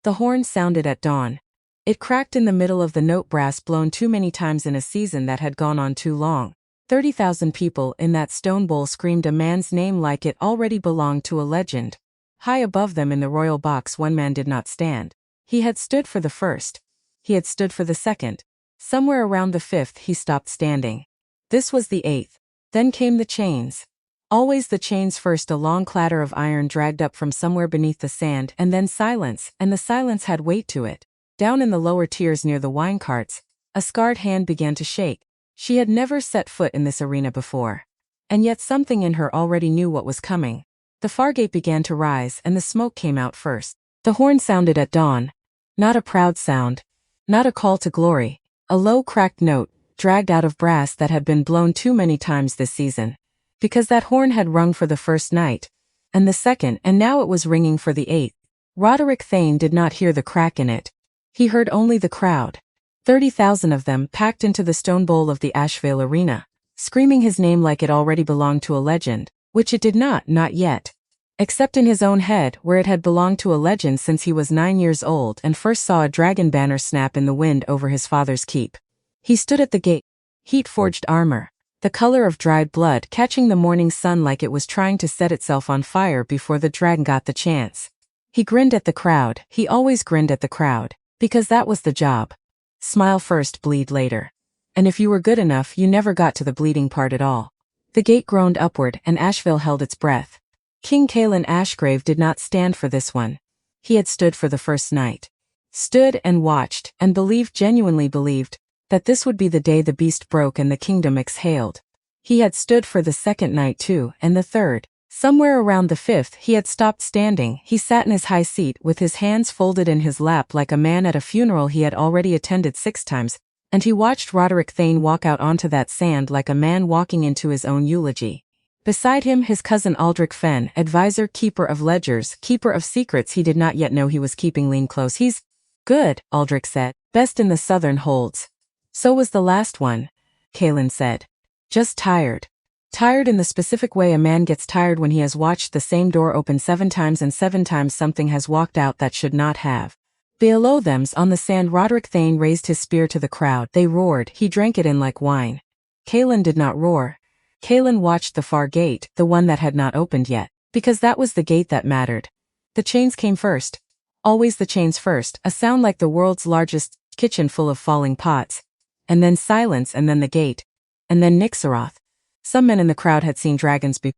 The horn sounded at dawn. It cracked in the middle of the note brass blown too many times in a season that had gone on too long. 30,000 people in that stone bowl screamed a man's name like it already belonged to a legend. High above them in the royal box one man did not stand. He had stood for the first. He had stood for the second. Somewhere around the fifth he stopped standing. This was the eighth. Then came the chains. Always the chains first, a long clatter of iron dragged up from somewhere beneath the sand, and then silence, and the silence had weight to it. Down in the lower tiers near the wine carts, a scarred hand began to shake. She had never set foot in this arena before. And yet something in her already knew what was coming. The far gate began to rise and the smoke came out first. The horn sounded at dawn. Not a proud sound. Not a call to glory. A low cracked note, dragged out of brass that had been blown too many times this season. Because that horn had rung for the first night, and the second, and now it was ringing for the eighth. Roderick Thane did not hear the crack in it. He heard only the crowd. 30,000 of them packed into the stone bowl of the Asheville Arena, screaming his name like it already belonged to a legend, which it did not yet. Except in his own head, where it had belonged to a legend since he was 9 years old and first saw a dragon banner snap in the wind over his father's keep. He stood at the gate, heat-forged armor, the color of dried blood catching the morning sun like it was trying to set itself on fire before the dragon got the chance. He grinned at the crowd. He always grinned at the crowd, because that was the job. Smile first, bleed later. And if you were good enough, you never got to the bleeding part at all. The gate groaned upward and Asheville held its breath. King Callan Ashgrave did not stand for this one. He had stood for the first night. Stood and watched, and believed, genuinely believed, that this would be the day the beast broke and the kingdom exhaled. He had stood for the second night too, and the third. Somewhere around the fifth he had stopped standing. He sat in his high seat with his hands folded in his lap like a man at a funeral he had already attended 6 times, and he watched Roderick Thane walk out onto that sand like a man walking into his own eulogy. Beside him his cousin Aldrich Fenn, advisor, keeper of ledgers, keeper of secrets he did not yet know he was keeping, leaned close. "He's good," Aldrich said. "Best in the southern holds." "So was the last one," Callan said. "Just tired." Tired in the specific way a man gets tired when he has watched the same door open 7 times and 7 times something has walked out that should not have. Below them's on the sand Roderick Thane raised his spear to the crowd. They roared. He drank it in like wine. Callan did not roar. Callan watched the far gate, the one that had not opened yet, because that was the gate that mattered. The chains came first. Always the chains first, a sound like the world's largest kitchen full of falling pots. And then silence, and then the gate. And then Nixaroth. Some men in the crowd had seen dragons before.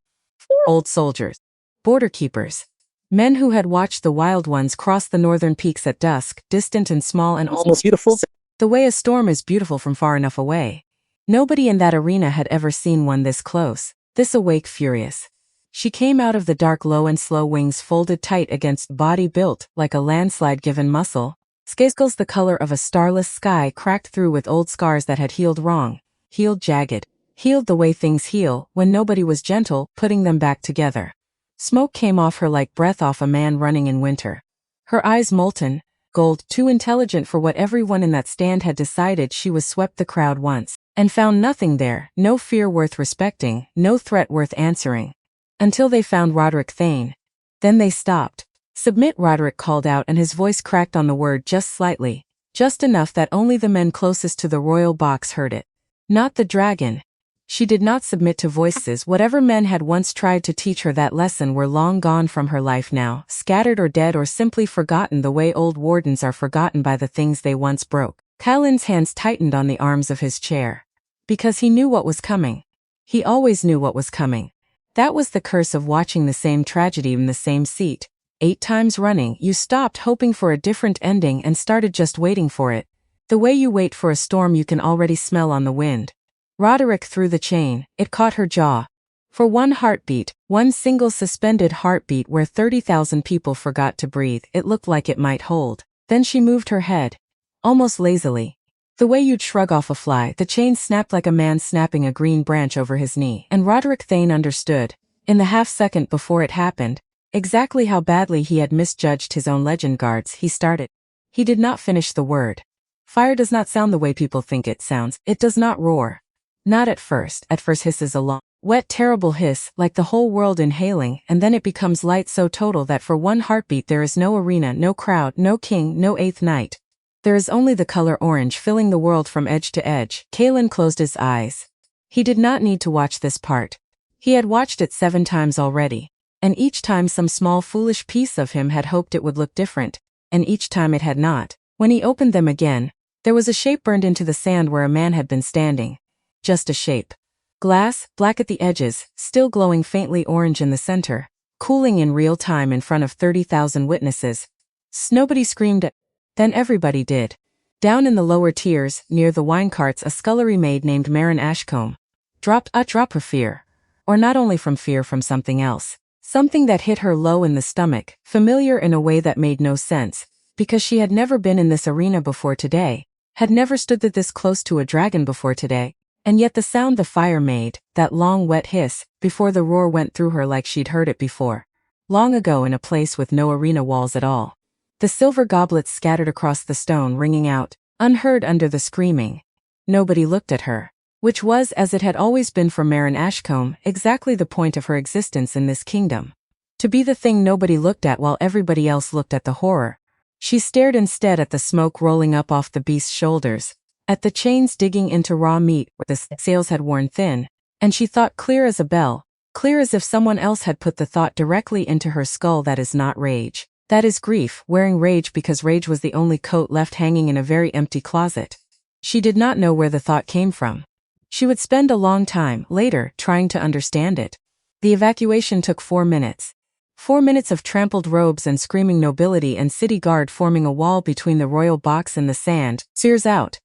Old soldiers. Border keepers. Men who had watched the wild ones cross the northern peaks at dusk, distant and small and almost beautiful. The way a storm is beautiful from far enough away. Nobody in that arena had ever seen one this close, this awake, furious. She came out of the dark, low and slow, wings folded tight against body built like a landslide given muscle. Scales the color of a starless sky, cracked through with old scars that had healed wrong, healed jagged, healed the way things heal when nobody was gentle, putting them back together. Smoke came off her like breath off a man running in winter. Her eyes molten, gold, too intelligent for what everyone in that stand had decided. She was swept the crowd once, and found nothing there, no fear worth respecting, no threat worth answering. Until they found Roderick Thane. Then they stopped. "Submit," Roderick called out, and his voice cracked on the word just slightly, just enough that only the men closest to the royal box heard it. Not the dragon. She did not submit to voices. Whatever men had once tried to teach her that lesson were long gone from her life now, scattered or dead or simply forgotten the way old wardens are forgotten by the things they once broke. Callan's hands tightened on the arms of his chair. Because he knew what was coming. He always knew what was coming. That was the curse of watching the same tragedy in the same seat. 8 times running, you stopped hoping for a different ending and started just waiting for it. The way you wait for a storm you can already smell on the wind. Roderick threw the chain. It caught her jaw. For one heartbeat, one single suspended heartbeat where 30,000 people forgot to breathe, it looked like it might hold. Then she moved her head. Almost lazily. The way you'd shrug off a fly, the chain snapped like a man snapping a green branch over his knee, and Roderick Thane understood, in the half-second before it happened, exactly how badly he had misjudged his own legend guards. He started. He did not finish the word. Fire does not sound the way people think it sounds. It does not roar. Not at first. At first hisses along. Wet terrible hiss, like the whole world inhaling, and then it becomes light so total that for one heartbeat there is no arena, no crowd, no king, no eighth night. There is only the color orange filling the world from edge to edge. Kalen closed his eyes. He did not need to watch this part. He had watched it 7 times already. And each time some small foolish piece of him had hoped it would look different, and each time it had not. When he opened them again, there was a shape burned into the sand where a man had been standing. Just a shape. Glass, black at the edges, still glowing faintly orange in the center, cooling in real time in front of 30,000 witnesses. Nobody screamed. Then everybody did. Down in the lower tiers, near the wine carts, a scullery maid named Marin Ashcombe dropped a drop of fear. Or not only from fear, from something else. Something that hit her low in the stomach, familiar in a way that made no sense, because she had never been in this arena before today, had never stood this close to a dragon before today, and yet the sound the fire made, that long wet hiss, before the roar went through her like she'd heard it before. Long ago in a place with no arena walls at all. The silver goblets scattered across the stone ringing out, unheard under the screaming. Nobody looked at her. Which was, as it had always been for Marin Ashcombe, exactly the point of her existence in this kingdom. To be the thing nobody looked at while everybody else looked at the horror. She stared instead at the smoke rolling up off the beast's shoulders, at the chains digging into raw meat where the sails had worn thin, and she thought clear as a bell, clear as if someone else had put the thought directly into her skull: that is not rage. That is grief, wearing rage because rage was the only coat left hanging in a very empty closet. She did not know where the thought came from. She would spend a long time, later, trying to understand it. The evacuation took 4 minutes. 4 minutes of trampled robes and screaming nobility and city guard forming a wall between the royal box and the sand. Sears out.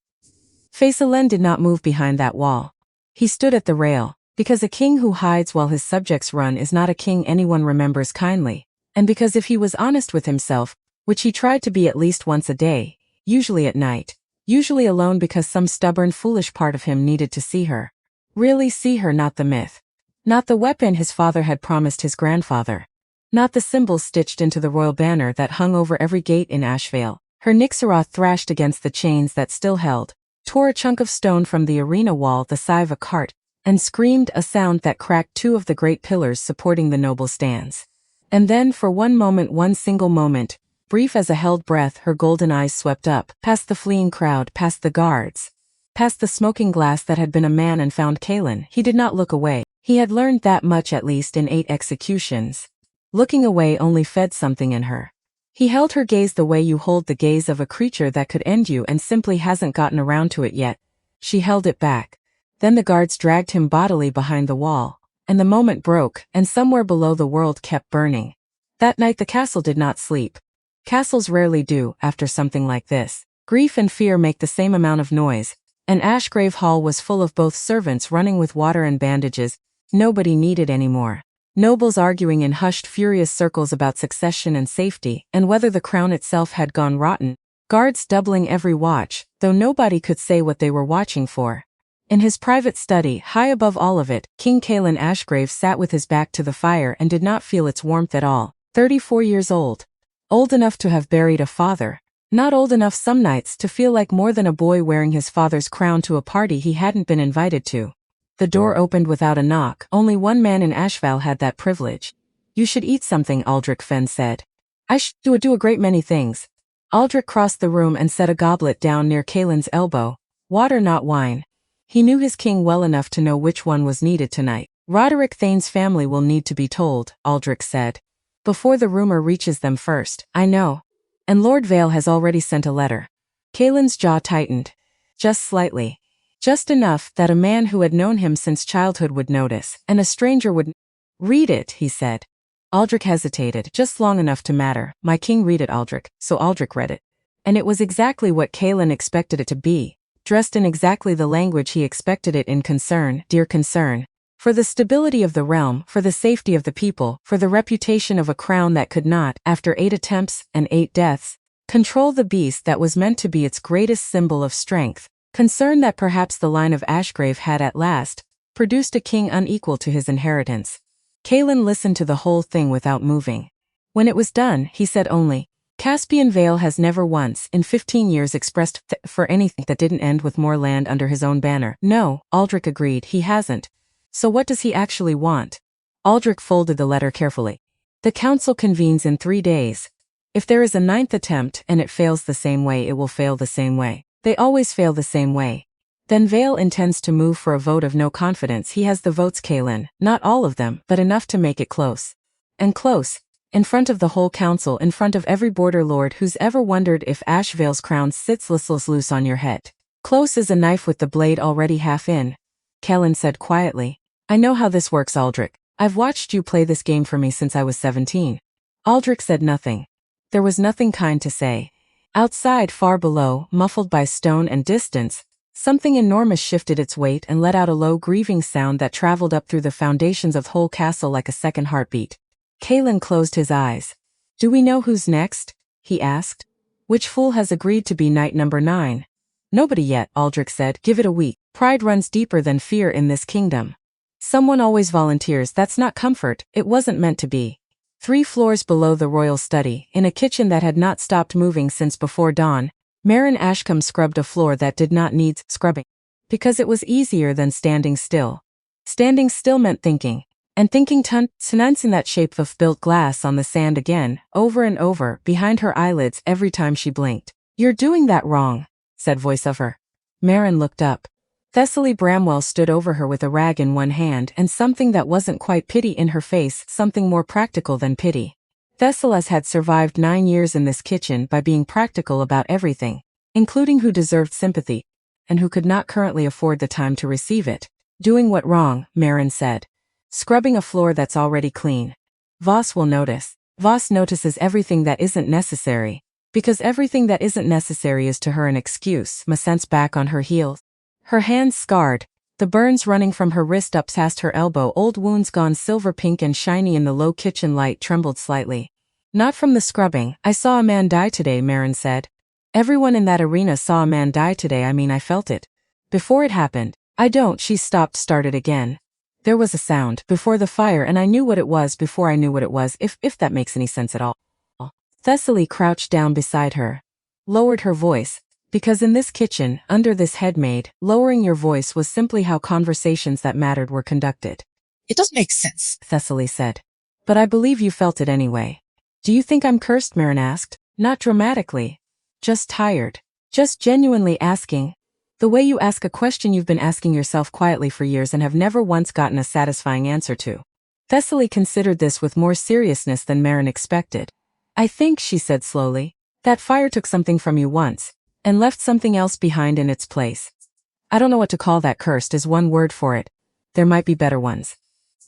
Faisalen did not move behind that wall. He stood at the rail, because a king who hides while his subjects run is not a king anyone remembers kindly, and because if he was honest with himself, which he tried to be at least once a day, usually at night, usually alone because some stubborn foolish part of him needed to see her. Really see her, not the myth. Not the weapon his father had promised his grandfather. Not the symbols stitched into the royal banner that hung over every gate in Ashvale. Her Nixaroth thrashed against the chains that still held, tore a chunk of stone from the arena wall the size of a cart, and screamed a sound that cracked 2 of the great pillars supporting the noble stands. And then for one moment, one single moment, brief as a held breath, her golden eyes swept up, past the fleeing crowd, past the guards, past the smoking glass that had been a man, and found Kalen. He did not look away. He had learned that much at least in 8 executions. Looking away only fed something in her. He held her gaze the way you hold the gaze of a creature that could end you and simply hasn't gotten around to it yet. She held it back. Then the guards dragged him bodily behind the wall, and the moment broke, and somewhere below the world kept burning. That night the castle did not sleep. Castles rarely do, after something like this. Grief and fear make the same amount of noise, and Ashgrave Hall was full of both servants running with water and bandages. Nobody needed any more. Nobles arguing in hushed, furious circles about succession and safety, and whether the crown itself had gone rotten. Guards doubling every watch, though nobody could say what they were watching for. In his private study, high above all of it, King Kalen Ashgrave sat with his back to the fire and did not feel its warmth at all. 34 years old. Old enough to have buried a father. Not old enough some nights to feel like more than a boy wearing his father's crown to a party he hadn't been invited to. The door opened without a knock. Only one man in Ashval had that privilege. "You should eat something," Aldrich Fenn said. "I should do a great many things." Aldrich crossed the room and set a goblet down near Kalen's elbow. Water, not wine. He knew his king well enough to know which one was needed tonight. "Roderick Thane's family will need to be told," Aldrich said. "Before the rumor reaches them first." "I know. And Lord Vale has already sent a letter." Kalen's jaw tightened. Just slightly. Just enough that a man who had known him since childhood would notice, and a stranger would. "Read it," he said. Aldrich hesitated, just long enough to matter. "My king, read it, Aldrich." So Aldrich read it. And it was exactly what Kalen expected it to be, dressed in exactly the language he expected it in: concern, dear concern. For the stability of the realm, for the safety of the people, for the reputation of a crown that could not, after 8 attempts and 8 deaths, control the beast that was meant to be its greatest symbol of strength. Concern that perhaps the line of Ashgrave had at last produced a king unequal to his inheritance. Kalen listened to the whole thing without moving. When it was done, he said only, "Caspian Vale has never once, in 15 years, expressed for anything that didn't end with more land under his own banner." "No," Aldrich agreed, "he hasn't." So what does he actually want? Aldrich folded the letter carefully. The council convenes in 3 days. If there is a 9th attempt and it fails the same way, it will fail the same way. They always fail the same way. Then Vale intends to move for a vote of no confidence. He has the votes, Kaelin, not all of them, but enough to make it close. And close. In front of the whole council, in front of every border lord who's ever wondered if Ashvale's crown sits listless loose on your head. Close as a knife with the blade already half in. Kaelin said quietly. I know how this works, Aldrich. I've watched you play this game for me since I was 17. Aldrich said nothing. There was nothing kind to say. Outside, far below, muffled by stone and distance, something enormous shifted its weight and let out a low grieving sound that traveled up through the foundations of the whole castle like a second heartbeat. Kaelin closed his eyes. Do we know who's next? He asked. Which fool has agreed to be knight number 9? Nobody yet, Aldrich said. Give it a week. Pride runs deeper than fear in this kingdom. Someone always volunteers. That's not comfort. It wasn't meant to be. 3 floors below the royal study, in a kitchen that had not stopped moving since before dawn, Marin Ashcombe scrubbed a floor that did not need scrubbing. Because it was easier than standing still. Standing still meant thinking. And thinking tons in that shape of built glass on the sand again, over and over, behind her eyelids every time she blinked. You're doing that wrong, said voice of her. Marin looked up. Thessaly Bramwell stood over her with a rag in one hand and something that wasn't quite pity in her face, something more practical than pity. Thessalas had survived 9 years in this kitchen by being practical about everything, including who deserved sympathy, and who could not currently afford the time to receive it. Doing what wrong, Marin said. Scrubbing a floor that's already clean. Voss will notice. Voss notices everything that isn't necessary, because everything that isn't necessary is to her an excuse. Massen's back on her heels. Her hands scarred, the burns running from her wrist up past her elbow, old wounds gone silver pink and shiny in the low kitchen light, trembled slightly. Not from the scrubbing. I saw a man die today, Marin said. Everyone in that arena saw a man die today. I felt it. Before it happened. I don't. She stopped, started again. There was a sound before the fire and I knew what it was before I knew what it was, if that makes any sense at all. Thessaly crouched down beside her. Lowered her voice. Because in this kitchen, under this head maid, lowering your voice was simply how conversations that mattered were conducted. It doesn't make sense, Thessaly said. But I believe you felt it anyway. Do you think I'm cursed? Marin asked. Not dramatically. Just tired. Just genuinely asking. The way you ask a question you've been asking yourself quietly for years and have never once gotten a satisfying answer to. Thessaly considered this with more seriousness than Marin expected. I think, she said slowly, that fire took something from you once, and left something else behind in its place. I don't know what to call that. Cursed is one word for it. There might be better ones.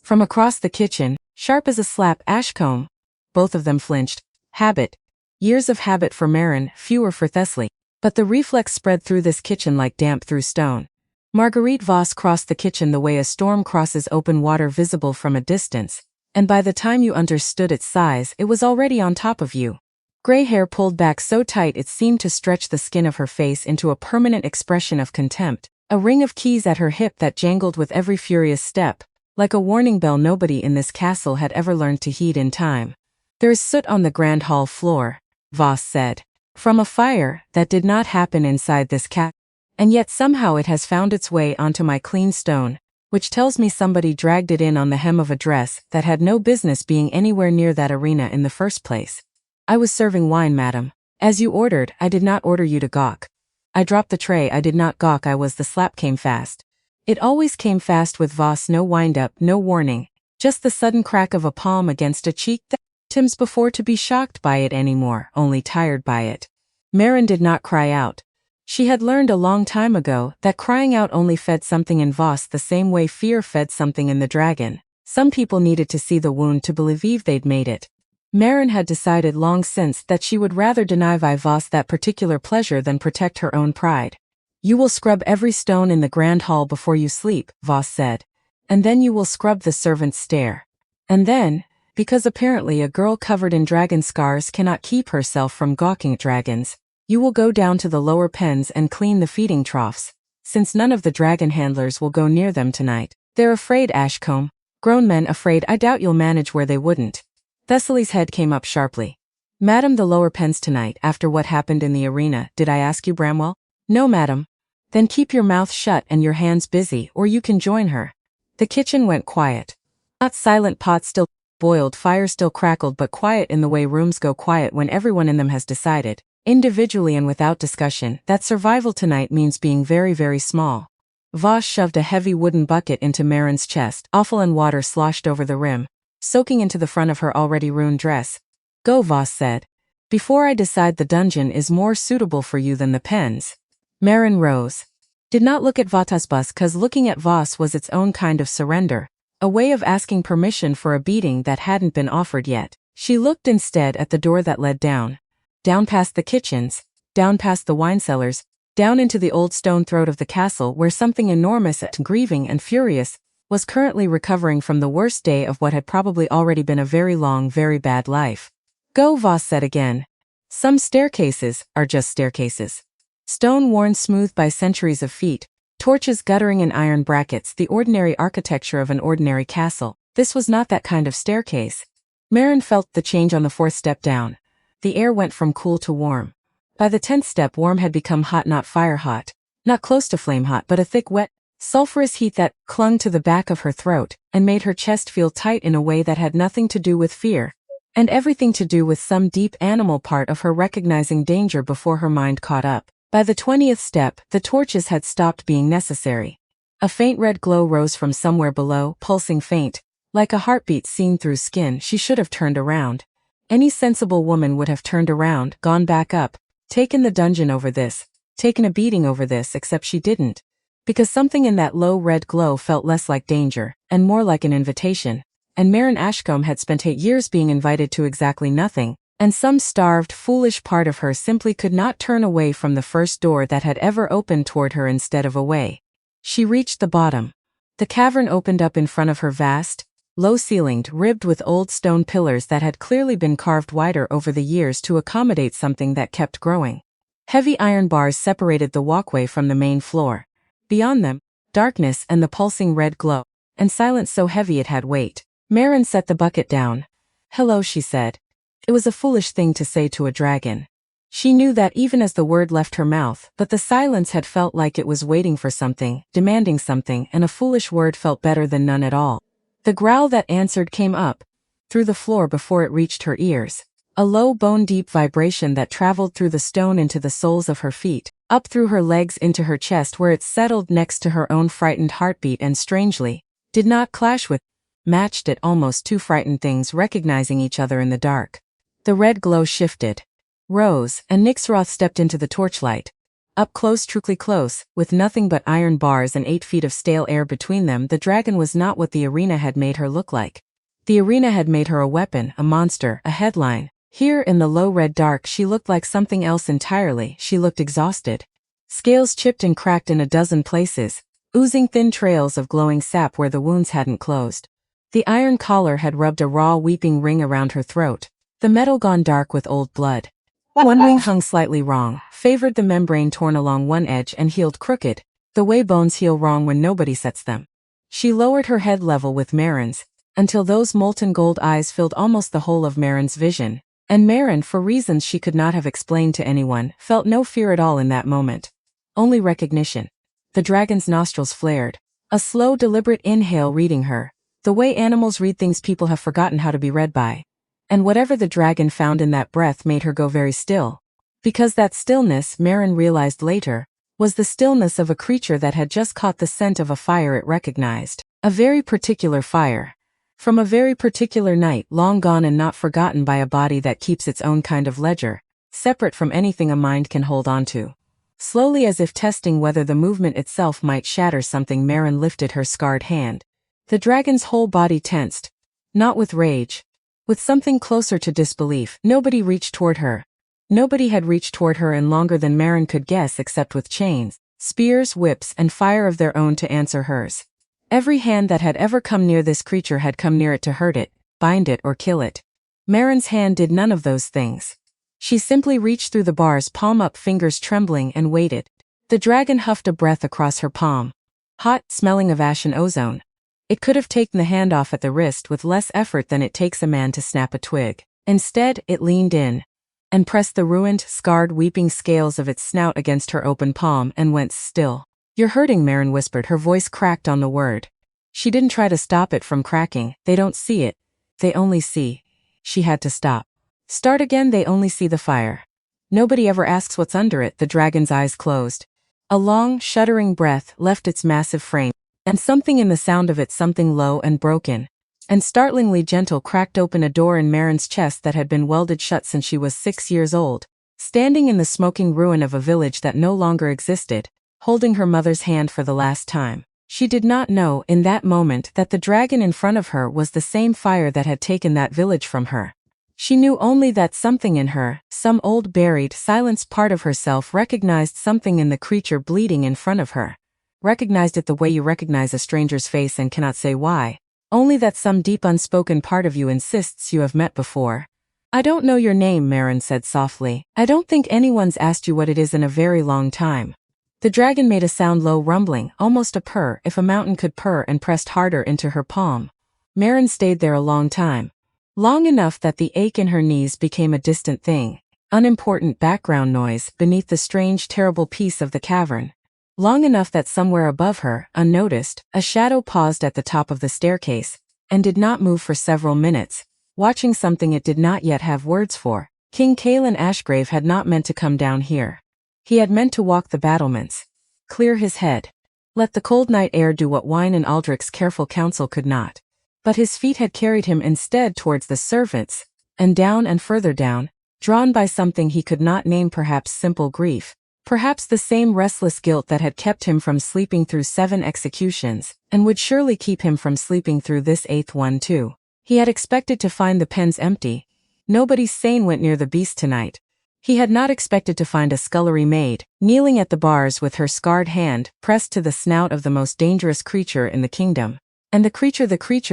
From across the kitchen, sharp as a slap, Ashcombe. Both of them flinched. Habit. Years of habit for Marin, fewer for Thessaly. But the reflex spread through this kitchen like damp through stone. Marguerite Voss crossed the kitchen the way a storm crosses open water, visible from a distance, and by the time you understood its size, it was already on top of you. Gray hair pulled back so tight it seemed to stretch the skin of her face into a permanent expression of contempt, a ring of keys at her hip that jangled with every furious step, like a warning bell nobody in this castle had ever learned to heed in time. There is soot on the grand hall floor, Voss said. From a fire that did not happen inside this cat, and yet somehow it has found its way onto my clean stone, which tells me somebody dragged it in on the hem of a dress that had no business being anywhere near that arena in the first place. I was serving wine, madam. As you ordered. I did not order you to gawk. I dropped the tray. I did not gawk. The slap came fast. It always came fast with Voss. No wind-up, no warning, just the sudden crack of a palm against a cheek that Tim's before to be shocked by it anymore, only tired by it. Marin did not cry out. She had learned a long time ago that crying out only fed something in Voss the same way fear fed something in the dragon. Some people needed to see the wound to believe they'd made it. Marin had decided long since that she would rather deny Voss that particular pleasure than protect her own pride. You will scrub every stone in the grand hall before you sleep, Voss said. And then you will scrub the servants' stair. And then, because apparently a girl covered in dragon scars cannot keep herself from gawking at dragons, you will go down to the lower pens and clean the feeding troughs, since none of the dragon handlers will go near them tonight. They're afraid, Ashcombe. Grown men afraid. I doubt you'll manage where they wouldn't. Thessaly's head came up sharply. Madam, the lower pens tonight, after what happened in the arena. Did I ask you, Bramwell? No, madam. Then keep your mouth shut and your hands busy, or you can join her. The kitchen went quiet. Not silent, pots still boiled, fire still crackled, but quiet in the way rooms go quiet when everyone in them has decided, individually and without discussion, that survival tonight means being very, very small. Voss shoved a heavy wooden bucket into Marin's chest. Offal and water sloshed over the rim, soaking into the front of her already ruined dress. Go, Voss said. Before I decide the dungeon is more suitable for you than the pens. Marin rose. Did not look at Vatasbus, cause looking at Voss was its own kind of surrender. A way of asking permission for a beating that hadn't been offered yet. She looked instead at the door that led down. Down past the kitchens, down past the wine cellars, down into the old stone throat of the castle where something enormous and grieving and furious was currently recovering from the worst day of what had probably already been a very long, very bad life. Go, Voss said again. Some staircases are just staircases. Stone worn smooth by centuries of feet, torches guttering in iron brackets, the ordinary architecture of an ordinary castle. This was not that kind of staircase. Marin felt the change on the 4th step down. The air went from cool to warm. By the 10th step, warm had become hot, not fire hot, not close to flame hot, but a thick, wet, sulfurous heat that clung to the back of her throat and made her chest feel tight in a way that had nothing to do with fear, and everything to do with some deep animal part of her recognizing danger before her mind caught up. By the 20th step, the torches had stopped being necessary. A faint red glow rose from somewhere below, pulsing faint, like a heartbeat seen through skin. She should have turned around. Any sensible woman would have turned around, gone back up, taken the dungeon over this, taken a beating over this, except she didn't. Because something in that low red glow felt less like danger, and more like an invitation. And Marin Ashcombe had spent 8 years being invited to exactly nothing, and some starved, foolish part of her simply could not turn away from the first door that had ever opened toward her instead of away. She reached the bottom. The cavern opened up in front of her, vast, low-ceilinged, ribbed with old stone pillars that had clearly been carved wider over the years to accommodate something that kept growing. Heavy iron bars separated the walkway from the main floor. Beyond them, darkness and the pulsing red glow, and silence so heavy it had weight. Marin set the bucket down. Hello, she said. It was a foolish thing to say to a dragon. She knew that even as the word left her mouth, but the silence had felt like it was waiting for something, demanding something, and a foolish word felt better than none at all. The growl that answered came up, through the floor before it reached her ears. A low bone-deep vibration that traveled through the stone into the soles of her feet, up through her legs into her chest where it settled next to her own frightened heartbeat and strangely, did not clash with, matched it, almost two frightened things recognizing each other in the dark. The red glow shifted, rose, and Nixroth stepped into the torchlight. Up close, truly close, with nothing but iron bars and 8 feet of stale air between them, the dragon was not what the arena had made her look like. The arena had made her a weapon, a monster, a headline. Here in the low red dark she looked like something else entirely. She looked exhausted. Scales chipped and cracked in a dozen places, oozing thin trails of glowing sap where the wounds hadn't closed. The iron collar had rubbed a raw weeping ring around her throat, the metal gone dark with old blood. One wing hung slightly wrong, favored the membrane torn along one edge and healed crooked, the way bones heal wrong when nobody sets them. She lowered her head level with Marin's, until those molten gold eyes filled almost the whole of Marin's vision. And Marin, for reasons she could not have explained to anyone, felt no fear at all in that moment. Only recognition. The dragon's nostrils flared. A slow, deliberate inhale reading her, the way animals read things people have forgotten how to be read by. And whatever the dragon found in that breath made her go very still. Because that stillness, Marin realized later, was the stillness of a creature that had just caught the scent of a fire it recognized. A very particular fire. From a very particular night, long gone and not forgotten by a body that keeps its own kind of ledger, separate from anything a mind can hold on to. Slowly, as if testing whether the movement itself might shatter something, Marin lifted her scarred hand. The dragon's whole body tensed. Not with rage. With something closer to disbelief. Nobody reached toward her. Nobody had reached toward her in longer than Marin could guess, except with chains, spears, whips, and fire of their own to answer hers. Every hand that had ever come near this creature had come near it to hurt it, bind it, or kill it. Marin's hand did none of those things. She simply reached through the bars, palm up, fingers trembling, and waited. The dragon huffed a breath across her palm. Hot, smelling of ash and ozone. It could have taken the hand off at the wrist with less effort than it takes a man to snap a twig. Instead, it leaned in and pressed the ruined, scarred, weeping scales of its snout against her open palm and went still. You're hurting, Marin whispered, her voice cracked on the word. She didn't try to stop it from cracking. They don't see it. They only see. She had to stop. Start again, they only see the fire. Nobody ever asks what's under it. The dragon's eyes closed. A long, shuddering breath left its massive frame, and something in the sound of it, something low and broken, and startlingly gentle, cracked open a door in Marin's chest that had been welded shut since she was 6 years old. Standing in the smoking ruin of a village that no longer existed, holding her mother's hand for the last time, she did not know in that moment that the dragon in front of her was the same fire that had taken that village from her. She knew only that something in her, some old buried, silenced part of herself, recognized something in the creature bleeding in front of her. Recognized it the way you recognize a stranger's face and cannot say why. Only that some deep unspoken part of you insists you have met before. I don't know your name, Marin said softly. I don't think anyone's asked you what it is in a very long time. The dragon made a sound, low rumbling, almost a purr, if a mountain could purr, and pressed harder into her palm. Marin stayed there a long time. Long enough that the ache in her knees became a distant thing, unimportant background noise beneath the strange, terrible peace of the cavern. Long enough that somewhere above her, unnoticed, a shadow paused at the top of the staircase, and did not move for several minutes, watching something it did not yet have words for. King Kaelin Ashgrave had not meant to come down here. He had meant to walk the battlements, clear his head, let the cold night air do what wine and Aldrich's careful counsel could not. But his feet had carried him instead towards the servants, and down and further down, drawn by something he could not name, perhaps simple grief, perhaps the same restless guilt that had kept him from sleeping through 7 executions, and would surely keep him from sleeping through this 8th one too. He had expected to find the pens empty. Nobody sane went near the beast tonight. He had not expected to find a scullery maid, kneeling at the bars with her scarred hand pressed to the snout of the most dangerous creature in the kingdom. And the creature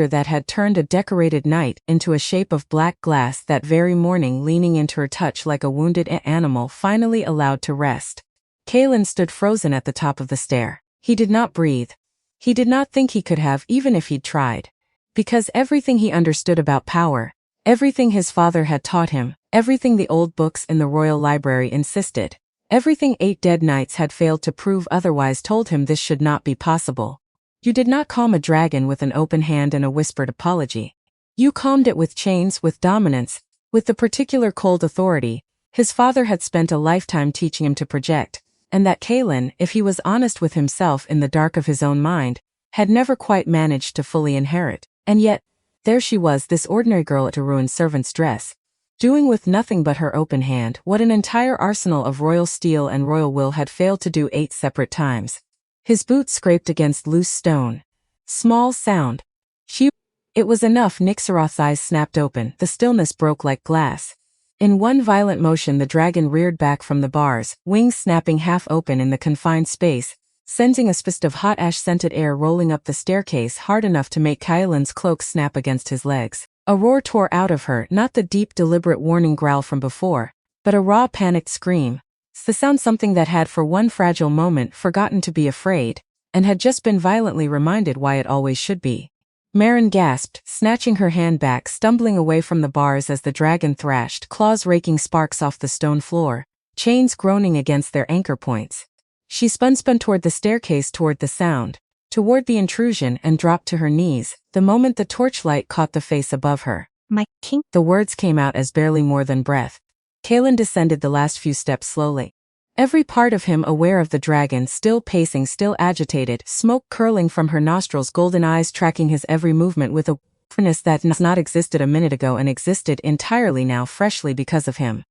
that had turned a decorated knight into a shape of black glass that very morning, leaning into her touch like a wounded animal finally allowed to rest. Kaelin stood frozen at the top of the stair. He did not breathe. He did not think he could have, even if he'd tried. Because everything he understood about power, everything his father had taught him, everything the old books in the royal library insisted, everything 8 dead knights had failed to prove otherwise told him this should not be possible. You did not calm a dragon with an open hand and a whispered apology. You calmed it with chains, with dominance, with the particular cold authority his father had spent a lifetime teaching him to project, and that Kaelin, if he was honest with himself in the dark of his own mind, had never quite managed to fully inherit. And yet, there she was, this ordinary girl at a ruined servant's dress, doing with nothing but her open hand what an entire arsenal of royal steel and royal will had failed to do 8 separate times. His boots scraped against loose stone. Small sound. It was enough. Nixaroth's eyes snapped open. The stillness broke like glass. In one violent motion the dragon reared back from the bars, wings snapping half open in the confined space, sending a spist of hot ash-scented air rolling up the staircase hard enough to make Kaelin's cloak snap against his legs. A roar tore out of her, not the deep, deliberate warning growl from before, but a raw, panicked scream. The sound something that had for one fragile moment forgotten to be afraid, and had just been violently reminded why it always should be. Marin gasped, snatching her hand back, stumbling away from the bars as the dragon thrashed, claws raking sparks off the stone floor, chains groaning against their anchor points. She spun toward the staircase, toward the sound, toward the intrusion, and dropped to her knees, the moment the torchlight caught the face above her. My king. The words came out as barely more than breath. Kaelin descended the last few steps slowly. Every part of him aware of the dragon, still pacing, still agitated, smoke curling from her nostrils, golden eyes tracking his every movement with a awareness that has not existed a minute ago and existed entirely now, freshly because of him.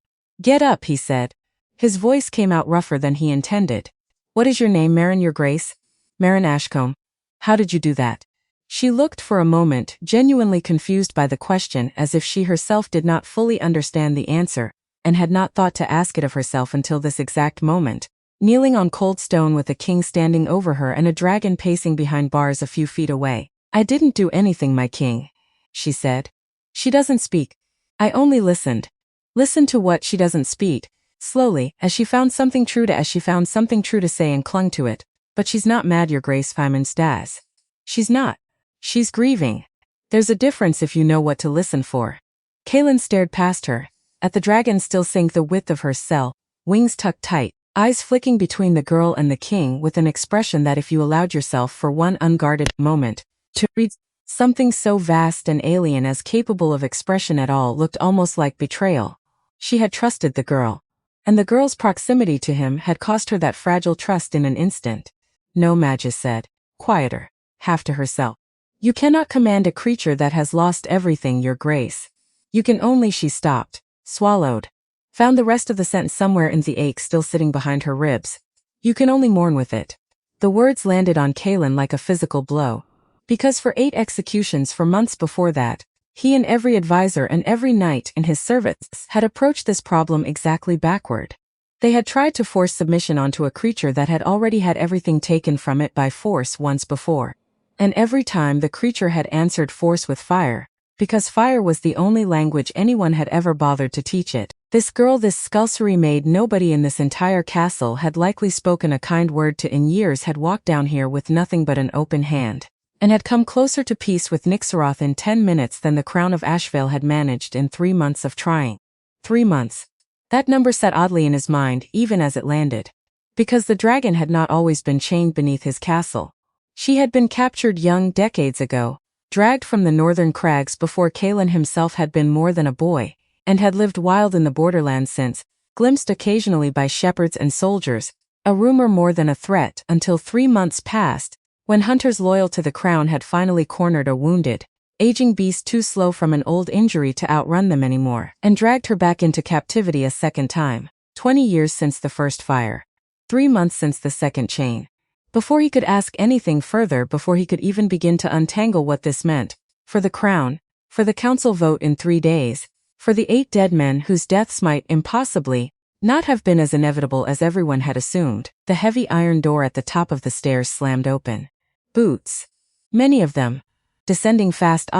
"Get up," he said. His voice came out rougher than he intended. "What is your name?" "Marin, your grace." "Marin Ashcombe. How did you do that?" She looked for a moment, genuinely confused by the question, as if she herself did not fully understand the answer, and had not thought to ask it of herself until this exact moment, kneeling on cold stone with a king standing over her and a dragon pacing behind bars a few feet away. "I didn't do anything, my king," she said. "She doesn't speak. I only listened." Listened to what? She doesn't speak. Slowly, as she found something true to say and clung to it. "But she's not mad, your grace," Feynman stas. "She's not. She's grieving. There's a difference if you know what to listen for." Kaelin stared past her, at the dragon still seeing the width of her cell, wings tucked tight, eyes flicking between the girl and the king with an expression that if you allowed yourself for one unguarded moment To read something so vast and alien as capable of expression at all looked almost like betrayal. She had trusted the girl, and the girl's proximity to him had cost her that fragile trust in an instant. No, Magus said, quieter, half to herself. You cannot command a creature that has lost everything, your grace. You can only. She stopped, swallowed, found the rest of the sentence somewhere in the ache still sitting behind her ribs. You can only mourn with it. The words landed on Kaelin like a physical blow. Because for 8 executions for months before that, he and every advisor and every knight in his service had approached this problem exactly backward. They had tried to force submission onto a creature that had already had everything taken from it by force once before. And every time the creature had answered force with fire, because fire was the only language anyone had ever bothered to teach it. This girl, this sculpsory maid nobody in this entire castle had likely spoken a kind word to in years, had walked down here with nothing but an open hand, and had come closer to peace with Nixaroth in 10 minutes than the Crown of Ashvale had managed in 3 months of trying. 3 months. That number sat oddly in his mind even as it landed. Because the dragon had not always been chained beneath his castle. She had been captured young decades ago, dragged from the northern crags before Kaelin himself had been more than a boy, and had lived wild in the borderlands since, glimpsed occasionally by shepherds and soldiers, a rumor more than a threat, until 3 months passed, when hunters loyal to the crown had finally cornered a wounded, aging beast too slow from an old injury to outrun them anymore, and dragged her back into captivity a second time. 20 years since the first fire. 3 months since the second chain. Before he could ask anything further, before he could even begin to untangle what this meant, for the crown, for the council vote in 3 days, for the 8 dead men whose deaths might impossibly not have been as inevitable as everyone had assumed, the heavy iron door at the top of the stairs slammed open. Boots. Many of them. Descending fast.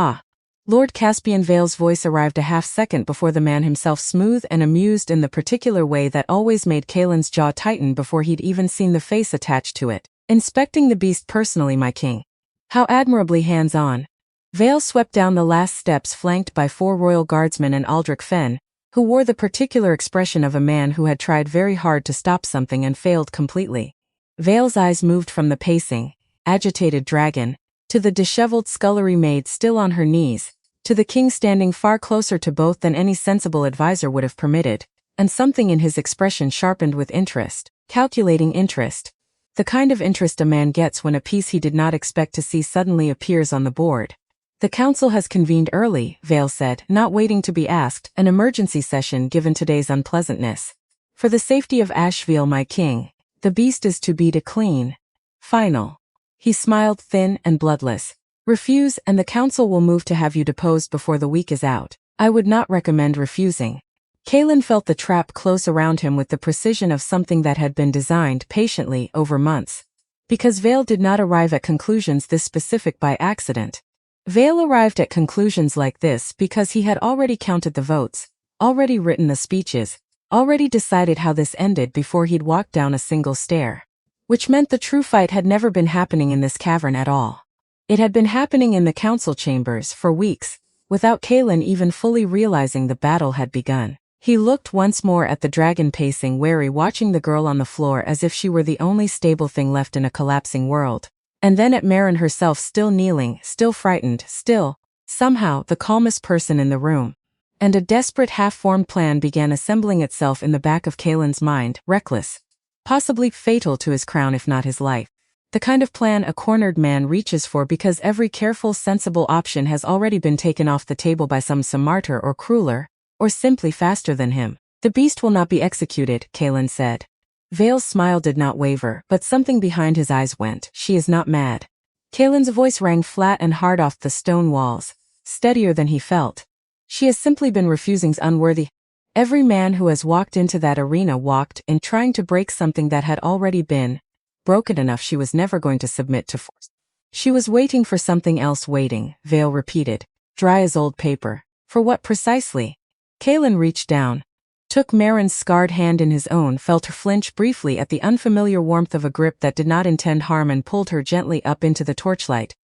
Lord Caspian Vale's voice arrived a half-second before the man himself, smooth and amused in the particular way that always made Kaelin's jaw tighten before he'd even seen the face attached to it. Inspecting the beast personally, my king. How admirably hands-on. Vale swept down the last steps, flanked by 4 royal guardsmen and Aldrich Fenn, who wore the particular expression of a man who had tried very hard to stop something and failed completely. Vale's eyes moved from the pacing, agitated dragon, to the disheveled scullery maid still on her knees, to the king standing far closer to both than any sensible advisor would have permitted, and something in his expression sharpened with interest, calculating interest. The kind of interest a man gets when a piece he did not expect to see suddenly appears on the board. The council has convened early, Vale said, not waiting to be asked, an emergency session given today's unpleasantness. For the safety of Ashvale, my king, the beast is to be clean. Final. He smiled, thin and bloodless. Refuse and the council will move to have you deposed before the week is out. I would not recommend refusing. Kaelin felt the trap close around him with the precision of something that had been designed patiently over months. Because Vale did not arrive at conclusions this specific by accident. Vale arrived at conclusions like this because he had already counted the votes, already written the speeches, already decided how this ended before he'd walked down a single stair. Which meant the true fight had never been happening in this cavern at all. It had been happening in the council chambers for weeks, without Kaelin even fully realizing the battle had begun. He looked once more at the dragon pacing wary, watching the girl on the floor as if she were the only stable thing left in a collapsing world. And then at Marin herself, still kneeling, still frightened, still, somehow, the calmest person in the room. And a desperate half-formed plan began assembling itself in the back of Kaelin's mind, reckless. Possibly fatal to his crown if not his life. The kind of plan a cornered man reaches for because every careful, sensible option has already been taken off the table by some smarter or crueler, or simply faster than him. The beast will not be executed, Kaelin said. Vale's smile did not waver, but something behind his eyes went. She is not mad. Kaelin's voice rang flat and hard off the stone walls, steadier than he felt. She has simply been refusing's unworthy. Every man who has walked into that arena walked in trying to break something that had already been broken enough. She was never going to submit to force. She was waiting for something else. Waiting, Vale repeated, dry as old paper. For what precisely? Kaelin reached down, took Marin's scarred hand in his own, felt her flinch briefly at the unfamiliar warmth of a grip that did not intend harm, and pulled her gently up into the torchlight.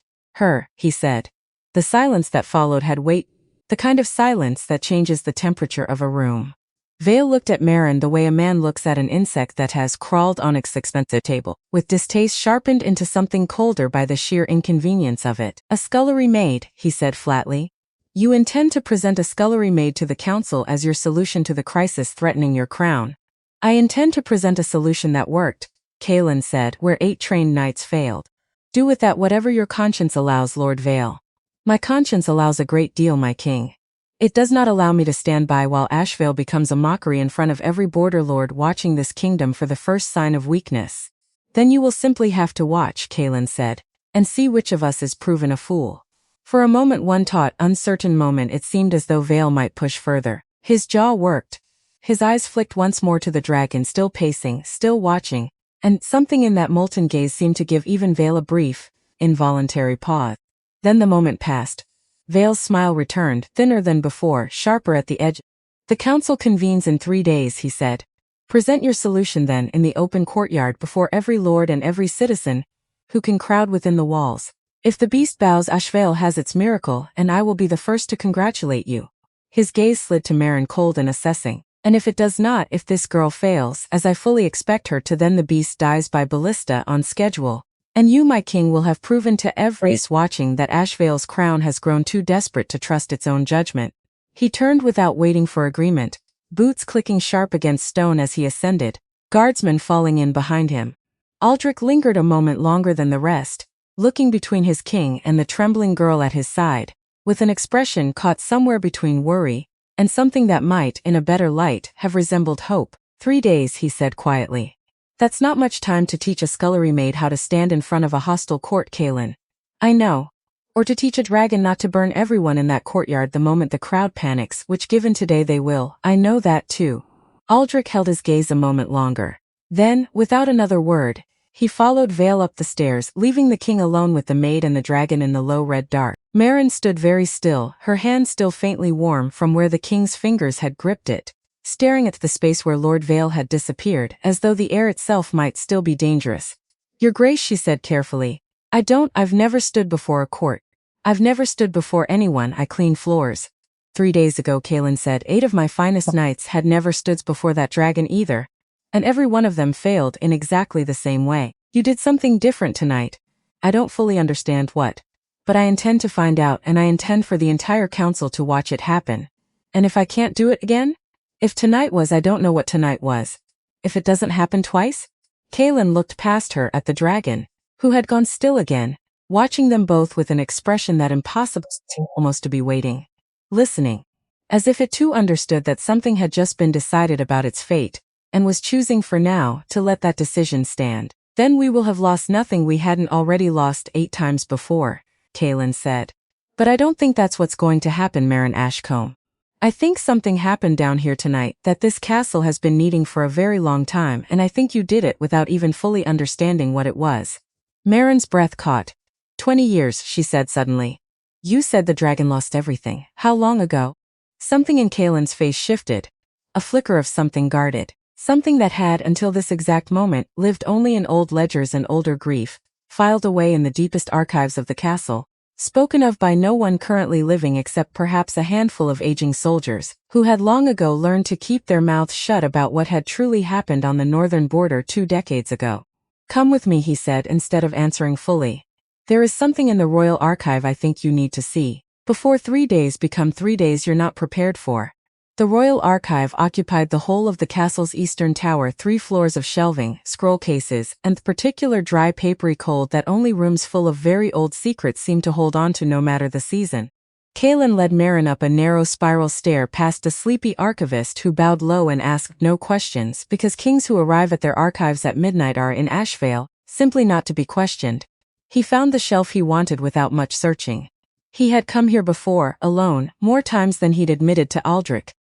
He said. The silence that followed had weight, the kind of silence that changes the temperature of a room. Vale looked at Marin the way a man looks at an insect that has crawled on its expensive table, with distaste sharpened into something colder by the sheer inconvenience of it. A scullery maid, he said flatly. You intend to present a scullery maid to the council as your solution to the crisis threatening your crown. I intend to present a solution that worked, Kaelin said, where 8 trained knights failed. Do with that whatever your conscience allows, Lord Vale. My conscience allows a great deal, my king. It does not allow me to stand by while Ashvale becomes a mockery in front of every border lord watching this kingdom for the first sign of weakness. Then you will simply have to watch, Kaelin said, and see which of us is proven a fool. For a moment, one taut, uncertain moment, it seemed as though Vale might push further. His jaw worked. His eyes flicked once more to the dragon still pacing, still watching, and something in that molten gaze seemed to give even Vale a brief, involuntary pause. Then the moment passed. Vale's smile returned, thinner than before, sharper at the edge. The council convenes in 3 days, he said. Present your solution then in the open courtyard before every lord and every citizen who can crowd within the walls. If the beast bows, Ashvale has its miracle, and I will be the first to congratulate you. His gaze slid to Marin, cold and assessing. And if it does not, if this girl fails, as I fully expect her to, then the beast dies by ballista on schedule. And you, my king, will have proven to every watching that Ashvale's crown has grown too desperate to trust its own judgment. He turned without waiting for agreement, boots clicking sharp against stone as he ascended, guardsmen falling in behind him. Aldrich lingered a moment longer than the rest, looking between his king and the trembling girl at his side, with an expression caught somewhere between worry and something that might, in a better light, have resembled hope. 3 days, he said quietly. That's not much time to teach a scullery maid how to stand in front of a hostile court, Kaelin. I know. Or to teach a dragon not to burn everyone in that courtyard the moment the crowd panics, which given today they will. I know that too. Aldrich held his gaze a moment longer. Then, without another word, he followed Vale up the stairs, leaving the king alone with the maid and the dragon in the low red dark. Marin stood very still, her hand still faintly warm from where the king's fingers had gripped it, staring at the space where Lord Vale had disappeared, as though the air itself might still be dangerous. Your Grace, she said carefully. I've never stood before a court. I've never stood before anyone. I clean floors. 3 days ago, Kaelin said, 8 of my finest knights had never stood before that dragon either. And every one of them failed in exactly the same way. You did something different tonight. I don't fully understand what. But I intend to find out, and I intend for the entire council to watch it happen. And if I can't do it again? If tonight was, I don't know what tonight was. If it doesn't happen twice? Kaelin looked past her at the dragon, who had gone still again, watching them both with an expression that impossible seemed almost to be waiting, listening, as if it too understood that something had just been decided about its fate, and was choosing for now to let that decision stand. Then we will have lost nothing we hadn't already lost 8 times before, Kaelin said. But I don't think that's what's going to happen, Marin Ashcombe. I think something happened down here tonight that this castle has been needing for a very long time, and I think you did it without even fully understanding what it was. Marin's breath caught. 20 years, she said suddenly. You said the dragon lost everything. How long ago? Something in Kaelin's face shifted. A flicker of something guarded. Something that had, until this exact moment, lived only in old ledgers and older grief, filed away in the deepest archives of the castle, spoken of by no one currently living except perhaps a handful of aging soldiers, who had long ago learned to keep their mouths shut about what had truly happened on the northern border 2 decades ago. Come with me, he said, instead of answering fully. There is something in the royal archive I think you need to see, before 3 days become 3 days you're not prepared for. The Royal Archive occupied the whole of the castle's eastern tower, 3 floors of shelving, scroll cases, and the particular dry papery cold that only rooms full of very old secrets seem to hold on to no matter the season. Kaelin led Marin up a narrow spiral stair past a sleepy archivist who bowed low and asked no questions, because kings who arrive at their archives at midnight are, in Ashvale, simply not to be questioned. He found the shelf he wanted without much searching. He had come here before, alone, more times than he'd admitted to Aldrich.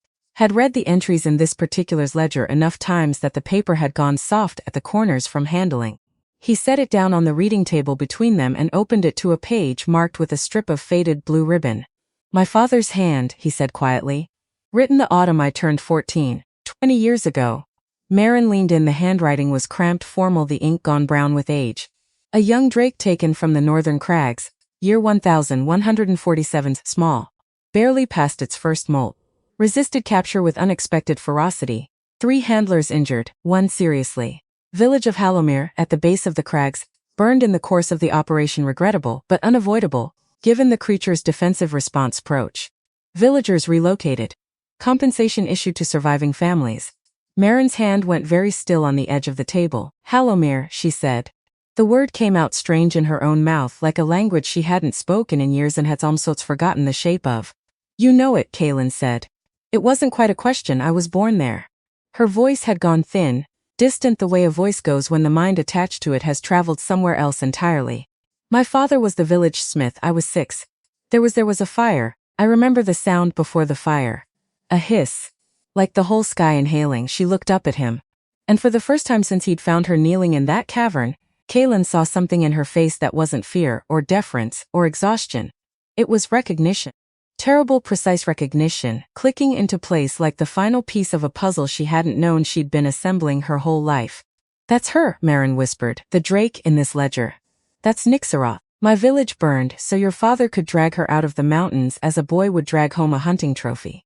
Had read the entries in this particular ledger enough times that the paper had gone soft at the corners from handling. He set it down on the reading table between them and opened it to a page marked with a strip of faded blue ribbon. My father's hand, he said quietly. Written the autumn I turned 14, 20 years ago. Marin leaned in. The handwriting was cramped, formal, the ink gone brown with age. A young drake taken from the northern crags, year 1147, small, barely past its first molt. Resisted capture with unexpected ferocity. 3 handlers injured, 1 seriously. Village of Hallowmere, at the base of the crags, burned in the course of the operation. Regrettable, but unavoidable, given the creature's defensive response approach. Villagers relocated. Compensation issued to surviving families. Marin's hand went very still on the edge of the table. Hallowmere, she said. The word came out strange in her own mouth, like a language she hadn't spoken in years and had almost forgotten the shape of. You know it, Kaelin said. It wasn't quite a question, I was born there. Her voice had gone thin, distant the way a voice goes when the mind attached to it has traveled somewhere else entirely. My father was the village smith. I was 6. There was a fire. I remember the sound before the fire. A hiss. Like the whole sky inhaling. She looked up at him. And for the first time since he'd found her kneeling in that cavern, Kaelin saw something in her face that wasn't fear, or deference, or exhaustion. It was recognition. Terrible, precise recognition, clicking into place like the final piece of a puzzle she hadn't known she'd been assembling her whole life. That's her, Marin whispered, the Drake in this ledger. That's Nixaroth. My village burned so your father could drag her out of the mountains as a boy would drag home a hunting trophy.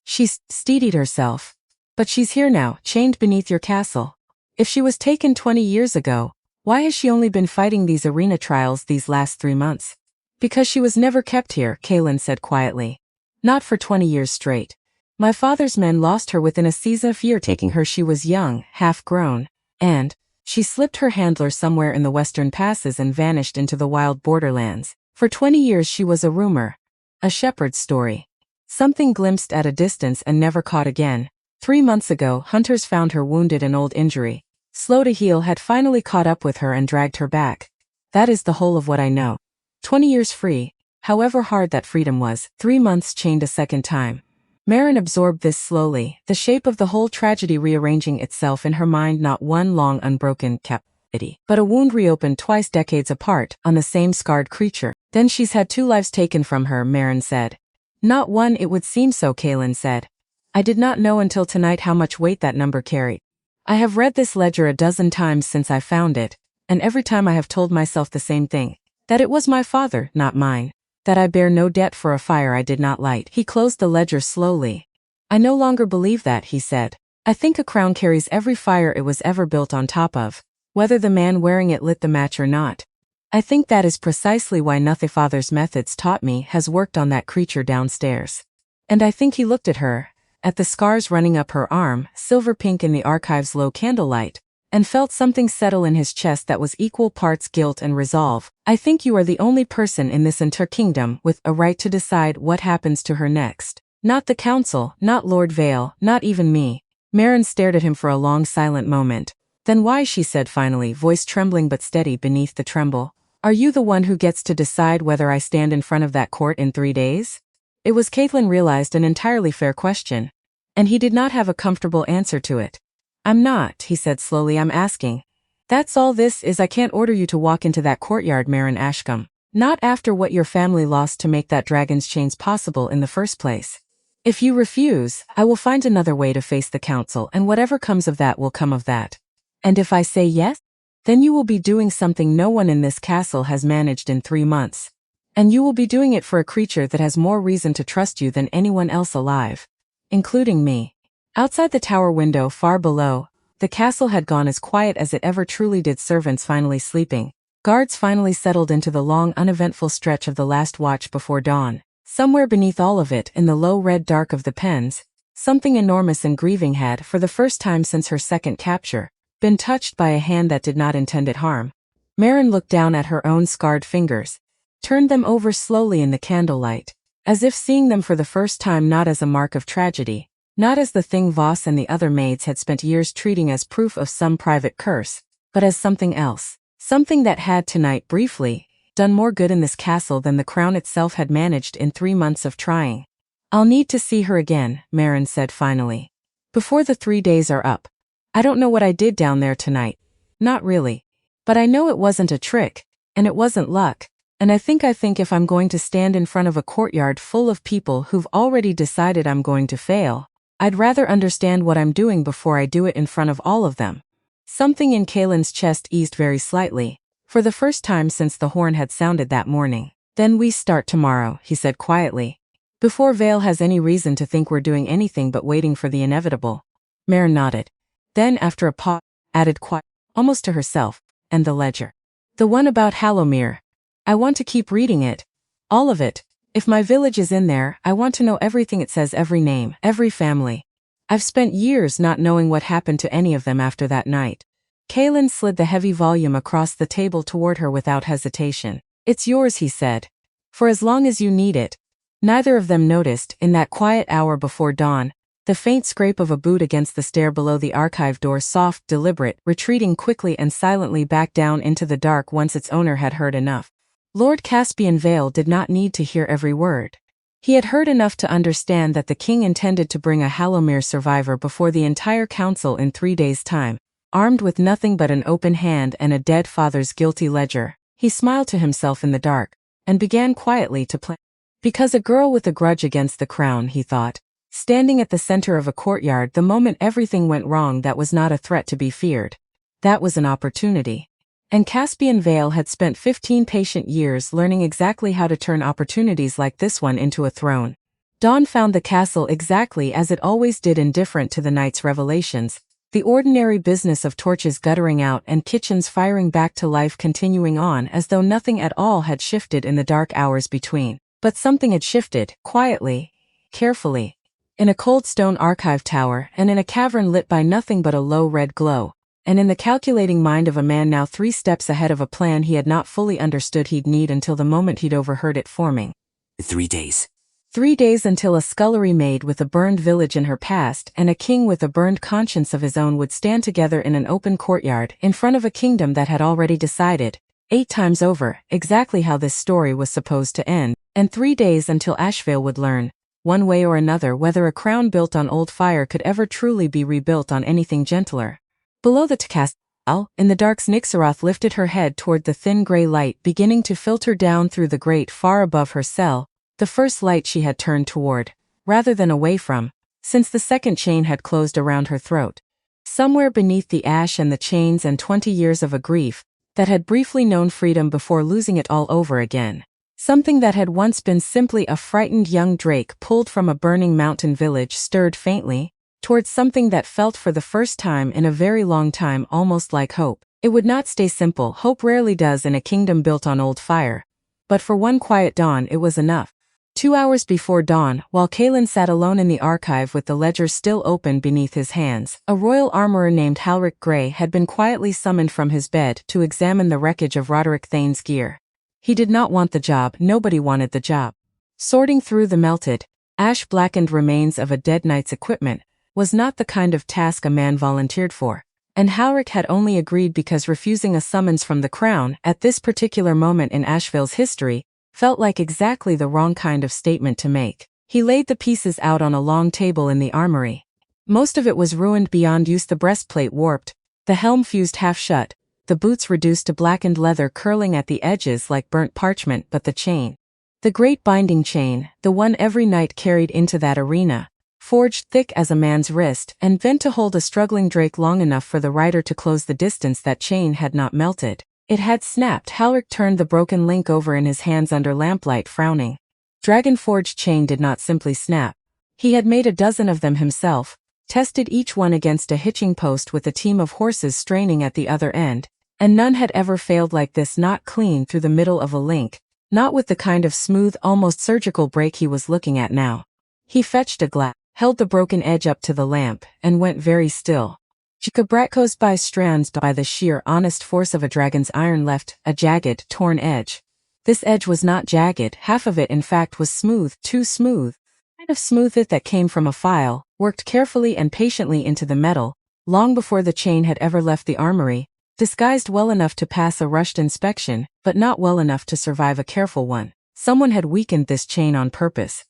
She steadied herself. But she's here now, chained beneath your castle. If she was taken 20 years ago, why has she only been fighting these arena trials these last 3 months? Because she was never kept here, Kaelin said quietly. Not for 20 years straight. My father's men lost her within a season of fear taking her. She was young, half-grown, and she slipped her handler somewhere in the western passes and vanished into the wild borderlands. For 20 years she was a rumor. A shepherd's story. Something glimpsed at a distance and never caught again. 3 months ago, hunters found her wounded. An old injury, slow to heal, had finally caught up with her and dragged her back. That is the whole of what I know. 20 years free, however hard that freedom was. 3 months chained a second time. Marin absorbed this slowly, the shape of the whole tragedy rearranging itself in her mind. Not one long unbroken captivity, but a wound reopened twice decades apart, on the same scarred creature. Then she's had 2 lives taken from her, Marin said. Not one. It would seem so, Kaelin said. I did not know until tonight how much weight that number carried. I have read this ledger a dozen times since I found it, and every time I have told myself the same thing. That it was my father, not mine. That I bear no debt for a fire I did not light. He closed the ledger slowly. I no longer believe that, he said. I think a crown carries every fire it was ever built on top of, whether the man wearing it lit the match or not. I think that is precisely why nothing father's methods taught me has worked on that creature downstairs. And I think he looked at her, at the scars running up her arm, silver pink in the archive's low candlelight, and felt something settle in his chest that was equal parts guilt and resolve. I think you are the only person in this entire kingdom with a right to decide what happens to her next. Not the council, not Lord Vale, not even me. Marin stared at him for a long silent moment. Then why, she said finally, voice trembling but steady beneath the tremble. Are you the one who gets to decide whether I stand in front of that court in 3 days? It was, Caitlin realized, an entirely fair question. And he did not have a comfortable answer to it. I'm not, he said slowly, I'm asking. That's all this is. I can't order you to walk into that courtyard, Marin Ashcombe. Not after what your family lost to make that dragon's chains possible in the first place. If you refuse, I will find another way to face the council, and whatever comes of that will come of that. And if I say yes, then you will be doing something no one in this castle has managed in 3 months. And you will be doing it for a creature that has more reason to trust you than anyone else alive. Including me. Outside the tower window far below, the castle had gone as quiet as it ever truly did. Servants finally sleeping. Guards finally settled into the long uneventful stretch of the last watch before dawn. Somewhere beneath all of it, in the low red dark of the pens, something enormous and grieving had, for the first time since her second capture, been touched by a hand that did not intend it harm. Marin looked down at her own scarred fingers, turned them over slowly in the candlelight, as if seeing them for the first time not as a mark of tragedy, not as the thing Voss and the other maids had spent years treating as proof of some private curse, but as something else, something that had tonight briefly done more good in this castle than the crown itself had managed in 3 months of trying. I'll need to see her again, Marin said finally. Before the 3 days are up. I don't know what I did down there tonight. Not really. But I know it wasn't a trick, and it wasn't luck. And I think if I'm going to stand in front of a courtyard full of people who've already decided I'm going to fail, I'd rather understand what I'm doing before I do it in front of all of them. Something in Kaylin's chest eased very slightly, for the first time since the horn had sounded that morning. Then we start tomorrow, he said quietly. Before Vale has any reason to think we're doing anything but waiting for the inevitable. Mare nodded. Then, after a pause, added quiet, almost to herself, and the ledger. The one about Hallowmere. I want to keep reading it. All of it. If my village is in there, I want to know everything it says, every name, every family. I've spent years not knowing what happened to any of them after that night. Kaelin slid the heavy volume across the table toward her without hesitation. It's yours, he said. For as long as you need it. Neither of them noticed, in that quiet hour before dawn, the faint scrape of a boot against the stair below the archive door, soft, deliberate, retreating quickly and silently back down into the dark once its owner had heard enough. Lord Caspian Vale did not need to hear every word. He had heard enough to understand that the king intended to bring a Hallowmere survivor before the entire council in 3 days' time, armed with nothing but an open hand and a dead father's guilty ledger. He smiled to himself in the dark, and began quietly to plan. Because a girl with a grudge against the crown, he thought, standing at the center of a courtyard the moment everything went wrong, that was not a threat to be feared. That was an opportunity. And Caspian Vale had spent 15 patient years learning exactly how to turn opportunities like this one into a throne. Dawn found the castle exactly as it always did, indifferent to the night's revelations, the ordinary business of torches guttering out and kitchens firing back to life continuing on as though nothing at all had shifted in the dark hours between. But something had shifted, quietly, carefully. In a cold stone archive tower and in a cavern lit by nothing but a low red glow. And in the calculating mind of a man now 3 steps ahead of a plan he had not fully understood he'd need until the moment he'd overheard it forming. 3 days. 3 days until a scullery maid with a burned village in her past and a king with a burned conscience of his own would stand together in an open courtyard in front of a kingdom that had already decided, 8 times over, exactly how this story was supposed to end. And 3 days until Ashvale would learn, one way or another, whether a crown built on old fire could ever truly be rebuilt on anything gentler. Below the castle, in the dark, Nixaroth lifted her head toward the thin gray light beginning to filter down through the grate far above her cell, the first light she had turned toward, rather than away from, since the second chain had closed around her throat. Somewhere beneath the ash and the chains and 20 years of a grief that had briefly known freedom before losing it all over again. Something that had once been simply a frightened young drake pulled from a burning mountain village stirred faintly, towards something that felt for the first time in a very long time almost like hope. It would not stay simple, hope rarely does in a kingdom built on old fire. But for one quiet dawn it was enough. 2 hours before dawn, while Kaelin sat alone in the archive with the ledger still open beneath his hands, a royal armorer named Halric Grey had been quietly summoned from his bed to examine the wreckage of Roderick Thane's gear. He did not want the job, nobody wanted the job. Sorting through the melted, ash-blackened remains of a dead knight's equipment was not the kind of task a man volunteered for, and Halric had only agreed because refusing a summons from the crown at this particular moment in Ashvale's history felt like exactly the wrong kind of statement to make. He laid the pieces out on a long table in the armory. Most of it was ruined beyond use, the breastplate warped, the helm fused half shut, the boots reduced to blackened leather curling at the edges like burnt parchment, but the chain. The great binding chain, the one every knight carried into that arena, forged thick as a man's wrist and bent to hold a struggling drake long enough for the rider to close the distance, that chain had not melted. It had snapped. Halric turned the broken link over in his hands under lamplight, frowning. Dragon-forged chain did not simply snap. He had made a dozen of them himself, tested each one against a hitching post with a team of horses straining at the other end, and none had ever failed like this, not clean through the middle of a link, not with the kind of smooth, almost surgical break he was looking at now. He fetched a glass, held the broken edge up to the lamp, and went very still. Jacobratko's by strands by the sheer honest force of a dragon's iron left a jagged, torn edge. This edge was not jagged, half of it in fact was smooth, too smooth. Kind of smooth it that came from a file, worked carefully and patiently into the metal, long before the chain had ever left the armory, disguised well enough to pass a rushed inspection, but not well enough to survive a careful one. Someone had weakened this chain on purpose.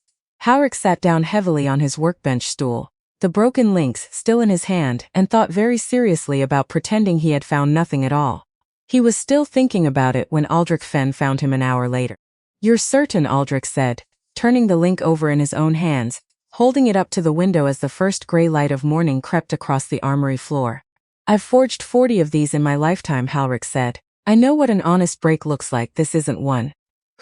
Halric sat down heavily on his workbench stool, the broken links still in his hand, and thought very seriously about pretending he had found nothing at all. He was still thinking about it when Aldrich Fenn found him an hour later. "You're certain?" Aldrich said, turning the link over in his own hands, holding it up to the window as the first gray light of morning crept across the armory floor. "I've forged 40 of these in my lifetime," Halric said. "I know what an honest break looks like. This isn't one."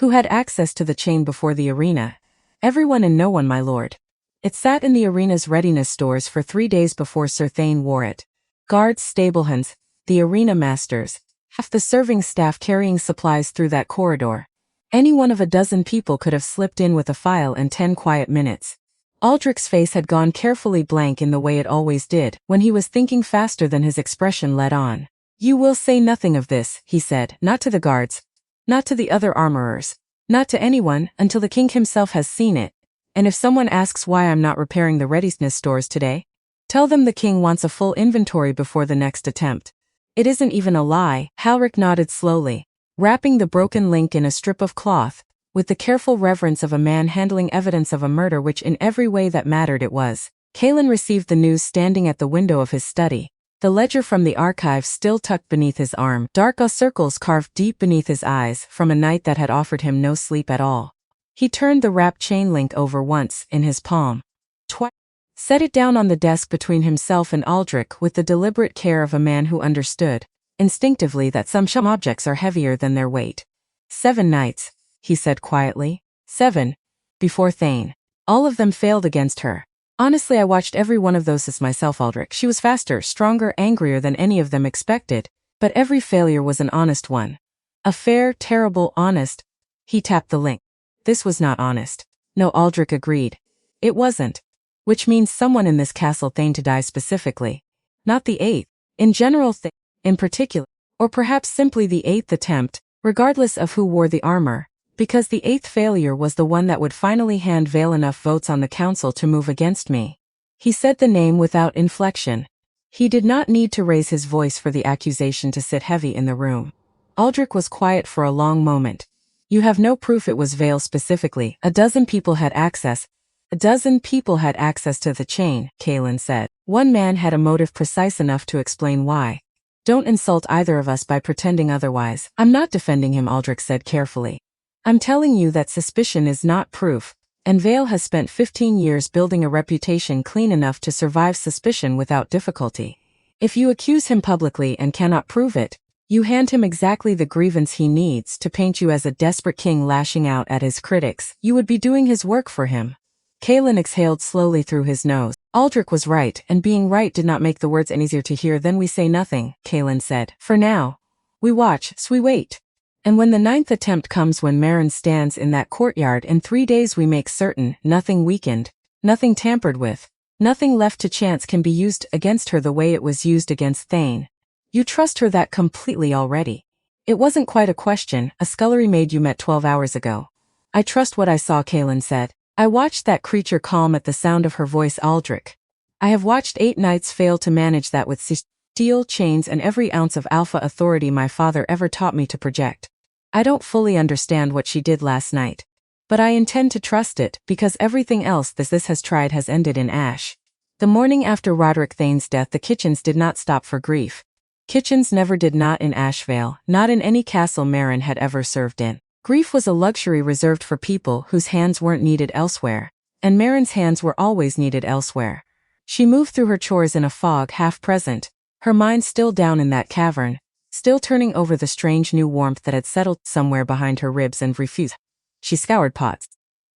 "Who had access to the chain before the arena?" Everyone and no one, my lord. It sat in the arena's readiness stores for 3 days before Sir Thane wore it. Guards, stablehands, the arena masters, half the serving staff carrying supplies through that corridor. Any one of a dozen people could have slipped in with a file in 10 quiet minutes. Aldrich's face had gone carefully blank in the way it always did, when he was thinking faster than his expression let on. You will say nothing of this, he said, not to the guards, not to the other armorers, not to anyone, until the king himself has seen it. And if someone asks why I'm not repairing the readiness stores today, tell them the king wants a full inventory before the next attempt. It isn't even a lie. Halric nodded slowly, wrapping the broken link in a strip of cloth, with the careful reverence of a man handling evidence of a murder which in every way that mattered it was. Kaelin received the news standing at the window of his study, the ledger from the archive still tucked beneath his arm, dark circles carved deep beneath his eyes from a night that had offered him no sleep at all. He turned the wrapped chain link over once in his palm. Twice. Set it down on the desk between himself and Aldrich with the deliberate care of a man who understood, instinctively, that some objects are heavier than their weight. 7 nights, he said quietly. 7. Before Thane. All of them failed against her. Honestly, I watched every one of those as myself, Aldrich. She was faster, stronger, angrier than any of them expected, but every failure was an honest one. A fair, terrible, honest. He tapped the link. This was not honest. No, Aldrich agreed. It wasn't. Which means someone in this castle Thane to die specifically. Not the 8th. In general, Thane in particular. Or perhaps simply the 8th attempt, regardless of who wore the armor, because the 8th failure was the one that would finally hand Vale enough votes on the council to move against me. He said the name without inflection. He did not need to raise his voice for the accusation to sit heavy in the room. Aldrich was quiet for a long moment. You have no proof it was Vale specifically. A dozen people had access to the chain, Kaelin said. One man had a motive precise enough to explain why. Don't insult either of us by pretending otherwise. I'm not defending him, Aldrich said carefully. I'm telling you that suspicion is not proof, and Vale has spent 15 years building a reputation clean enough to survive suspicion without difficulty. If you accuse him publicly and cannot prove it, you hand him exactly the grievance he needs to paint you as a desperate king lashing out at his critics. You would be doing his work for him. Kaelin exhaled slowly through his nose. Aldrich was right, and being right did not make the words any easier to hear. Then we say nothing, Kaelin said. For now. We watch, so we wait. And when the 9th attempt comes, when Meryn stands in that courtyard in 3 days, we make certain, nothing weakened, nothing tampered with, nothing left to chance can be used against her the way it was used against Thane. You trust her that completely already. It wasn't quite a question. A scullery maid you met 12 hours ago. I trust what I saw, Kaelin said. I watched that creature calm at the sound of her voice, Aldrich. I have watched 8 knights fail to manage that with steel chains and every ounce of alpha authority my father ever taught me to project. I don't fully understand what she did last night, but I intend to trust it, because everything else this has tried has ended in ash. The morning after Roderick Thane's death, the Kitchens did not stop for grief. Kitchens never did, not in Ashvale, not in any castle Meryn had ever served in. Grief was a luxury reserved for people whose hands weren't needed elsewhere, and Meryn's hands were always needed elsewhere. She moved through her chores in a fog, half present, her mind still down in that cavern, still turning over the strange new warmth that had settled somewhere behind her ribs and refused. She scoured pots,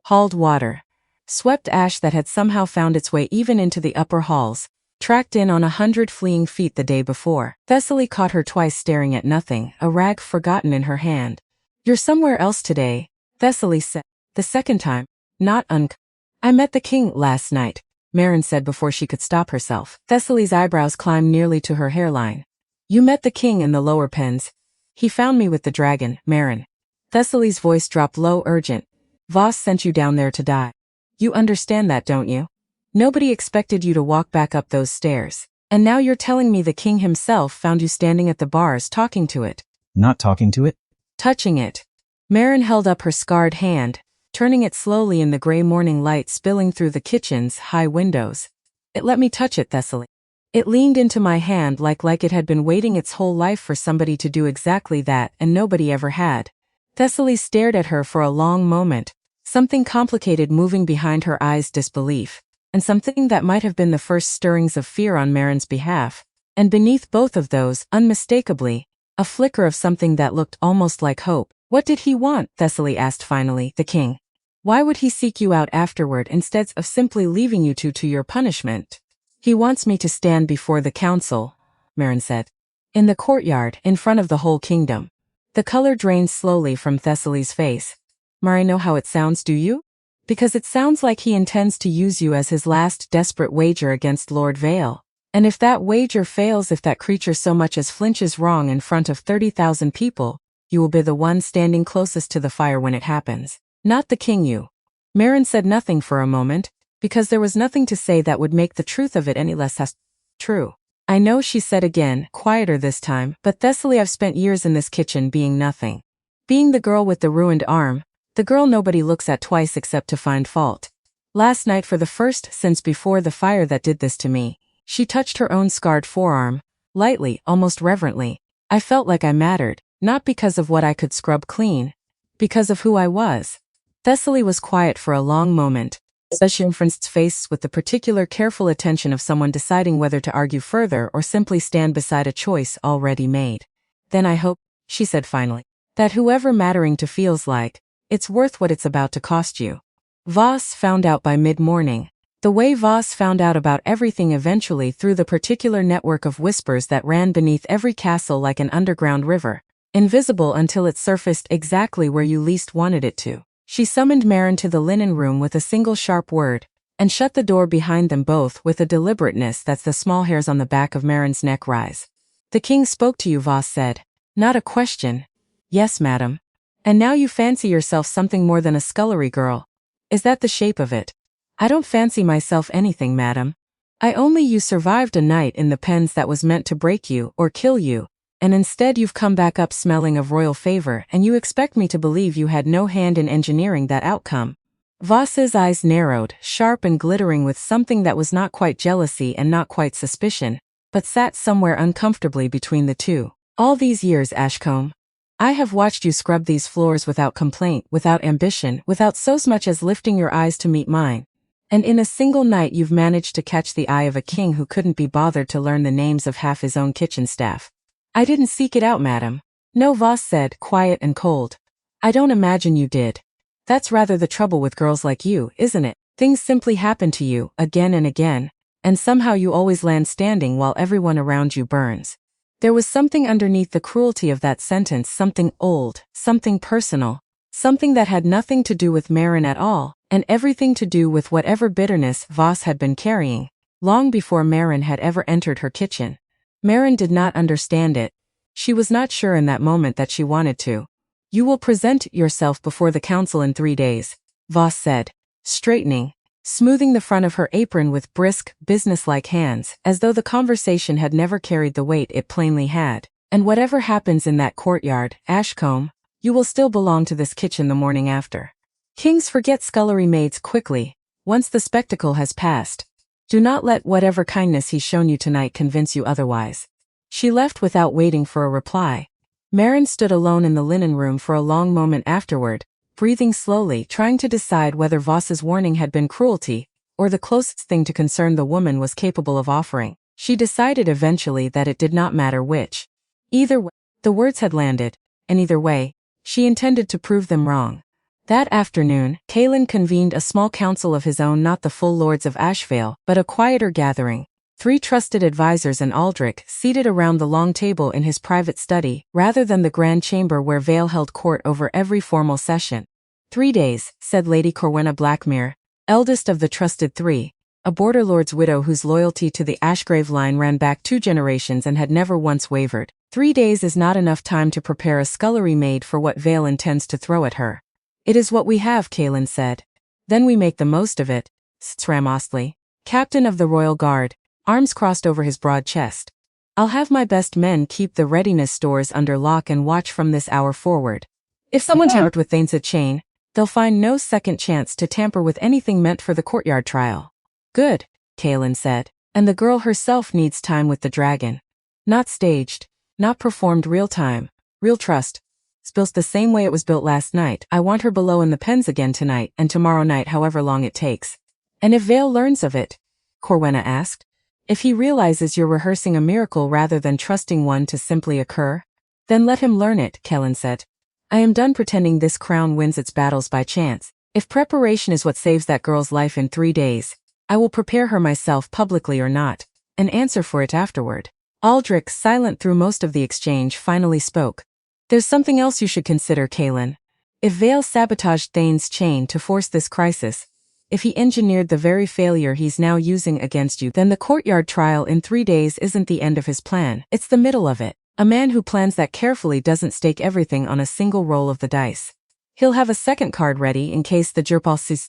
hauled water, swept ash that had somehow found its way even into the upper halls, tracked in on 100 fleeing feet the day before. Thessaly caught her twice staring at nothing, a rag forgotten in her hand. You're somewhere else today, Thessaly said. The second time, not I met the king last night, Meryn said before she could stop herself. Thessaly's eyebrows climbed nearly to her hairline. You met the king in the lower pens. He found me with the dragon, Meryn. Thessaly's voice dropped low, urgent. Voss sent you down there to die. You understand that, don't you? Nobody expected you to walk back up those stairs. And now you're telling me the king himself found you standing at the bars talking to it. Not talking to it? Touching it. Meryn held up her scarred hand, turning it slowly in the gray morning light spilling through the kitchen's high windows. It let me touch it, Thessaly. It leaned into my hand like it had been waiting its whole life for somebody to do exactly that, and nobody ever had. Thessaly stared at her for a long moment, something complicated moving behind her eyes, disbelief, and something that might have been the first stirrings of fear on Meryn's behalf, and beneath both of those, unmistakably, a flicker of something that looked almost like hope. What did he want? Thessaly asked finally. The king. Why would he seek you out afterward instead of simply leaving you to your punishment? He wants me to stand before the council, Marin said. In the courtyard, in front of the whole kingdom. The color drained slowly from Thessaly's face. Mari, know how it sounds, do you? Because it sounds like he intends to use you as his last desperate wager against Lord Vale. And if that wager fails, if that creature so much as flinches wrong in front of 30,000 people, you will be the one standing closest to the fire when it happens. Not the king, you. Marin said nothing for a moment, because there was nothing to say that would make the truth of it any less true. I know, she said again, quieter this time, but Thessaly, I've spent years in this kitchen being nothing. Being the girl with the ruined arm, the girl nobody looks at twice except to find fault. Last night, for the first since before the fire that did this to me, she touched her own scarred forearm, lightly, almost reverently. I felt like I mattered, not because of what I could scrub clean, because of who I was. Thessaly was quiet for a long moment, Sessionfriend's face with the particular careful attention of someone deciding whether to argue further or simply stand beside a choice already made. Then I hope, she said finally, that whoever mattering to feels like, it's worth what it's about to cost you. Voss found out by mid-morning. The way Voss found out about everything eventually through the particular network of whispers that ran beneath every castle like an underground river, invisible until it surfaced exactly where you least wanted it to. She summoned Marin to the linen room with a single sharp word, and shut the door behind them both with a deliberateness that the small hairs on the back of Marin's neck rise. The king spoke to you, Voss said. Not a question. Yes, madam. And now you fancy yourself something more than a scullery girl. Is that the shape of it? I don't fancy myself anything, madam. You survived a night in the pens that was meant to break you or kill you, and instead you've come back up smelling of royal favor, and you expect me to believe you had no hand in engineering that outcome. Voss's eyes narrowed, sharp and glittering with something that was not quite jealousy and not quite suspicion, but sat somewhere uncomfortably between the two. All these years, Ashcombe, I have watched you scrub these floors without complaint, without ambition, without so much as lifting your eyes to meet mine. And in a single night you've managed to catch the eye of a king who couldn't be bothered to learn the names of half his own kitchen staff. I didn't seek it out, madam. No, Voss said, quiet and cold. I don't imagine you did. That's rather the trouble with girls like you, isn't it? Things simply happen to you, again and again, and somehow you always land standing while everyone around you burns. There was something underneath the cruelty of that sentence, something old, something personal, something that had nothing to do with Marin at all, and everything to do with whatever bitterness Voss had been carrying, long before Marin had ever entered her kitchen. Marin did not understand it. She was not sure in that moment that she wanted to. You will present yourself before the council in 3 days, Voss said, straightening, smoothing the front of her apron with brisk, businesslike hands, as though the conversation had never carried the weight it plainly had. And whatever happens in that courtyard, Ashcombe, you will still belong to this kitchen the morning after. Kings forget scullery maids quickly, once the spectacle has passed. Do not let whatever kindness he's shown you tonight convince you otherwise. She left without waiting for a reply. Marin stood alone in the linen room for a long moment afterward, breathing slowly, trying to decide whether Voss's warning had been cruelty, or the closest thing to concern the woman was capable of offering. She decided eventually that it did not matter which. Either way, the words had landed, and either way, she intended to prove them wrong. That afternoon, Kaelin convened a small council of his own, not the full lords of Ashvale, but a quieter gathering. 3 trusted advisors and Aldrich seated around the long table in his private study, rather than the grand chamber where Vale held court over every formal session. 3 days, said Lady Corwenna Blackmere, eldest of the trusted 3, a border lord's widow whose loyalty to the Ashgrave line ran back 2 generations and had never once wavered. 3 days is not enough time to prepare a scullery maid for what Vale intends to throw at her. It is what we have, Kaelin said. Then we make the most of it, Stram Ostley, captain of the Royal Guard, arms crossed over his broad chest. I'll have my best men keep the readiness stores under lock and watch from this hour forward. If someone tampered with Thane's chain, they'll find no second chance to tamper with anything meant for the courtyard trial. Good, Kaelin said, and the girl herself needs time with the dragon. Not staged, not performed real time, real trust. Built the same way it was built last night. I want her below in the pens again tonight and tomorrow night, however long it takes. And if Vale learns of it? Corwenna asked. If he realizes you're rehearsing a miracle rather than trusting one to simply occur? Then let him learn it, Kaelin said. I am done pretending this crown wins its battles by chance. If preparation is what saves that girl's life in 3 days, I will prepare her myself publicly or not, and answer for it afterward. Aldrich, silent through most of the exchange, finally spoke. There's something else you should consider, Kaelin. If Vale sabotaged Thane's chain to force this crisis, if he engineered the very failure he's now using against you, then the courtyard trial in 3 days isn't the end of his plan, it's the middle of it. A man who plans that carefully doesn't stake everything on a single roll of the dice. He'll have a second card ready in case the Jerpal sees.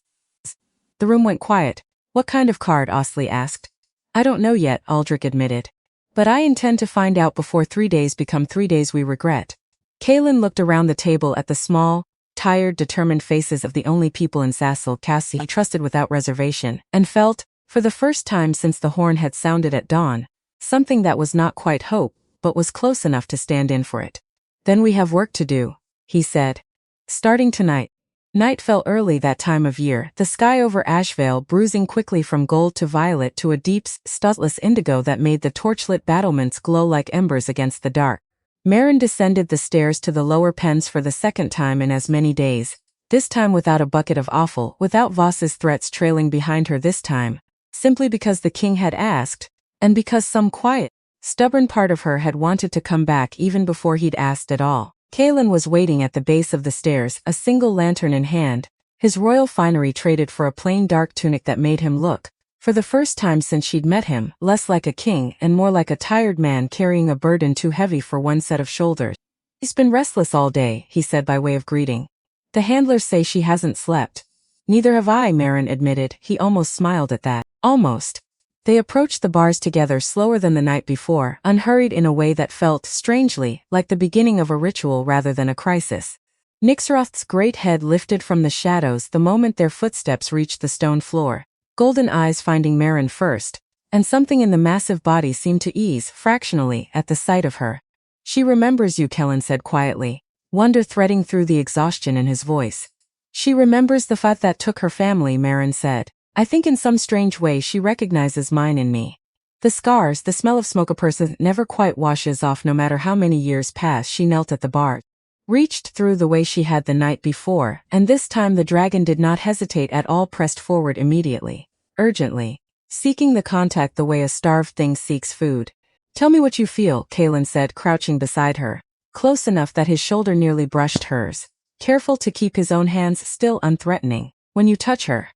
The room went quiet. What kind of card? Osley asked. I don't know yet, Aldrich admitted. But I intend to find out before 3 days become 3 days we regret. Kaelin looked around the table at the small, tired, determined faces of the only people in Sassel Cassie he trusted without reservation, and felt, for the first time since the horn had sounded at dawn, something that was not quite hope, but was close enough to stand in for it. Then we have work to do, he said. Starting tonight. Night fell early that time of year, the sky over Ashvale bruising quickly from gold to violet to a deep, stutless indigo that made the torchlit battlements glow like embers against the dark. Marin descended the stairs to the lower pens for the second time in as many days, this time without a bucket of offal, without Voss's threats trailing behind her this time, simply because the king had asked, and because some quiet, stubborn part of her had wanted to come back even before he'd asked at all. Kaelin was waiting at the base of the stairs, a single lantern in hand, his royal finery traded for a plain dark tunic that made him look, for the first time since she'd met him, less like a king and more like a tired man carrying a burden too heavy for one set of shoulders. He's been restless all day, he said by way of greeting. The handlers say she hasn't slept. Neither have I, Marin admitted. He almost smiled at that. Almost. They approached the bars together slower than the night before, unhurried in a way that felt, strangely, like the beginning of a ritual rather than a crisis. Nixroth's great head lifted from the shadows the moment their footsteps reached the stone floor, golden eyes finding Marin first, and something in the massive body seemed to ease, fractionally, at the sight of her. She remembers you, Kellen said quietly, wonder threading through the exhaustion in his voice. She remembers the fight that took her family, Marin said. I think in some strange way she recognizes mine in me. The scars, the smell of smoke a person never quite washes off no matter how many years pass. She knelt at the bar, reached through the way she had the night before, and this time the dragon did not hesitate at all, pressed forward immediately, urgently, seeking the contact the way a starved thing seeks food. Tell me what you feel, Kaelin said, crouching beside her, close enough that his shoulder nearly brushed hers, careful to keep his own hands still unthreatening, when you touch her.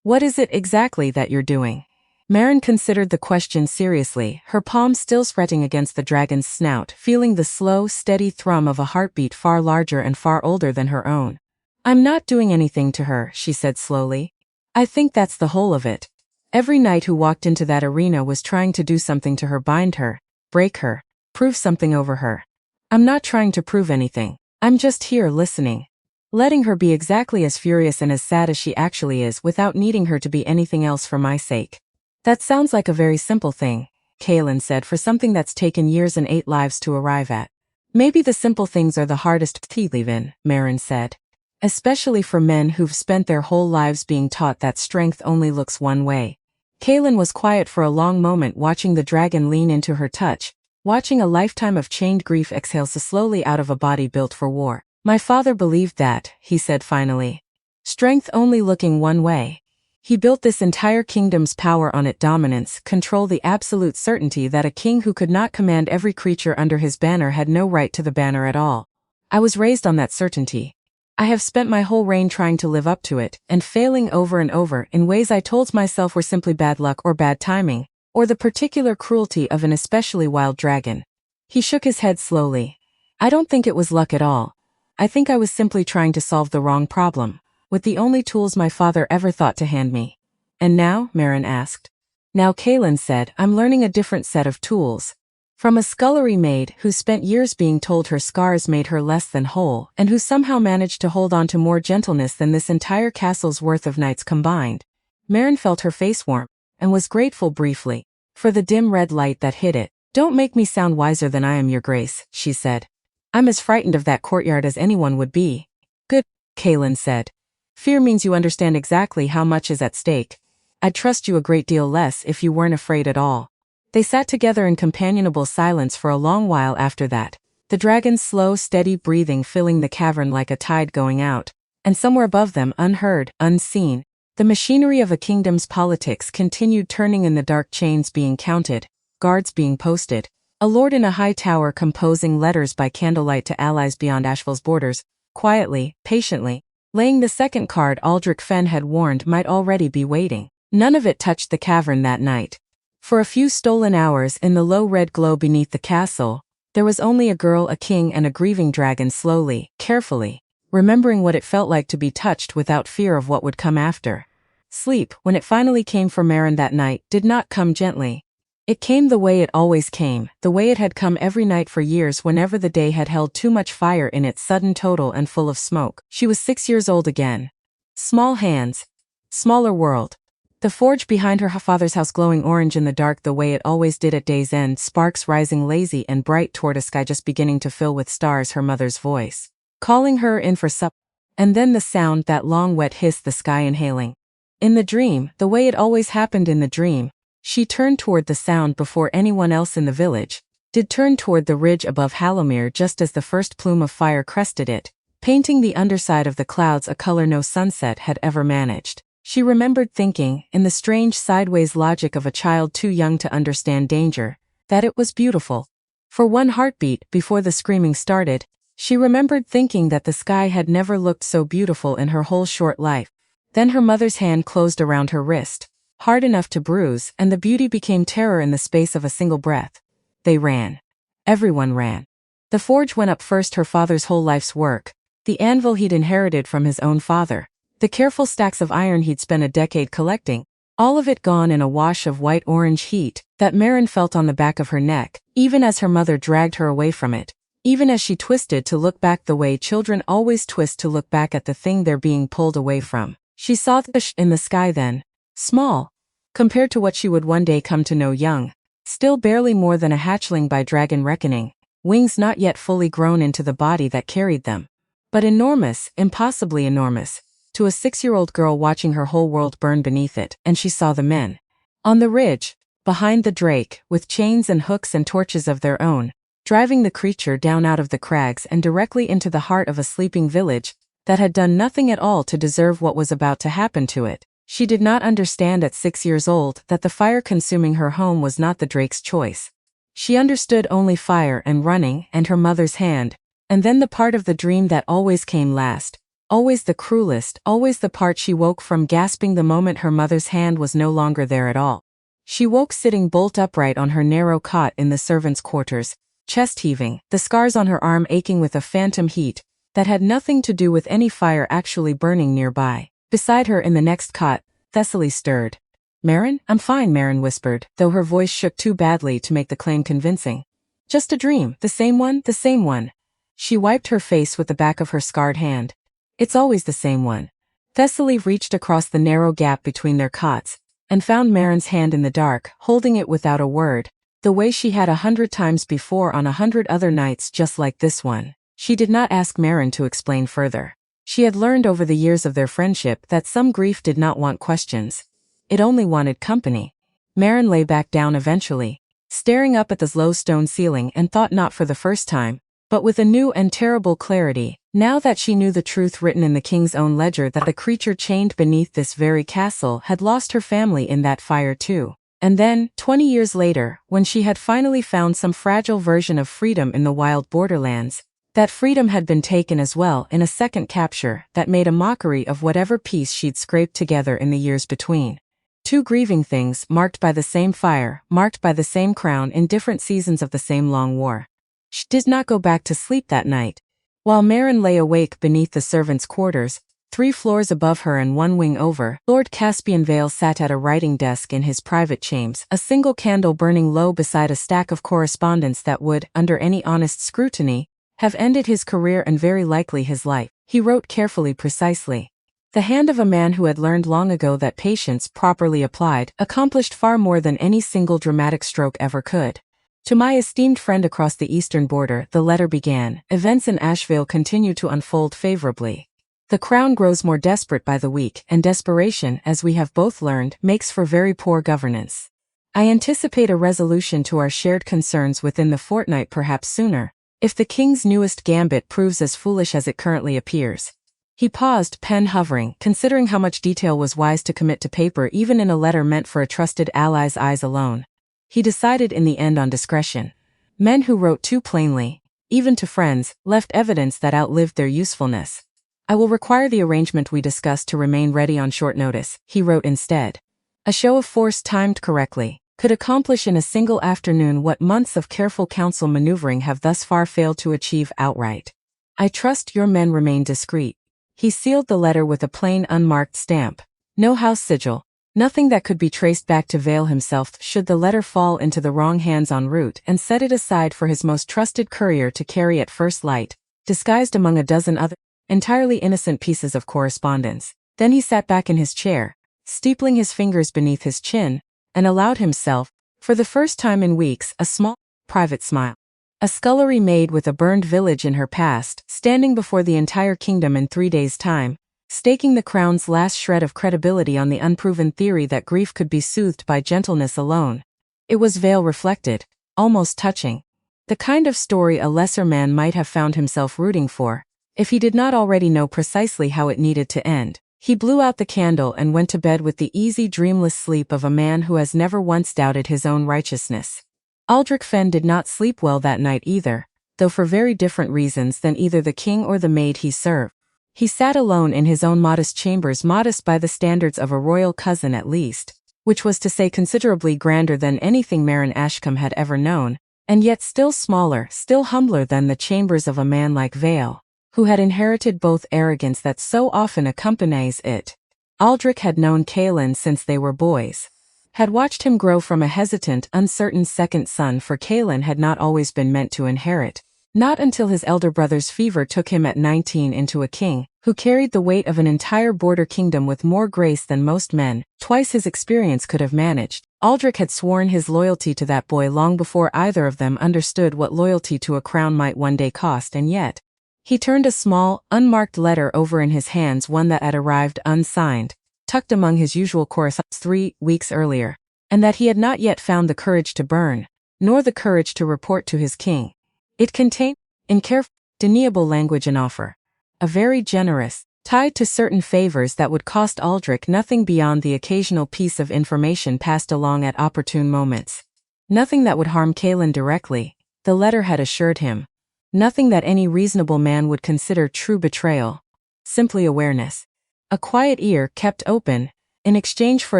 What is it exactly that you're doing? Marin considered the question seriously, her palm still spreading against the dragon's snout, feeling the slow, steady thrum of a heartbeat far larger and far older than her own. I'm not doing anything to her, she said slowly. I think that's the whole of it. Every knight who walked into that arena was trying to do something to her, bind her, break her, prove something over her. I'm not trying to prove anything. I'm just here listening. Letting her be exactly as furious and as sad as she actually is without needing her to be anything else for my sake. That sounds like a very simple thing, Kaelin said, for something that's taken years and 8 lives to arrive at. Maybe the simple things are the hardest to live in, Marin said. Especially for men who've spent their whole lives being taught that strength only looks one way. Kaelin was quiet for a long moment, watching the dragon lean into her touch, watching a lifetime of chained grief exhale so slowly out of a body built for war. My father believed that, he said finally. Strength only looking one way. He built this entire kingdom's power on its dominance, control, the absolute certainty that a king who could not command every creature under his banner had no right to the banner at all. I was raised on that certainty. I have spent my whole reign trying to live up to it, and failing over and over in ways I told myself were simply bad luck or bad timing, or the particular cruelty of an especially wild dragon. He shook his head slowly. I don't think it was luck at all. I think I was simply trying to solve the wrong problem, with the only tools my father ever thought to hand me. And now? Marin asked. Now, Kaelin said, I'm learning a different set of tools. From a scullery maid who spent years being told her scars made her less than whole, and who somehow managed to hold on to more gentleness than this entire castle's worth of knights combined. Marin felt her face warm, and was grateful briefly, for the dim red light that hid it. Don't make me sound wiser than I am, Your Grace, she said. I'm as frightened of that courtyard as anyone would be. Good, Kaelin said. Fear means you understand exactly how much is at stake. I'd trust you a great deal less if you weren't afraid at all. They sat together in companionable silence for a long while after that, the dragon's slow, steady breathing filling the cavern like a tide going out, and somewhere above them, unheard, unseen, the machinery of a kingdom's politics continued turning in the dark, chains being counted, guards being posted, a lord in a high tower composing letters by candlelight to allies beyond Asheville's borders, quietly, patiently, laying the second card Aldrich Fenn had warned might already be waiting. None of it touched the cavern that night. For a few stolen hours in the low red glow beneath the castle, there was only a girl, a king, and a grieving dragon slowly, carefully, remembering what it felt like to be touched without fear of what would come after. Sleep, when it finally came for Marin that night, did not come gently. It came the way it always came, the way it had come every night for years whenever the day had held too much fire in it, sudden, total, and full of smoke. She was 6 years old again. Small hands. Smaller world. The forge behind her father's house glowing orange in the dark the way it always did at day's end, sparks rising lazy and bright toward a sky just beginning to fill with stars, her mother's voice calling her in for supper. And then the sound, that long wet hiss, the sky inhaling. In the dream, the way it always happened in the dream, she turned toward the sound before anyone else in the village did turn toward the ridge above Halomere just as the first plume of fire crested it, painting the underside of the clouds a color no sunset had ever managed. She remembered thinking, in the strange sideways logic of a child too young to understand danger, that it was beautiful. For one heartbeat before the screaming started, she remembered thinking that the sky had never looked so beautiful in her whole short life. Then her mother's hand closed around her wrist, hard enough to bruise, and the beauty became terror in the space of a single breath. They ran. Everyone ran. The forge went up first, her father's whole life's work, the anvil he'd inherited from his own father, the careful stacks of iron he'd spent a decade collecting, all of it gone in a wash of white-orange heat that Marin felt on the back of her neck, even as her mother dragged her away from it, even as she twisted to look back the way children always twist to look back at the thing they're being pulled away from. She saw the sh in the sky then, small, compared to what she would one day come to know, young, still barely more than a hatchling by dragon reckoning, wings not yet fully grown into the body that carried them, but enormous, impossibly enormous, to a 6-year-old girl watching her whole world burn beneath it. And she saw the men on the ridge, behind the drake, with chains and hooks and torches of their own, driving the creature down out of the crags and directly into the heart of a sleeping village that had done nothing at all to deserve what was about to happen to it. She did not understand at 6 years old that the fire consuming her home was not the drake's choice. She understood only fire and running and her mother's hand, and then the part of the dream that always came last, always the cruelest, always the part she woke from gasping the moment her mother's hand was no longer there at all. She woke sitting bolt upright on her narrow cot in the servants' quarters, chest heaving, the scars on her arm aching with a phantom heat that had nothing to do with any fire actually burning nearby. Beside her in the next cot, Thessaly stirred. "Marin, I'm fine," Marin whispered, though her voice shook too badly to make the claim convincing. "Just a dream, the same one, the same one." She wiped her face with the back of her scarred hand. "It's always the same one." Thessaly reached across the narrow gap between their cots, and found Marin's hand in the dark, holding it without a word, the way she had 100 times before on 100 other nights just like this one. She did not ask Marin to explain further. She had learned over the years of their friendship that some grief did not want questions. It only wanted company. Marin lay back down eventually, staring up at the low stone ceiling, and thought not for the first time, but with a new and terrible clarity, now that she knew the truth written in the king's own ledger, that the creature chained beneath this very castle had lost her family in that fire too. And then, 20 years later, when she had finally found some fragile version of freedom in the wild borderlands, that freedom had been taken as well in a second capture that made a mockery of whatever peace she'd scraped together in the years between. Two grieving things marked by the same fire, marked by the same crown in different seasons of the same long war. She did not go back to sleep that night. While Marin lay awake beneath the servants' quarters, 3 floors above her and 1 wing over, Lord Caspian Vale sat at a writing desk in his private chambers, a single candle burning low beside a stack of correspondence that would, under any honest scrutiny, have ended his career and very likely his life. He wrote carefully, precisely. The hand of a man who had learned long ago that patience, properly applied, accomplished far more than any single dramatic stroke ever could. "To my esteemed friend across the eastern border," the letter began, "events in Asheville continue to unfold favorably. The crown grows more desperate by the week, and desperation, as we have both learned, makes for very poor governance. I anticipate a resolution to our shared concerns within the fortnight, perhaps sooner, if the king's newest gambit proves as foolish as it currently appears. He paused, pen hovering, considering how much detail was wise to commit to paper even in a letter meant for a trusted ally's eyes alone. He decided in the end on discretion. Men who wrote too plainly, even to friends, left evidence that outlived their usefulness. I will require the arrangement we discussed to remain ready on short notice, he wrote instead. A show of force timed correctly could accomplish in a single afternoon what months of careful council maneuvering have thus far failed to achieve outright. I trust your men remain discreet. He sealed the letter with a plain unmarked stamp. No house sigil, nothing that could be traced back to Vale himself should the letter fall into the wrong hands en route, and set it aside for his most trusted courier to carry at first light, disguised among a dozen other entirely innocent pieces of correspondence. Then he sat back in his chair, steepling his fingers beneath his chin, and allowed himself, for the first time in weeks, a small, private smile. A scullery maid with a burned village in her past, standing before the entire kingdom in 3 days' time, staking the crown's last shred of credibility on the unproven theory that grief could be soothed by gentleness alone. It was, Vale reflected, almost touching. The kind of story a lesser man might have found himself rooting for, if he did not already know precisely how it needed to end. He blew out the candle and went to bed with the easy, dreamless sleep of a man who has never once doubted his own righteousness. Aldrich Fenn did not sleep well that night either, though for very different reasons than either the king or the maid he served. He sat alone in his own modest chambers, modest by the standards of a royal cousin at least, which was to say considerably grander than anything Marin Ashcombe had ever known, and yet still smaller, still humbler than the chambers of a man like Vale, who had inherited both arrogance that so often accompanies it. Aldrich had known Kaelin since they were boys. Had watched him grow from a hesitant, uncertain second son, for Kaelin had not always been meant to inherit. Not until his elder brother's fever took him at 19 into a king, who carried the weight of an entire border kingdom with more grace than most men, twice his experience, could have managed. Aldrich had sworn his loyalty to that boy long before either of them understood what loyalty to a crown might one day cost, and yet he turned a small, unmarked letter over in his hands, one that had arrived unsigned, tucked among his usual correspondence 3 weeks earlier, and that he had not yet found the courage to burn, nor the courage to report to his king. It contained, in careful, deniable language, an offer. A very generous, tied to certain favors that would cost Aldrich nothing beyond the occasional piece of information passed along at opportune moments. Nothing that would harm Kaelin directly, the letter had assured him. Nothing that any reasonable man would consider true betrayal. Simply awareness. A quiet ear kept open, in exchange for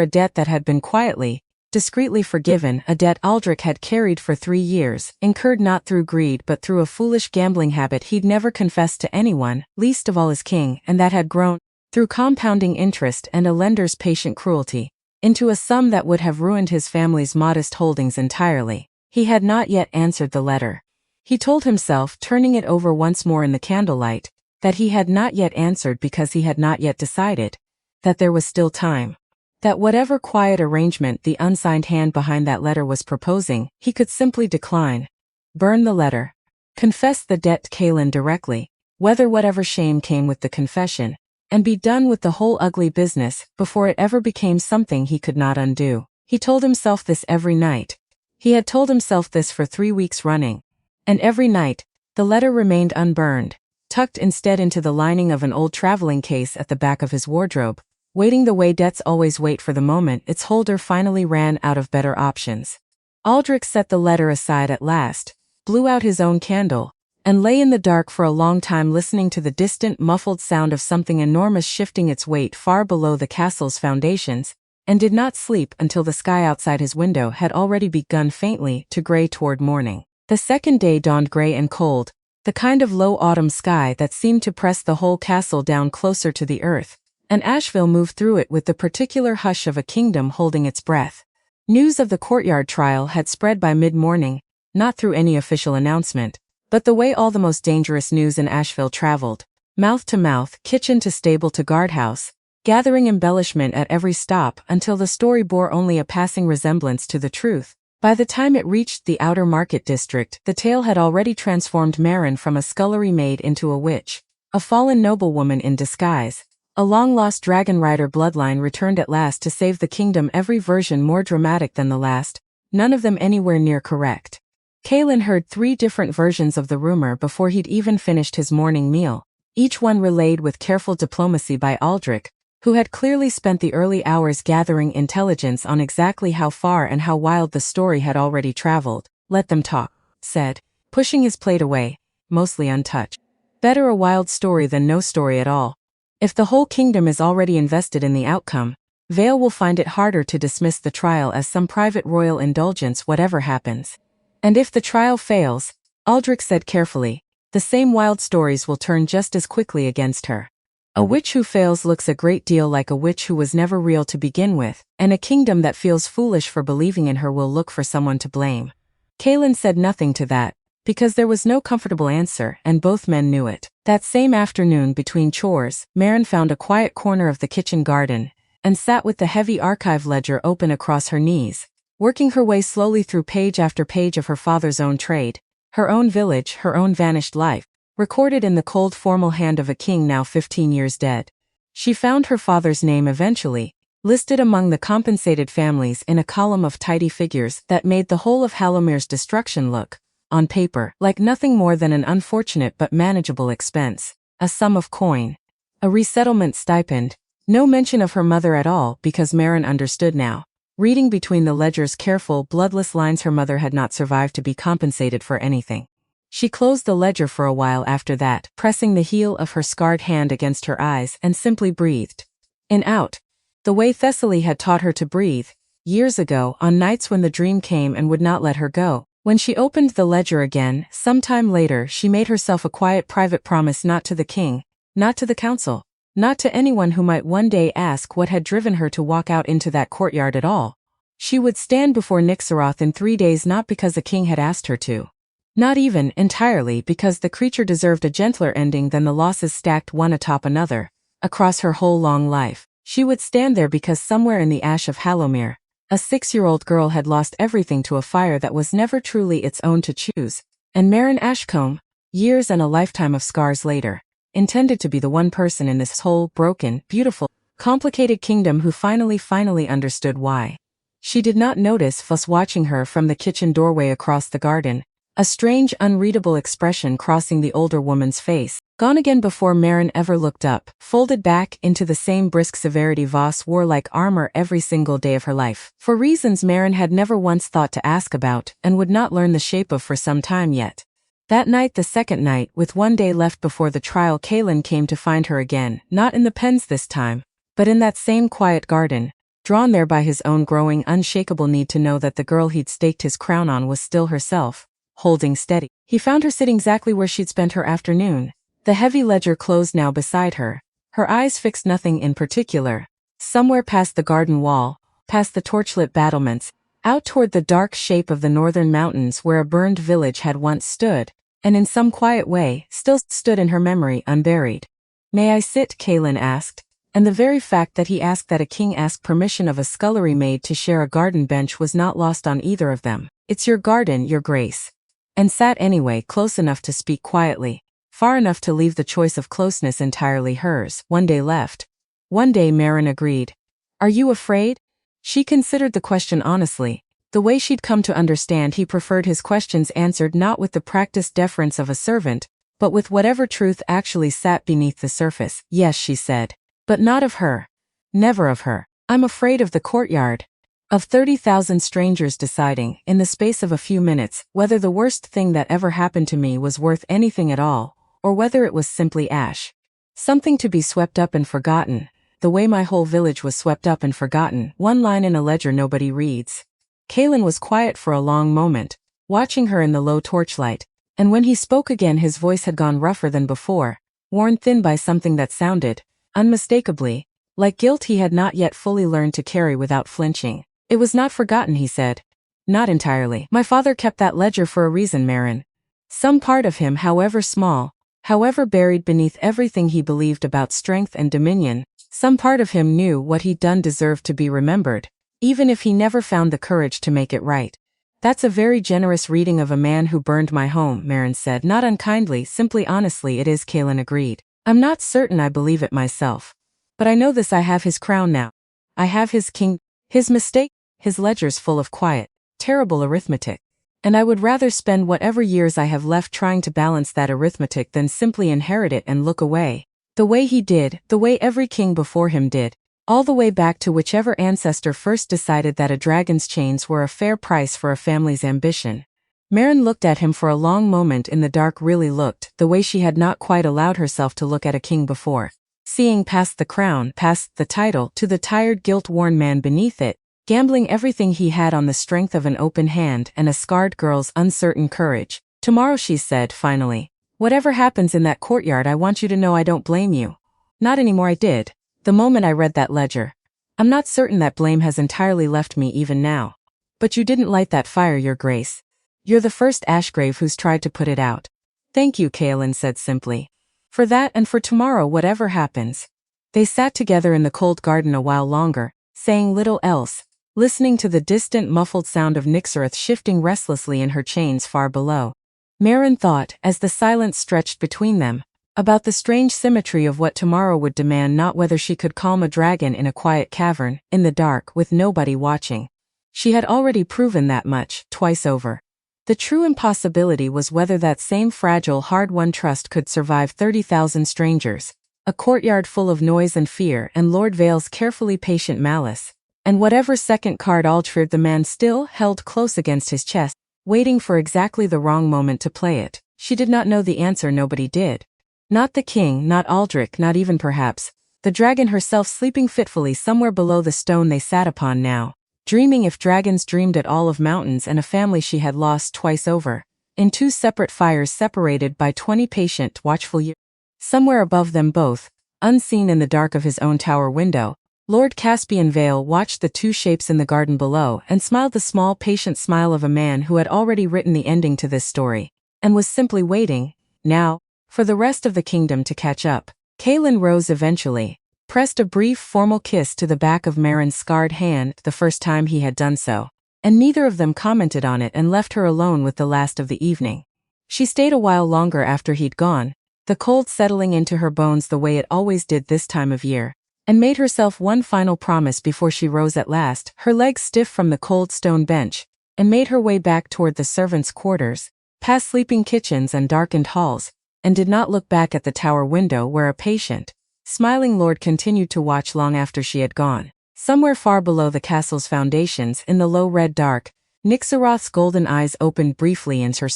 a debt that had been quietly, discreetly forgiven, a debt Aldrich had carried for 3 years, incurred not through greed but through a foolish gambling habit he'd never confessed to anyone, least of all his king, and that had grown, through compounding interest and a lender's patient cruelty, into a sum that would have ruined his family's modest holdings entirely. He had not yet answered the letter. He told himself, turning it over once more in the candlelight, that he had not yet answered because he had not yet decided, that there was still time. That whatever quiet arrangement the unsigned hand behind that letter was proposing, he could simply decline. Burn the letter. Confess the debt to Kaelin directly, whether whatever shame came with the confession, and be done with the whole ugly business before it ever became something he could not undo. He told himself this every night. He had told himself this for 3 weeks running. And every night, the letter remained unburned, tucked instead into the lining of an old traveling case at the back of his wardrobe, waiting the way debts always wait for the moment its holder finally ran out of better options. Aldrich set the letter aside at last, blew out his own candle, and lay in the dark for a long time listening to the distant muffled sound of something enormous shifting its weight far below the castle's foundations, and did not sleep until the sky outside his window had already begun faintly to gray toward morning. The second day dawned gray and cold, the kind of low autumn sky that seemed to press the whole castle down closer to the earth, and Asheville moved through it with the particular hush of a kingdom holding its breath. News of the courtyard trial had spread by mid-morning, not through any official announcement, but the way all the most dangerous news in Asheville traveled, mouth to mouth, kitchen to stable to guardhouse, gathering embellishment at every stop until the story bore only a passing resemblance to the truth. By the time it reached the outer market district, the tale had already transformed Marin from a scullery maid into a witch, a fallen noblewoman in disguise. A long-lost dragon rider bloodline returned at last to save the kingdom, every version more dramatic than the last, none of them anywhere near correct. Kaelin heard 3 different versions of the rumor before he'd even finished his morning meal. each one relayed with careful diplomacy by Aldrich, who had clearly spent the early hours gathering intelligence on exactly how far and how wild the story had already traveled. "Let them talk," said, pushing his plate away, mostly untouched. "Better a wild story than no story at all. If the whole kingdom is already invested in the outcome, Vale will find it harder to dismiss the trial as some private royal indulgence whatever happens. And if the trial fails," Aldrich said carefully, "the same wild stories will turn just as quickly against her. A witch who fails looks a great deal like a witch who was never real to begin with, and a kingdom that feels foolish for believing in her will look for someone to blame." Kaelin said nothing to that, because there was no comfortable answer and both men knew it. That same afternoon between chores, Maren found a quiet corner of the kitchen garden, and sat with the heavy archive ledger open across her knees, working her way slowly through page after page of her father's own trade, her own village, her own vanished life, recorded in the cold formal hand of a king now 15 years dead. She found her father's name eventually, listed among the compensated families in a column of tidy figures that made the whole of Halomir's destruction look, on paper, like nothing more than an unfortunate but manageable expense, a sum of coin, a resettlement stipend. No mention of her mother at all because Maren understood now, reading between the ledger's careful, bloodless lines, her mother had not survived to be compensated for anything. She closed the ledger for a while after that, pressing the heel of her scarred hand against her eyes and simply breathed. In out. The way Thessaly had taught her to breathe, years ago, on nights when the dream came and would not let her go. When she opened the ledger again, some time later, she made herself a quiet private promise not to the king, not to the council, not to anyone who might one day ask what had driven her to walk out into that courtyard at all. She would stand before Nixaroth in 3 days not because a king had asked her to. Not even, entirely, because the creature deserved a gentler ending than the losses stacked one atop another, across her whole long life. She would stand there because somewhere in the ash of Halomir, a 6-year-old girl had lost everything to a fire that was never truly its own to choose, and Maren Ashcombe, years and a lifetime of scars later, intended to be the one person in this whole, broken, beautiful, complicated kingdom who finally understood why. She did not notice Fuss watching her from the kitchen doorway across the garden, a strange, unreadable expression crossing the older woman's face, gone again before Maren ever looked up, folded back into the same brisk severity Voss wore like armor every single day of her life, for reasons Maren had never once thought to ask about and would not learn the shape of for some time yet. That night, the second night, with 1 day left before the trial, Kaelin came to find her again, not in the pens this time, but in that same quiet garden, drawn there by his own growing, unshakable need to know that the girl he'd staked his crown on was still herself, holding steady. He found her sitting exactly where she'd spent her afternoon, the heavy ledger closed now beside her, her eyes fixed nothing in particular, somewhere past the garden wall, past the torchlit battlements, out toward the dark shape of the northern mountains where a burned village had once stood, and in some quiet way, still stood in her memory unburied. "May I sit?" Kaelin asked, and the very fact that he asked that a king ask permission of a scullery maid to share a garden bench was not lost on either of them. "It's your garden, your grace." And sat anyway, close enough to speak quietly, far enough to leave the choice of closeness entirely hers. 1 day left. 1 day, Maren agreed. "Are you afraid?" She considered the question honestly. The way she'd come to understand, he preferred his questions answered not with the practiced deference of a servant, but with whatever truth actually sat beneath the surface. "Yes," she said. "But not of her. Never of her. I'm afraid of the courtyard. Of 30,000 strangers deciding, in the space of a few minutes, whether the worst thing that ever happened to me was worth anything at all, or whether it was simply ash. Something to be swept up and forgotten, the way my whole village was swept up and forgotten, 1 line in a ledger nobody reads." Kaelin was quiet for a long moment, watching her in the low torchlight, and when he spoke again his voice had gone rougher than before, worn thin by something that sounded, unmistakably, like guilt he had not yet fully learned to carry without flinching. "It was not forgotten," he said. "Not entirely. My father kept that ledger for a reason, Maren. Some part of him, however small, however buried beneath everything he believed about strength and dominion, some part of him knew what he'd done deserved to be remembered, even if he never found the courage to make it right." "That's a very generous reading of a man who burned my home," Maren said, not unkindly, simply honestly. "It is," Kaelin agreed. "I'm not certain I believe it myself. But I know this: I have his crown now. I have his king. His mistake, his ledger's full of quiet, terrible arithmetic. And I would rather spend whatever years I have left trying to balance that arithmetic than simply inherit it and look away. The way he did, the way every king before him did, all the way back to whichever ancestor first decided that a dragon's chains were a fair price for a family's ambition. Maren looked at him for a long moment in the dark, really looked, the way she had not quite allowed herself to look at a king before. Seeing past the crown, past the title, to the tired, guilt-worn man beneath it, gambling everything he had on the strength of an open hand and a scarred girl's uncertain courage. Tomorrow, she said, finally. Whatever happens in that courtyard, I want you to know I don't blame you. Not anymore. I did. The moment I read that ledger. I'm not certain that blame has entirely left me even now. But you didn't light that fire, Your Grace. You're the first Ashgrave who's tried to put it out. Thank you, Kaelin said simply. For that and for tomorrow, whatever happens. They sat together in the cold garden a while longer, saying little else, listening to the distant muffled sound of Nixorith shifting restlessly in her chains far below. Maren thought, as the silence stretched between them, about the strange symmetry of what tomorrow would demand, not whether she could calm a dragon in a quiet cavern, in the dark, with nobody watching. She had already proven that much, twice over. The true impossibility was whether that same fragile, hard-won trust could survive 30,000 strangers, a courtyard full of noise and fear, and Lord Vale's carefully patient malice. And whatever second card altered, the man still held close against his chest, waiting for exactly the wrong moment to play it. She did not know the answer. Nobody did. Not the king, not Aldrich, not even perhaps the dragon herself, sleeping fitfully somewhere below the stone they sat upon now, dreaming, if dragons dreamed at all, of mountains and a family she had lost twice over, in two separate fires separated by 20 patient, watchful years. Somewhere above them both, unseen in the dark of his own tower window, Lord Caspian Vale watched the two shapes in the garden below and smiled the small, patient smile of a man who had already written the ending to this story, and was simply waiting, now, for the rest of the kingdom to catch up. Kaelin rose eventually, pressed a brief formal kiss to the back of Maren's scarred hand, the first time he had done so, and neither of them commented on it, and left her alone with the last of the evening. She stayed a while longer after he'd gone, the cold settling into her bones the way it always did this time of year, and made herself one final promise before she rose at last, her legs stiff from the cold stone bench, and made her way back toward the servants' quarters, past sleeping kitchens and darkened halls, and did not look back at the tower window where a patient, smiling lord continued to watch long after she had gone. Somewhere far below the castle's foundations, in the low red dark, Nixoroth's golden eyes opened briefly in her.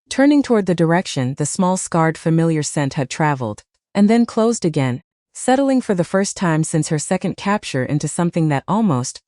Turning toward the direction the small scarred familiar scent had traveled, and then closed again, settling for the first time since her second capture into something that almost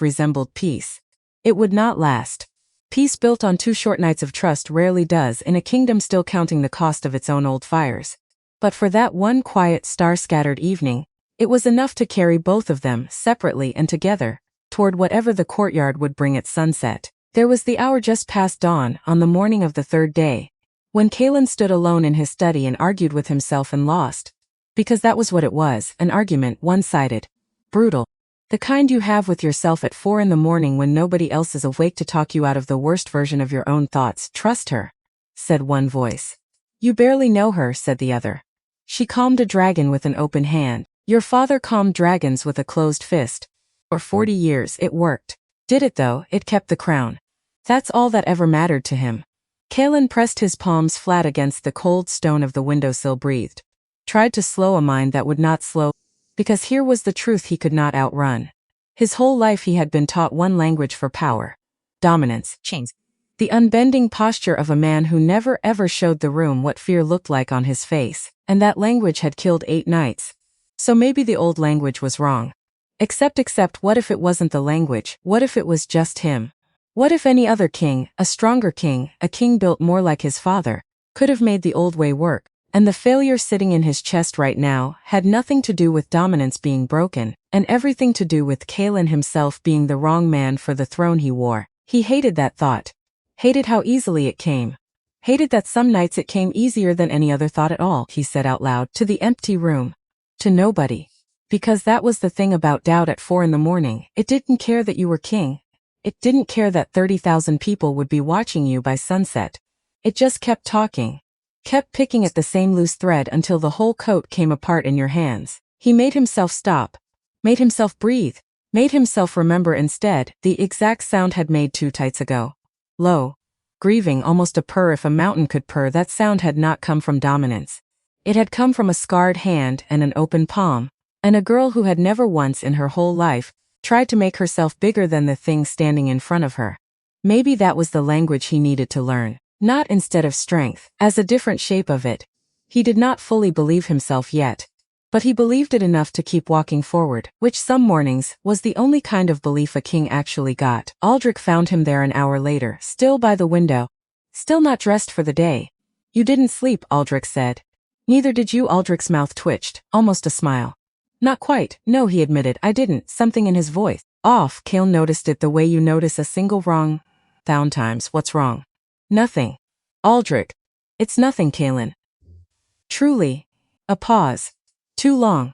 resembled peace. It would not last. Peace built on 2 short nights of trust rarely does in a kingdom still counting the cost of its own old fires. But for that one quiet, star-scattered evening, it was enough to carry both of them, separately and together, toward whatever the courtyard would bring at sunset. There was the hour just past dawn, on the morning of the 3rd day, when Kaelin stood alone in his study and argued with himself and lost. Because that was what it was, an argument, one-sided, brutal. The kind you have with yourself at 4 in the morning when nobody else is awake to talk you out of the worst version of your own thoughts. Trust her, said one voice. You barely know her, said the other. She calmed a dragon with an open hand. Your father calmed dragons with a closed fist. For 40 years it worked. Did it though? It kept the crown. That's all that ever mattered to him. Kaelin pressed his palms flat against the cold stone of the windowsill, breathed. Tried to slow a mind that would not slow, because here was the truth he could not outrun. His whole life he had been taught one language for power. Dominance. Chains. The unbending posture of a man who never ever showed the room what fear looked like on his face, and that language had killed 8 knights. So maybe the old language was wrong. Except what if it wasn't the language? What if it was just him? What if any other king, a stronger king, a king built more like his father, could have made the old way work? And the failure sitting in his chest right now had nothing to do with dominance being broken, and everything to do with Kaelin himself being the wrong man for the throne he wore. He hated that thought. Hated how easily it came. Hated that some nights it came easier than any other thought at all, he said out loud to the empty room. To nobody. Because that was the thing about doubt at 4 in the morning. It didn't care that you were king. It didn't care that 30,000 people would be watching you by sunset. It just kept talking. Kept picking at the same loose thread until the whole coat came apart in your hands. He made himself stop. Made himself breathe. Made himself remember instead the exact sound had made 2 tights ago. low, grieving, almost a purr. If a mountain could purr, that sound had not come from dominance. It had come from a scarred hand and an open palm, and a girl who had never once in her whole life tried to make herself bigger than the thing standing in front of her. Maybe that was the language he needed to learn. Not instead of strength, as a different shape of it. He did not fully believe himself yet, but he believed it enough to keep walking forward, which some mornings was the only kind of belief a king actually got. Aldrich found him there an hour later, still by the window, still not dressed for the day. "You didn't sleep," Aldrich said. "Neither did you." Aldrich's mouth twitched, almost a smile. "Not quite, no," he admitted, "I didn't." Something in his voice off. Kale noticed it the way you notice a single wrong times. "What's wrong?" "Nothing." "Aldrich." "It's nothing, Kalen." Truly. A pause. Too long.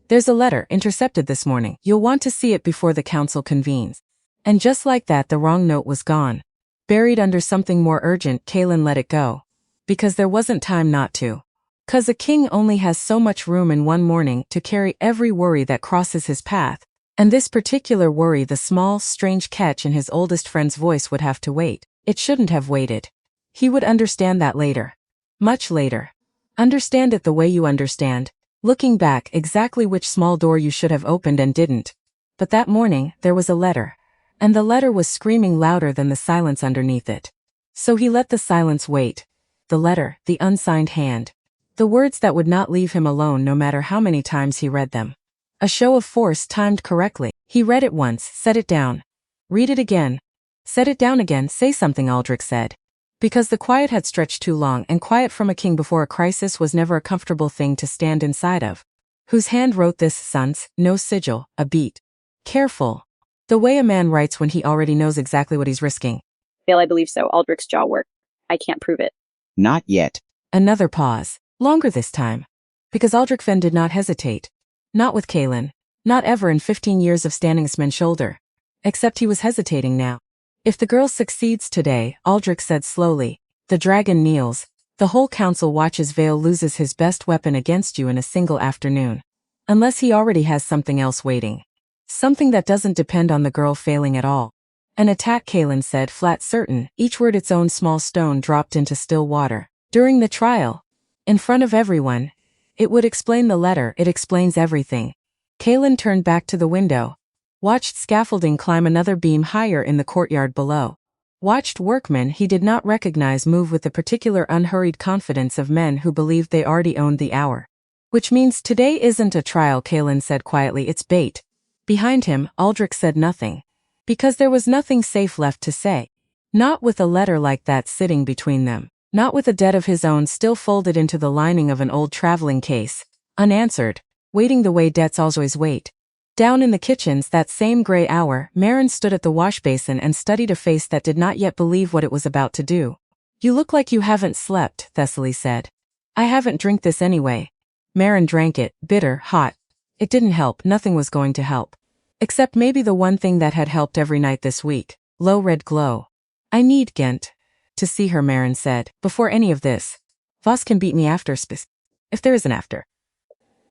"There's a letter intercepted this morning. You'll want to see it before the council convenes." And just like that, the wrong note was gone. Buried under something more urgent, Kalen let it go. Because there wasn't time not to. 'Cause a king only has so much room in one morning to carry every worry that crosses his path. And this particular worry, the small, strange catch in his oldest friend's voice, would have to wait. It shouldn't have waited. He would understand that later. Much later. Understand it the way you understand, looking back, exactly which small door you should have opened and didn't. But that morning, there was a letter. And the letter was screaming louder than the silence underneath it. So he let the silence wait. The letter, the unsigned hand. The words that would not leave him alone no matter how many times he read them. A show of force timed correctly. He read it once, set it down. Read it again. Set it down again. "Say something," Aldrich said. Because the quiet had stretched too long, and quiet from a king before a crisis was never a comfortable thing to stand inside of. "Whose hand wrote this, sons?" "No sigil, a beat. Careful. The way a man writes when he already knows exactly what he's risking." "Fail, I believe so." Aldrich's jaw worked. "I can't prove it." "Not yet." Another pause. Longer this time. Because Aldrich Fenn did not hesitate. Not with Kalen. Not ever in 15 years of standing this man's shoulder. Except he was hesitating now. "If the girl succeeds today," Aldrich said slowly, "the dragon kneels. The whole council watches. Vale loses his best weapon against you in a single afternoon. Unless he already has something else waiting. Something that doesn't depend on the girl failing at all. An attack," Kalen said, flat certain, each word its own small stone dropped into still water. "During the trial. In front of everyone. It would explain the letter. It explains everything." Kalen turned back to the window. Watched scaffolding climb another beam higher in the courtyard below. Watched workmen he did not recognize move with the particular unhurried confidence of men who believed they already owned the hour. "Which means today isn't a trial," Kalen said quietly, "it's bait." Behind him, Aldrich said nothing. Because there was nothing safe left to say. Not with a letter like that sitting between them. Not with a debt of his own still folded into the lining of an old traveling case. Unanswered. Waiting the way debts always wait. Down in the kitchens that same gray hour, Marin stood at the wash basin and studied a face that did not yet believe what it was about to do. "You look like you haven't slept," Thessaly said. "I haven't drank this anyway." Marin drank it, bitter, hot. It didn't help, nothing was going to help. Except maybe the one thing that had helped every night this week. Low red glow. "I need Ghent to see her," Marin said, "before any of this. Voss can beat me after if there is an after."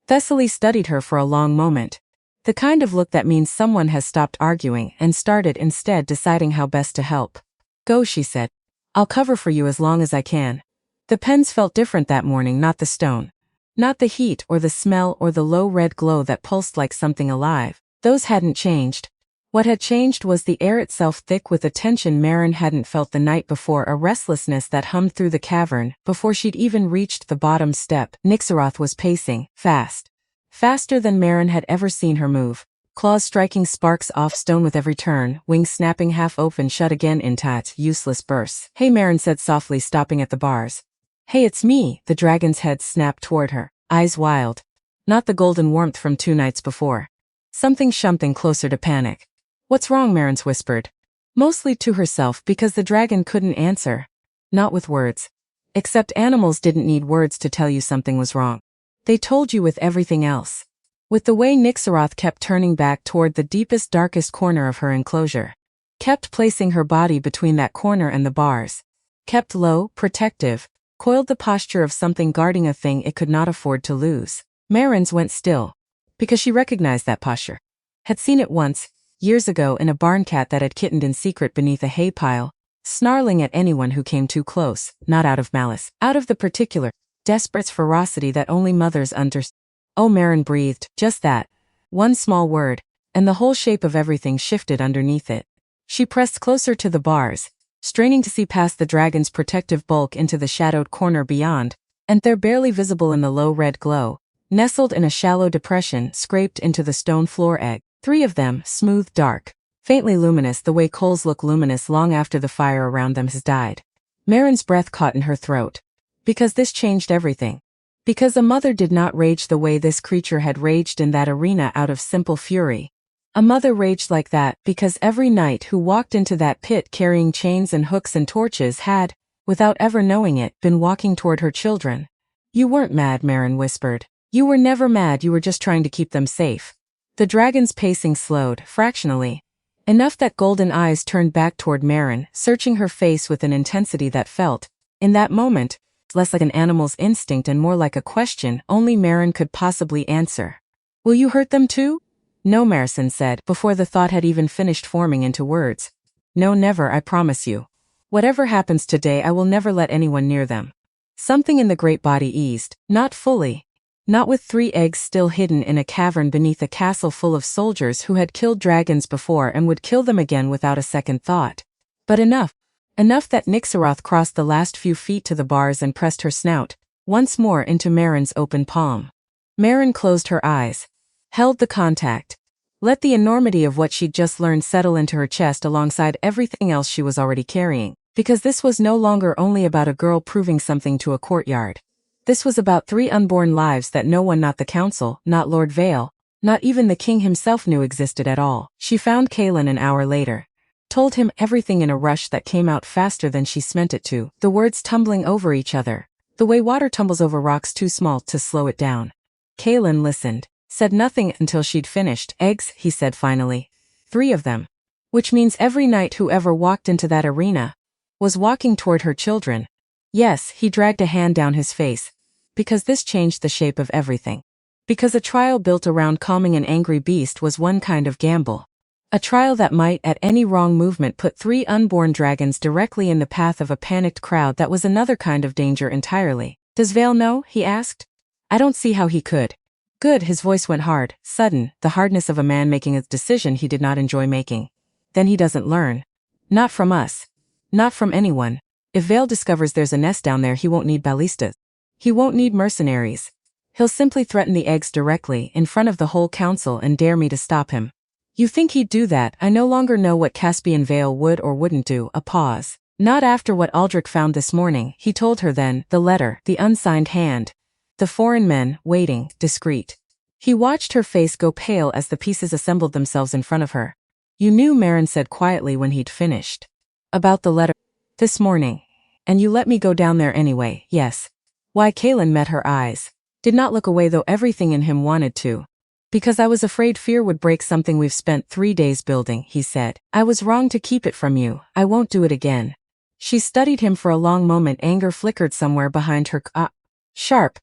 Thessaly studied her for a long moment. The kind of look that means someone has stopped arguing and started instead deciding how best to help. "Go," she said. "I'll cover for you as long as I can." The pens felt different that morning, not the stone. Not the heat or the smell or the low red glow that pulsed like something alive. Those hadn't changed. What had changed was the air itself, thick with a tension Marin hadn't felt the night before, a restlessness that hummed through the cavern. Before she'd even reached the bottom step, Nixaroth was pacing, fast. Faster than Marin had ever seen her move. Claws striking sparks off stone with every turn, wings snapping half open shut again in tight, useless bursts. "Hey," Marin said softly, stopping at the bars. "Hey, it's me." The dragon's head snapped toward her, eyes wild. Not the golden warmth from 2 nights before. Something closer to panic. "What's wrong?" Marin whispered. Mostly to herself because the dragon couldn't answer. Not with words. Except animals didn't need words to tell you something was wrong. They told you with everything else. With the way Nixaroth kept turning back toward the deepest, darkest corner of her enclosure. Kept placing her body between that corner and the bars. Kept low, protective, coiled the posture of something guarding a thing it could not afford to lose. Marin's went still. Because she recognized that posture. Had seen it once, years ago, in a barn cat that had kittened in secret beneath a hay pile. snarling at anyone who came too close, not out of malice, out of the particular, desperate ferocity that only mothers understand. Oh, Marin breathed, just that. One small word, and the whole shape of everything shifted underneath it. She pressed closer to the bars, straining to see past the dragon's protective bulk into the shadowed corner beyond, and there, barely visible in the low red glow, nestled in a shallow depression scraped into the stone floor egg. 3 of them, smooth, dark, faintly luminous the way coals look luminous long after the fire around them has died. Marin's breath caught in her throat. Because this changed everything. Because a mother did not rage the way this creature had raged in that arena out of simple fury. A mother raged like that because every knight who walked into that pit carrying chains and hooks and torches had, without ever knowing it, been walking toward her children. You weren't mad, Marin whispered. You were never mad, you were just trying to keep them safe. The dragon's pacing slowed, fractionally. Enough that golden eyes turned back toward Marin, searching her face with an intensity that felt, in that moment, less like an animal's instinct and more like a question only Marin could possibly answer. Will you hurt them too? No, Marison said, before the thought had even finished forming into words. No, never, I promise you. Whatever happens today, I will never let anyone near them. Something in the great body eased, not fully. Not with 3 eggs still hidden in a cavern beneath a castle full of soldiers who had killed dragons before and would kill them again without a second thought. But enough. Enough that Nixaroth crossed the last few feet to the bars and pressed her snout, once more into Marin's open palm. Marin closed her eyes. Held the contact. Let the enormity of what she'd just learned settle into her chest alongside everything else she was already carrying. Because this was no longer only about a girl proving something to a courtyard. This was about 3 unborn lives that no one, not the council, not Lord Vale, not even the king himself knew existed at all. She found Kaelin an hour later. Told him everything in a rush that came out faster than she meant it to, the words tumbling over each other, the way water tumbles over rocks too small to slow it down. Kaelin listened, said nothing until she'd finished. Eggs, he said finally. 3 of them. Which means every knight who ever walked into that arena was walking toward her children. Yes, he dragged a hand down his face. Because this changed the shape of everything. Because a trial built around calming an angry beast was one kind of gamble. A trial that might, at any wrong movement, put 3 unborn dragons directly in the path of a panicked crowd. That was another kind of danger entirely. Does Vale know? He asked. I don't see how he could. Good, his voice went hard, sudden, the hardness of a man making a decision he did not enjoy making. Then he doesn't learn. Not from us. Not from anyone. If Vale discovers there's a nest down there, he won't need ballistas. He won't need mercenaries. He'll simply threaten the eggs directly in front of the whole council and dare me to stop him. You think he'd do that? I no longer know what Caspian Vale would or wouldn't do. A pause. Not after what Aldrich found this morning, he told her then, the letter, the unsigned hand. The foreign men, waiting, discreet. He watched her face go pale as the pieces assembled themselves in front of her. You knew, Marin said quietly when he'd finished. About the letter. This morning. And you let me go down there anyway, yes. Why? Kaelin met her eyes. Did not look away though everything in him wanted to. Because I was afraid fear would break something we've spent 3 days building, he said. I was wrong to keep it from you. I won't do it again. She studied him for a long moment. Anger flickered somewhere behind her sharp.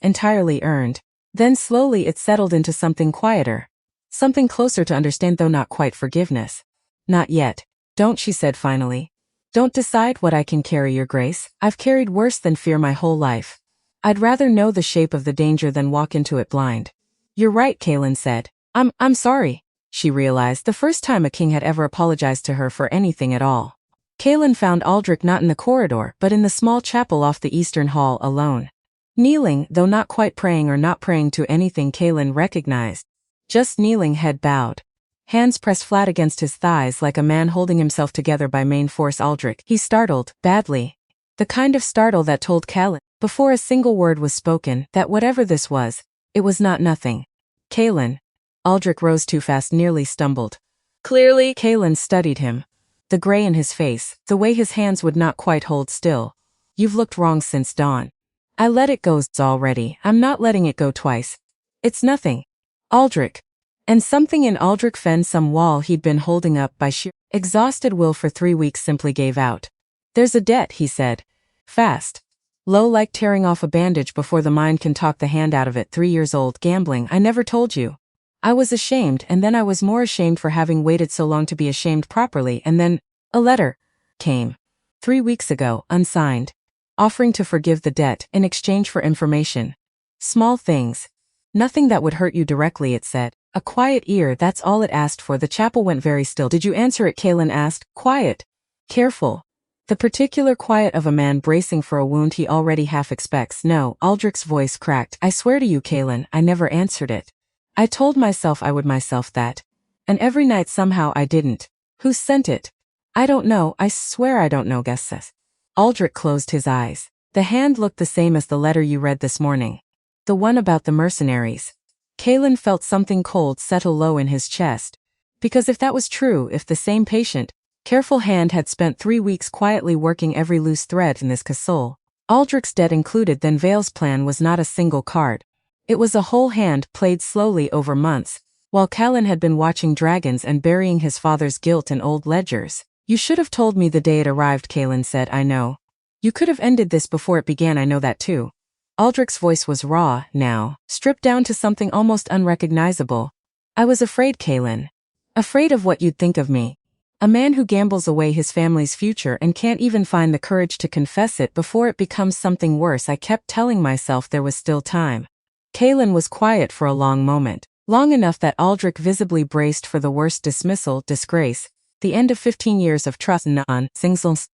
Entirely earned. Then slowly it settled into something quieter. Something closer to understand though not quite forgiveness. Not yet. Don't, she said finally. Don't decide what I can carry, your grace. I've carried worse than fear my whole life. I'd rather know the shape of the danger than walk into it blind. You're right, Kaelin said. I'm sorry. She realized the first time a king had ever apologized to her for anything at all. Kaelin found Aldrich not in the corridor but in the small chapel off the eastern hall alone. Kneeling, though not quite praying or not praying to anything Kaelin recognized. Just kneeling, head bowed. Hands pressed flat against his thighs like a man holding himself together by main force. Aldrich. He startled, badly. The kind of startle that told Kaelin, before a single word was spoken, that whatever this was, it was not nothing. Kaelin. Aldrich rose too fast, nearly stumbled. Clearly, Kaelin studied him. The gray in his face, the way his hands would not quite hold still. You've looked wrong since dawn. I let it go already. I'm not letting it go twice. It's nothing. Aldrich. And something in Aldrich Fen, some wall he'd been holding up by sheer exhausted will for 3 weeks, simply gave out. There's a debt, he said. Fast. Low, like tearing off a bandage before the mind can talk the hand out of it. 3 years old, gambling. I never told you. I was ashamed, and then I was more ashamed for having waited so long to be ashamed properly, and then, a letter. came. 3 weeks ago, unsigned. Offering to forgive the debt in exchange for information. Small things. Nothing that would hurt you directly, it said. A quiet ear, that's all it asked for. The chapel went very still. Did you answer it? Kaelin asked. Quiet. Careful. The particular quiet of a man bracing for a wound he already half expects. No, Aldrich's voice cracked. I swear to you, Kaelin, I never answered it. I told myself I would myself that. And every night somehow I didn't. Who sent it? I don't know, I swear I don't know, Guess says. Aldrich closed his eyes. The hand looked the same as the letter you read this morning. The one about the mercenaries. Kaelin felt something cold settle low in his chest. Because if that was true, if the same patient, careful hand had spent 3 weeks quietly working every loose thread in this castle, Aldrich's debt included, then Vale's plan was not a single card. It was a whole hand played slowly over months, while Callan had been watching dragons and burying his father's guilt in old ledgers. You should have told me the day it arrived, Kaelin said. I know. You could have ended this before it began, I know that too. Aldrich's voice was raw, now, stripped down to something almost unrecognizable. I was afraid, Kaelin. Afraid of what you'd think of me. A man who gambles away his family's future and can't even find the courage to confess it before it becomes something worse. I kept telling myself there was still time. Kaelin was quiet for a long moment, long enough that Aldrich visibly braced for the worst: dismissal, disgrace, the end of 15 years of trust. On Singsel's.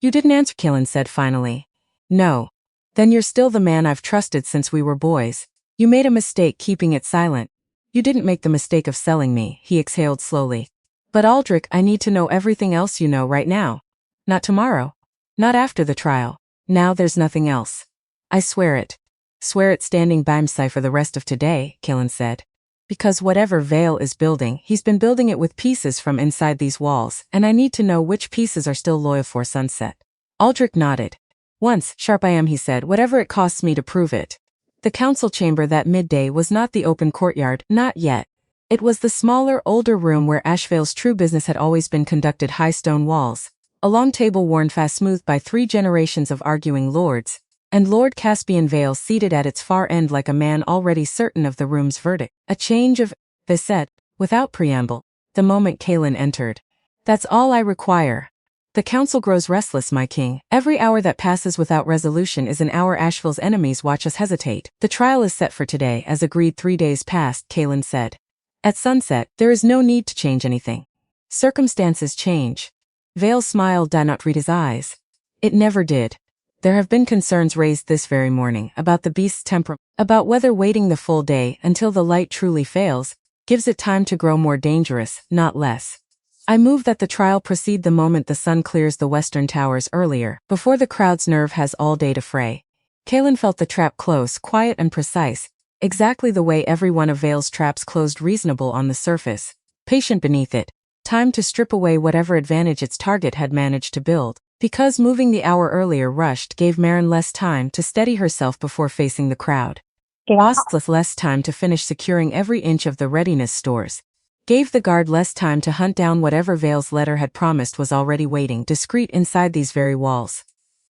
You didn't answer, Kaelin said finally. No. Then you're still the man I've trusted since we were boys. You made a mistake keeping it silent. You didn't make the mistake of selling me, he exhaled slowly. But Aldrich, I need to know everything else you know right now. Not tomorrow. Not after the trial. Now there's nothing else. I swear it. Swear it standing by him for the rest of today, Kaelin said. Because whatever Vale is building, he's been building it with pieces from inside these walls, and I need to know which pieces are still loyal for Sunset. Aldrich nodded. Once, sharp I am, he said, whatever it costs me to prove it. The council chamber that midday was not the open courtyard, not yet. It was the smaller, older room where Ashvale's true business had always been conducted. High stone walls, a long table worn fast smoothed by 3 generations of arguing lords, and Lord Caspian Vale seated at its far end like a man already certain of the room's verdict. A change of, they said, without preamble, the moment Kaelin entered. That's all I require. The council grows restless, my king. Every hour that passes without resolution is an hour Ashvale's enemies watch us hesitate. The trial is set for today, as agreed. 3 days passed, Kaelin said. At sunset, there is no need to change anything. Circumstances change. Vale smiled, did not read his eyes. It never did. There have been concerns raised this very morning about the beast's temperament, about whether waiting the full day until the light truly fails gives it time to grow more dangerous, not less. I move that the trial proceed the moment the sun clears the western towers earlier, before the crowd's nerve has all day to fray. Kaelin felt the trap close, quiet and precise, exactly the way every one of Vale's traps closed, reasonable on the surface, patient beneath it, time to strip away whatever advantage its target had managed to build. Because moving the hour earlier rushed gave Marin less time to steady herself before facing the crowd. Ostleth less time to finish securing every inch of the readiness stores. Gave the guard less time to hunt down whatever Vale's letter had promised was already waiting discreet inside these very walls.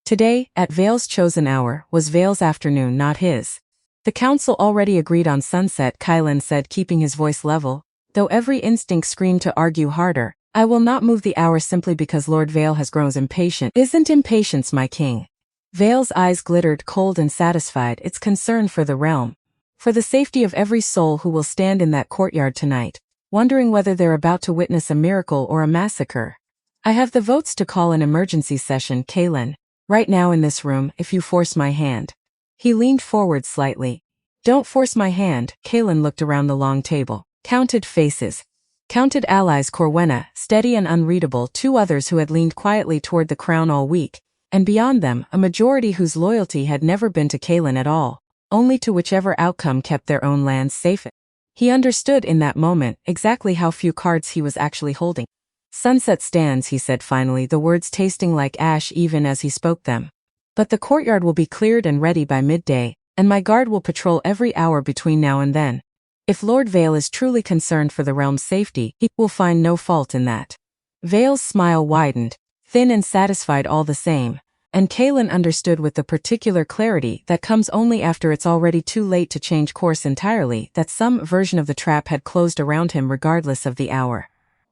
Today, at Vale's chosen hour, was Vale's afternoon, not his. The council already agreed on sunset, Kaelin said, keeping his voice level, though every instinct screamed to argue harder. I will not move the hour simply because Lord Vale has grown impatient. Isn't impatience, my king. Vale's eyes glittered, cold and satisfied. It's concern for the realm. For the safety of every soul who will stand in that courtyard tonight, wondering whether they're about to witness a miracle or a massacre. I have the votes to call an emergency session, Kaelin. Right now in this room, if you force my hand. He leaned forward slightly. Don't force my hand. Kaelin looked around the long table. Counted faces. Counted allies: Corwenna, steady and unreadable, 2 others who had leaned quietly toward the crown all week, and beyond them, a majority whose loyalty had never been to Kaelin at all, only to whichever outcome kept their own lands safe. He understood in that moment exactly how few cards he was actually holding. Sunset stands, he said finally, the words tasting like ash even as he spoke them. But the courtyard will be cleared and ready by midday, and my guard will patrol every hour between now and then. If Lord Vale is truly concerned for the realm's safety, he will find no fault in that. Vale's smile widened, thin and satisfied all the same, and Kaelin understood with the particular clarity that comes only after it's already too late to change course entirely that some version of the trap had closed around him regardless of the hour.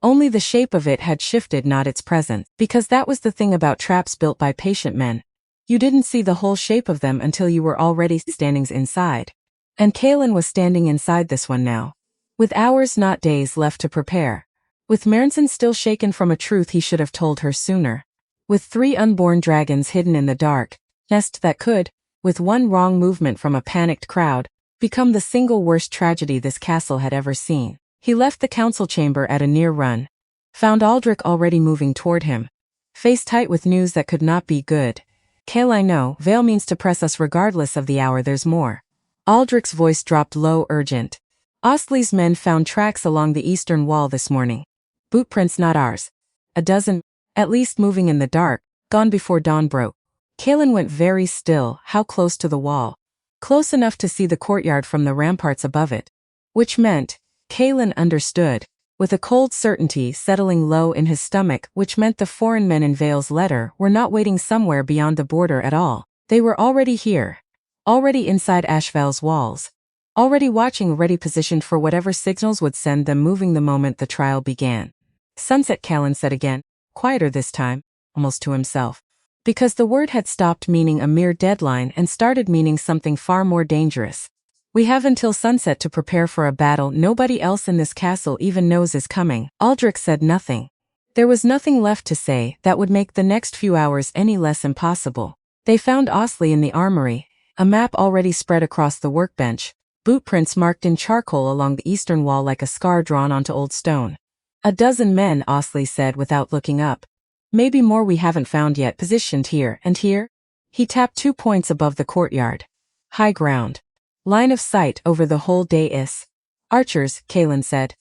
Only the shape of it had shifted, not its presence. Because that was the thing about traps built by patient men. You didn't see the whole shape of them until you were already standing inside. And Kaelin was standing inside this one now. With hours, not days, left to prepare. With Marenson still shaken from a truth he should have told her sooner. With 3 unborn dragons hidden in the dark nest that could, with one wrong movement from a panicked crowd, become the single worst tragedy this castle had ever seen. He left the council chamber at a near run. Found Aldrich already moving toward him. Face tight with news that could not be good. Kael, I know, Vale means to press us regardless of the hour, there's more. Aldrich's voice dropped low, urgent. Ostley's men found tracks along the eastern wall this morning. Bootprints, not ours. A dozen, at least, moving in the dark, gone before dawn broke. Kaelin went very still. How close to the wall? Close enough to see the courtyard from the ramparts above it. Which meant, Kaelin understood, with a cold certainty settling low in his stomach, which meant the foreign men in Vale's letter were not waiting somewhere beyond the border at all. They were already here. Already inside Ashval's walls. Already watching, ready positioned for whatever signals would send them moving the moment the trial began. Sunset, Kaelin said again, quieter this time, almost to himself. Because the word had stopped meaning a mere deadline and started meaning something far more dangerous. We have until sunset to prepare for a battle nobody else in this castle even knows is coming. Aldrich said nothing. There was nothing left to say that would make the next few hours any less impossible. They found Ostley in the armory, a map already spread across the workbench, bootprints marked in charcoal along the eastern wall like a scar drawn onto old stone. A dozen men, Ostley said without looking up. Maybe more we haven't found yet, positioned here and here. He tapped 2 points above the courtyard. High ground. Line of sight over the whole dais. Archers, Kaelin said.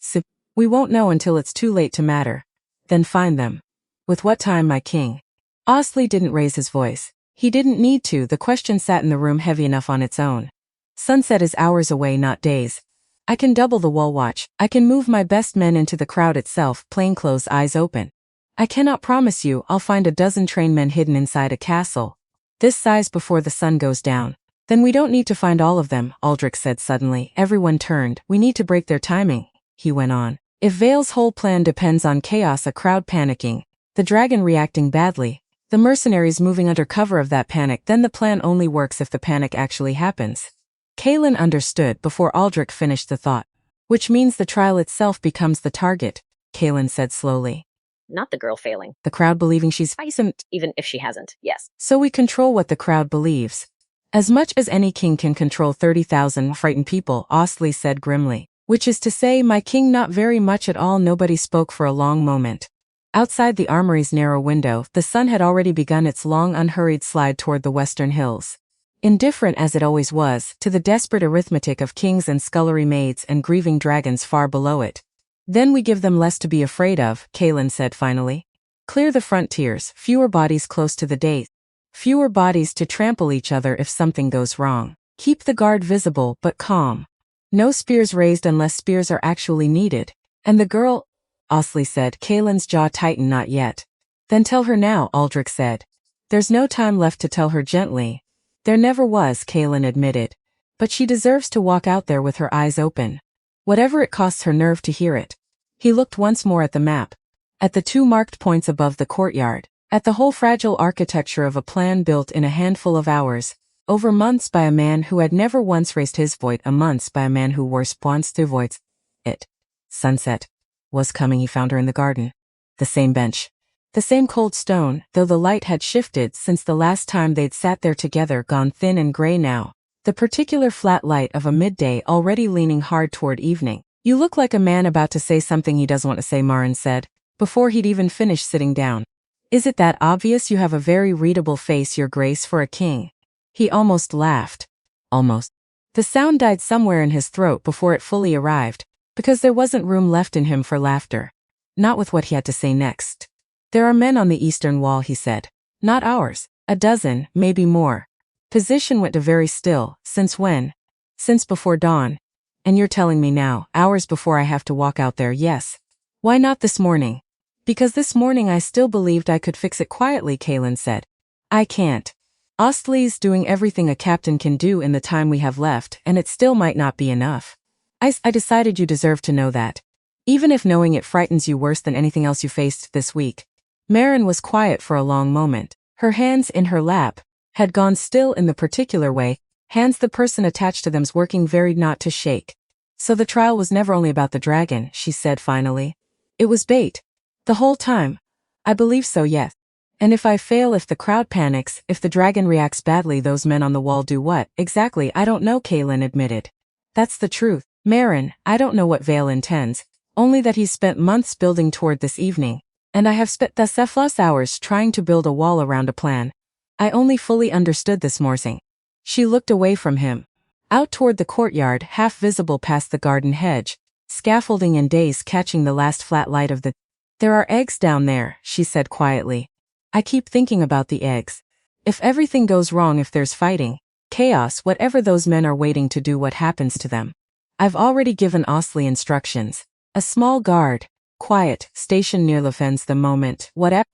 We won't know until it's too late to matter. Then find them. With what time, my king? Ostley didn't raise his voice. He didn't need to, the question sat in the room heavy enough on its own. Sunset is hours away, not days. I can double the wall watch. I can move my best men into the crowd itself, plainclothes, eyes open. I cannot promise you I'll find a dozen trained men hidden inside a castle this size before the sun goes down. Then we don't need to find all of them, Aldrich said suddenly. Everyone turned. We need to break their timing, he went on. If Vale's whole plan depends on chaos, a crowd panicking, the dragon reacting badly, the mercenaries moving under cover of that panic, then the plan only works if the panic actually happens. Kaelin understood before Aldrich finished the thought. Which means the trial itself becomes the target, Kaelin said slowly. Not the girl failing. The crowd believing she's isn't. Even if she hasn't, yes. So we control what the crowd believes. As much as any king can control 30,000 frightened people, Ostley said grimly. Which is to say, my king, not very much at all. Nobody spoke for a long moment. Outside the armory's narrow window, the sun had already begun its long, unhurried slide toward the western hills. Indifferent as it always was, to the desperate arithmetic of kings and scullery maids and grieving dragons far below it. Then we give them less to be afraid of, Kaelin said finally. Clear the frontiers, fewer bodies close to the dais. Fewer bodies to trample each other if something goes wrong. Keep the guard visible but calm. No spears raised unless spears are actually needed. And the girl, Ostley said. Kaelin's jaw tightened. Not yet. Then tell her now, Aldrich said. There's no time left to tell her gently. There never was, Kaelin admitted. But she deserves to walk out there with her eyes open. Whatever it costs her nerve to hear it. He looked once more at the map. At the 2 marked points above the courtyard. At the whole fragile architecture of a plan built in a handful of hours. Over months by a man who had never once raised his voice. A months by a man who wore once to voice. It. Sunset. Was coming. He found her in the garden. The same bench. The same cold stone, though the light had shifted since the last time they'd sat there together, gone thin and gray now. The particular flat light of a midday already leaning hard toward evening. You look like a man about to say something he doesn't want to say, Marin said, before he'd even finished sitting down. Is it that obvious? You have a very readable face, your grace, for a king. He almost laughed. Almost. The sound died somewhere in his throat before it fully arrived, because there wasn't room left in him for laughter. Not with what he had to say next. There are men on the eastern wall, he said. Not ours. A dozen, maybe more. Position went to very still. Since when? Since before dawn. And you're telling me now, hours before I have to walk out there? Yes. Why not this morning? Because this morning I still believed I could fix it quietly, Kaelin said. I can't. Ostley's doing everything a captain can do in the time we have left, and it still might not be enough. I decided you deserve to know that. Even if knowing it frightens you worse than anything else you faced this week. Marin was quiet for a long moment. Her hands in her lap had gone still in the particular way, hands the person attached to them's working very not to shake. So the trial was never only about the dragon, she said finally. It was bait. The whole time. I believe so, yes. And if I fail, if the crowd panics, if the dragon reacts badly, those men on the wall do what? Exactly, I don't know, Kaylin admitted. That's the truth. Marin, I don't know what Vale intends, only that he's spent months building toward this evening. And I have spent the selfless hours trying to build a wall around a plan. I only fully understood this morning. She looked away from him. Out toward the courtyard, half visible past the garden hedge, scaffolding and days catching the last flat light of the... There are eggs down there, she said quietly. I keep thinking about the eggs. If everything goes wrong, if there's fighting, chaos, whatever, those men are waiting to do what happens to them. I've already given Osley instructions. A small guard, quiet, stationed near the fence the moment, whatever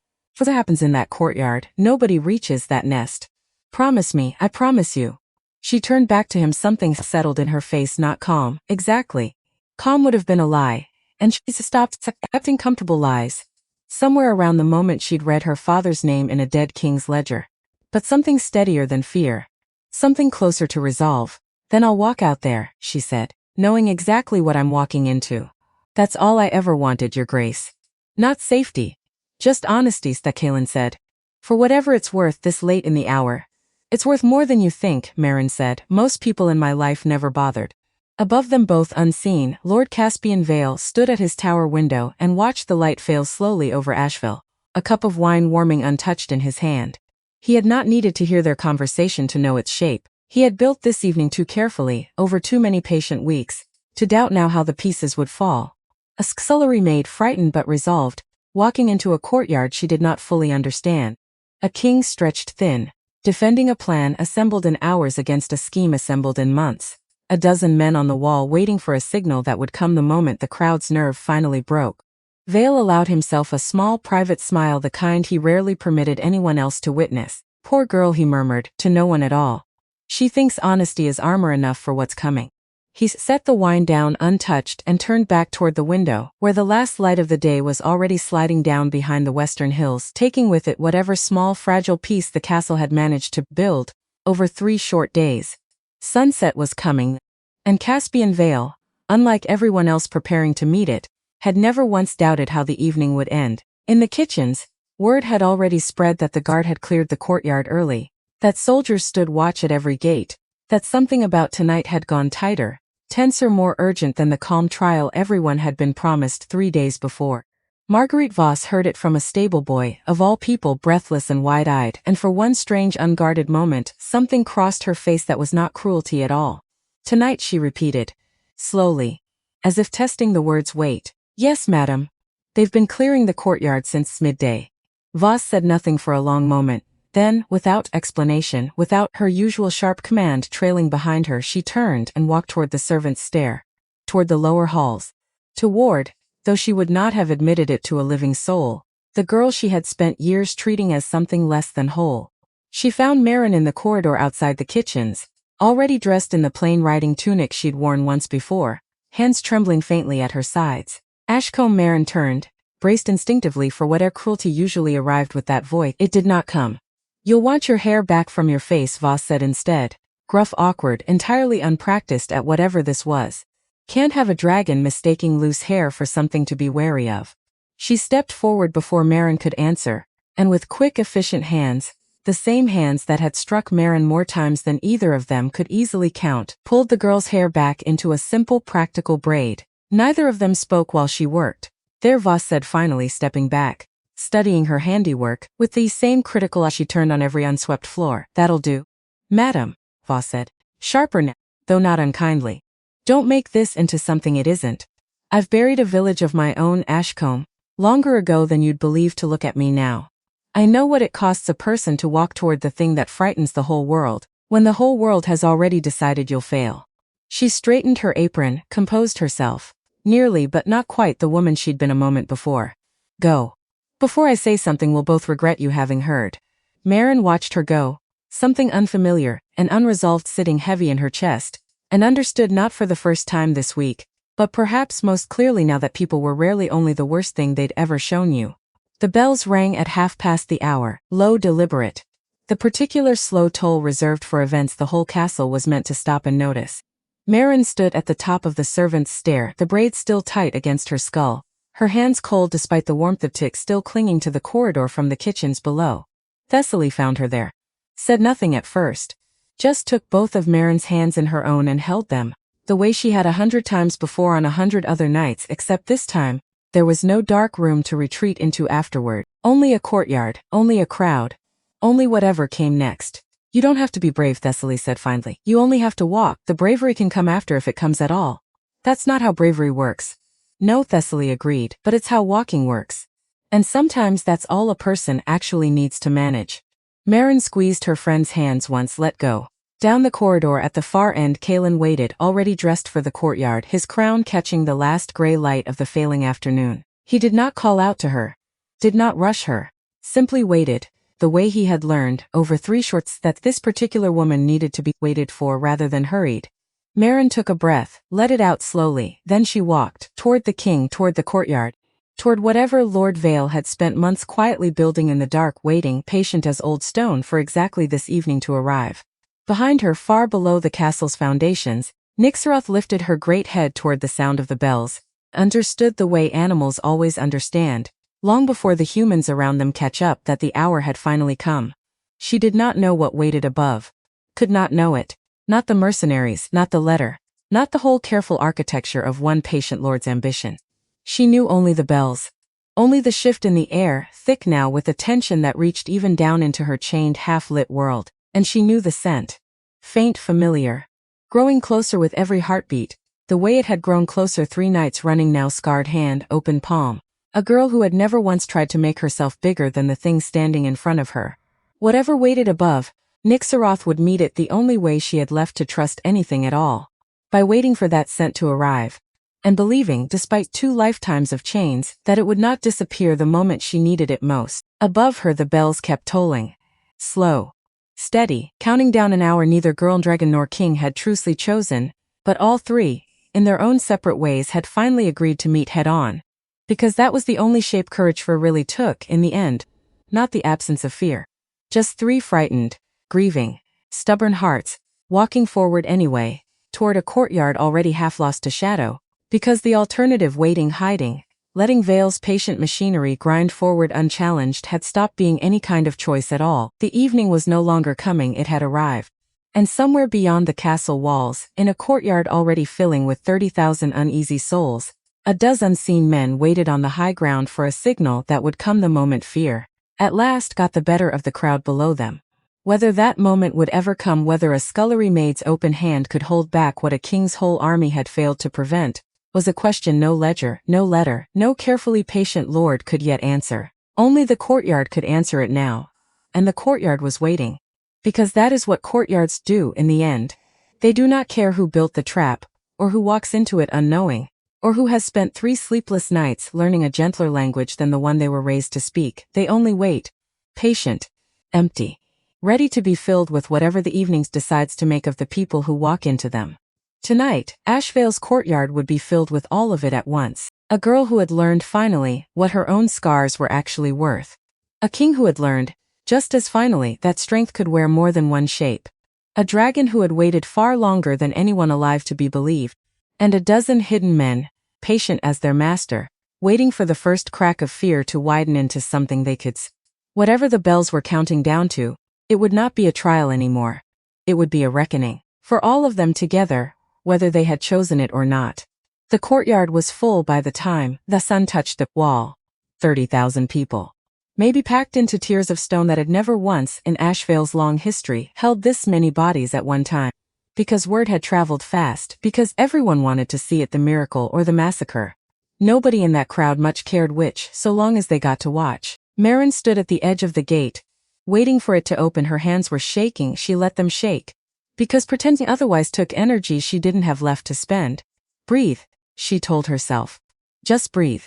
happens in that courtyard, nobody reaches that nest. Promise me, I promise you. She turned back to him, something settled in her face, not calm. Exactly. Calm would have been a lie, and she stopped accepting comfortable lies. Somewhere around the moment she'd read her father's name in a dead king's ledger. But something steadier than fear. Something closer to resolve. Then I'll walk out there, she said, knowing exactly what I'm walking into. That's all I ever wanted, Your Grace. Not safety. Just honesty, Kaylin said. For whatever it's worth this late in the hour. It's worth more than you think, Marin said. Most people in my life never bothered. Above them both, unseen, Lord Caspian Vale stood at his tower window and watched the light fail slowly over Asheville, a cup of wine warming untouched in his hand. He had not needed to hear their conversation to know its shape. He had built this evening too carefully, over too many patient weeks, to doubt now how the pieces would fall. A scullery maid, frightened but resolved, walking into a courtyard she did not fully understand. A king stretched thin, defending a plan assembled in hours against a scheme assembled in months. A dozen men on the wall waiting for a signal that would come the moment the crowd's nerve finally broke. Vale allowed himself a small private smile, the kind he rarely permitted anyone else to witness. Poor girl, he murmured, to no one at all. She thinks honesty is armor enough for what's coming. He set the wine down untouched and turned back toward the window, where the last light of the day was already sliding down behind the western hills, taking with it whatever small fragile piece the castle had managed to build over 3 short days. Sunset was coming, and Caspian Vale, unlike everyone else preparing to meet it, had never once doubted how the evening would end. In the kitchens, word had already spread that the guard had cleared the courtyard early, that soldiers stood watch at every gate, that something about tonight had gone tighter, tenser, more urgent than the calm trial everyone had been promised 3 days before. Marguerite Voss heard it from a stable boy, of all people, breathless and wide-eyed, and for one strange unguarded moment, something crossed her face that was not cruelty at all. Tonight, she repeated, slowly, as if testing the word's weight. Yes, madam. They've been clearing the courtyard since midday. Voss said nothing for a long moment. Then, without explanation, without her usual sharp command trailing behind her, she turned and walked toward the servants' stair, toward the lower halls. Toward, though she would not have admitted it to a living soul, the girl she had spent years treating as something less than whole. She found Marin in the corridor outside the kitchens, already dressed in the plain riding tunic she'd worn once before, hands trembling faintly at her sides. Ashcombe. Marin turned, braced instinctively for whatever cruelty usually arrived with that voice. It did not come. You'll want your hair back from your face, Voss said instead, gruff, awkward, entirely unpracticed at whatever this was. Can't have a dragon mistaking loose hair for something to be wary of. She stepped forward before Marin could answer, and with quick, efficient hands, the same hands that had struck Marin more times than either of them could easily count, pulled the girl's hair back into a simple, practical braid. Neither of them spoke while she worked. There, Voss said finally, stepping back, studying her handiwork, with the same critical eye she turned on every unswept floor. That'll do. Madam, Voss said, sharper now, though not unkindly. Don't make this into something it isn't. I've buried a village of my own, Ashcombe, longer ago than you'd believe to look at me now. I know what it costs a person to walk toward the thing that frightens the whole world, when the whole world has already decided you'll fail. She straightened her apron, composed herself, nearly but not quite the woman she'd been a moment before. Go. Before I say something we'll both regret you having heard. Marin watched her go, something unfamiliar and unresolved sitting heavy in her chest, and understood not for the first time this week, but perhaps most clearly now that people were rarely only the worst thing they'd ever shown you. The bells rang at 1/2 past the hour, low, deliberate. The particular slow toll reserved for events the whole castle was meant to stop and notice. Marin stood at the top of the servants' stair, the braids still tight against her skull, her hands cold despite the warmth of tick still clinging to the corridor from the kitchens below. Thessaly found her there. Said nothing at first. Just took both of Marin's hands in her own and held them, the way she had 100 times before on 100 other nights, except this time, there was no dark room to retreat into afterward. Only a courtyard, only a crowd, only whatever came next. You don't have to be brave, Thessaly said finally. You only have to walk. The bravery can come after if it comes at all. That's not how bravery works. No, Thessaly agreed, but it's how walking works. And sometimes that's all a person actually needs to manage. Marin squeezed her friend's hands once, let go. Down the corridor at the far end, Kalen waited, already dressed for the courtyard, his crown catching the last gray light of the failing afternoon. He did not call out to her, did not rush her, simply waited, the way he had learned, over 3 shorts, that this particular woman needed to be waited for rather than hurried. Marin took a breath, let it out slowly, then she walked, toward the king, toward the courtyard, toward whatever Lord Vale had spent months quietly building in the dark, waiting, patient as old stone, for exactly this evening to arrive. Behind her, far below the castle's foundations, Nixaroth lifted her great head toward the sound of the bells, understood the way animals always understand, long before the humans around them catch up, that the hour had finally come. She did not know what waited above. Could not know it. Not the mercenaries, not the letter, not the whole careful architecture of one patient lord's ambition. She knew only the bells. Only the shift in the air, thick now with a tension that reached even down into her chained, half-lit world. And she knew the scent. Faint, familiar. Growing closer with every heartbeat, the way it had grown closer 3 nights running now, scarred hand, open palm. A girl who had never once tried to make herself bigger than the thing standing in front of her. Whatever waited above, Nixaroth would meet it the only way she had left to trust anything at all. By waiting for that scent to arrive. And believing, despite 2 lifetimes of chains, that it would not disappear the moment she needed it most. Above her the bells kept tolling. Slow. Steady, counting down an hour neither girl, dragon nor king had truly chosen, but all 3, in their own separate ways, had finally agreed to meet head-on. Because that was the only shape courage really took in the end, not the absence of fear. Just 3 frightened, grieving, stubborn hearts, walking forward anyway, toward a courtyard already half lost to shadow, because the alternative, waiting, hiding, letting Vale's patient machinery grind forward unchallenged, had stopped being any kind of choice at all. The evening was no longer coming, it had arrived. And somewhere beyond the castle walls, in a courtyard already filling with 30,000 uneasy souls, a dozen unseen men waited on the high ground for a signal that would come the moment fear at last got the better of the crowd below them. Whether that moment would ever come, whether a scullery maid's open hand could hold back what a king's whole army had failed to prevent, was a question no ledger, no letter, no carefully patient lord could yet answer. Only the courtyard could answer it now. And the courtyard was waiting. Because that is what courtyards do in the end. They do not care who built the trap, or who walks into it unknowing, or who has spent 3 sleepless nights learning a gentler language than the one they were raised to speak. They only wait. Patient. Empty. Ready to be filled with whatever the evenings decides to make of the people who walk into them. Tonight, Ashvale's courtyard would be filled with all of it at once. A girl who had learned finally what her own scars were actually worth. A king who had learned, just as finally, that strength could wear more than one shape. A dragon who had waited far longer than anyone alive to be believed. And a dozen hidden men, patient as their master, waiting for the first crack of fear to widen into something they could see. Whatever the bells were counting down to, it would not be a trial anymore. It would be a reckoning. For all of them together, whether they had chosen it or not. The courtyard was full by the time the sun touched the wall. 30,000 people. Maybe packed into tiers of stone that had never once in Ashvale's long history held this many bodies at one time. Because word had traveled fast, because everyone wanted to see it, the miracle or the massacre. Nobody in that crowd much cared which, so long as they got to watch. Marin stood at the edge of the gate, waiting for it to open. Her hands were shaking, she let them shake. Because pretending otherwise took energy she didn't have left to spend. Breathe, she told herself. Just breathe.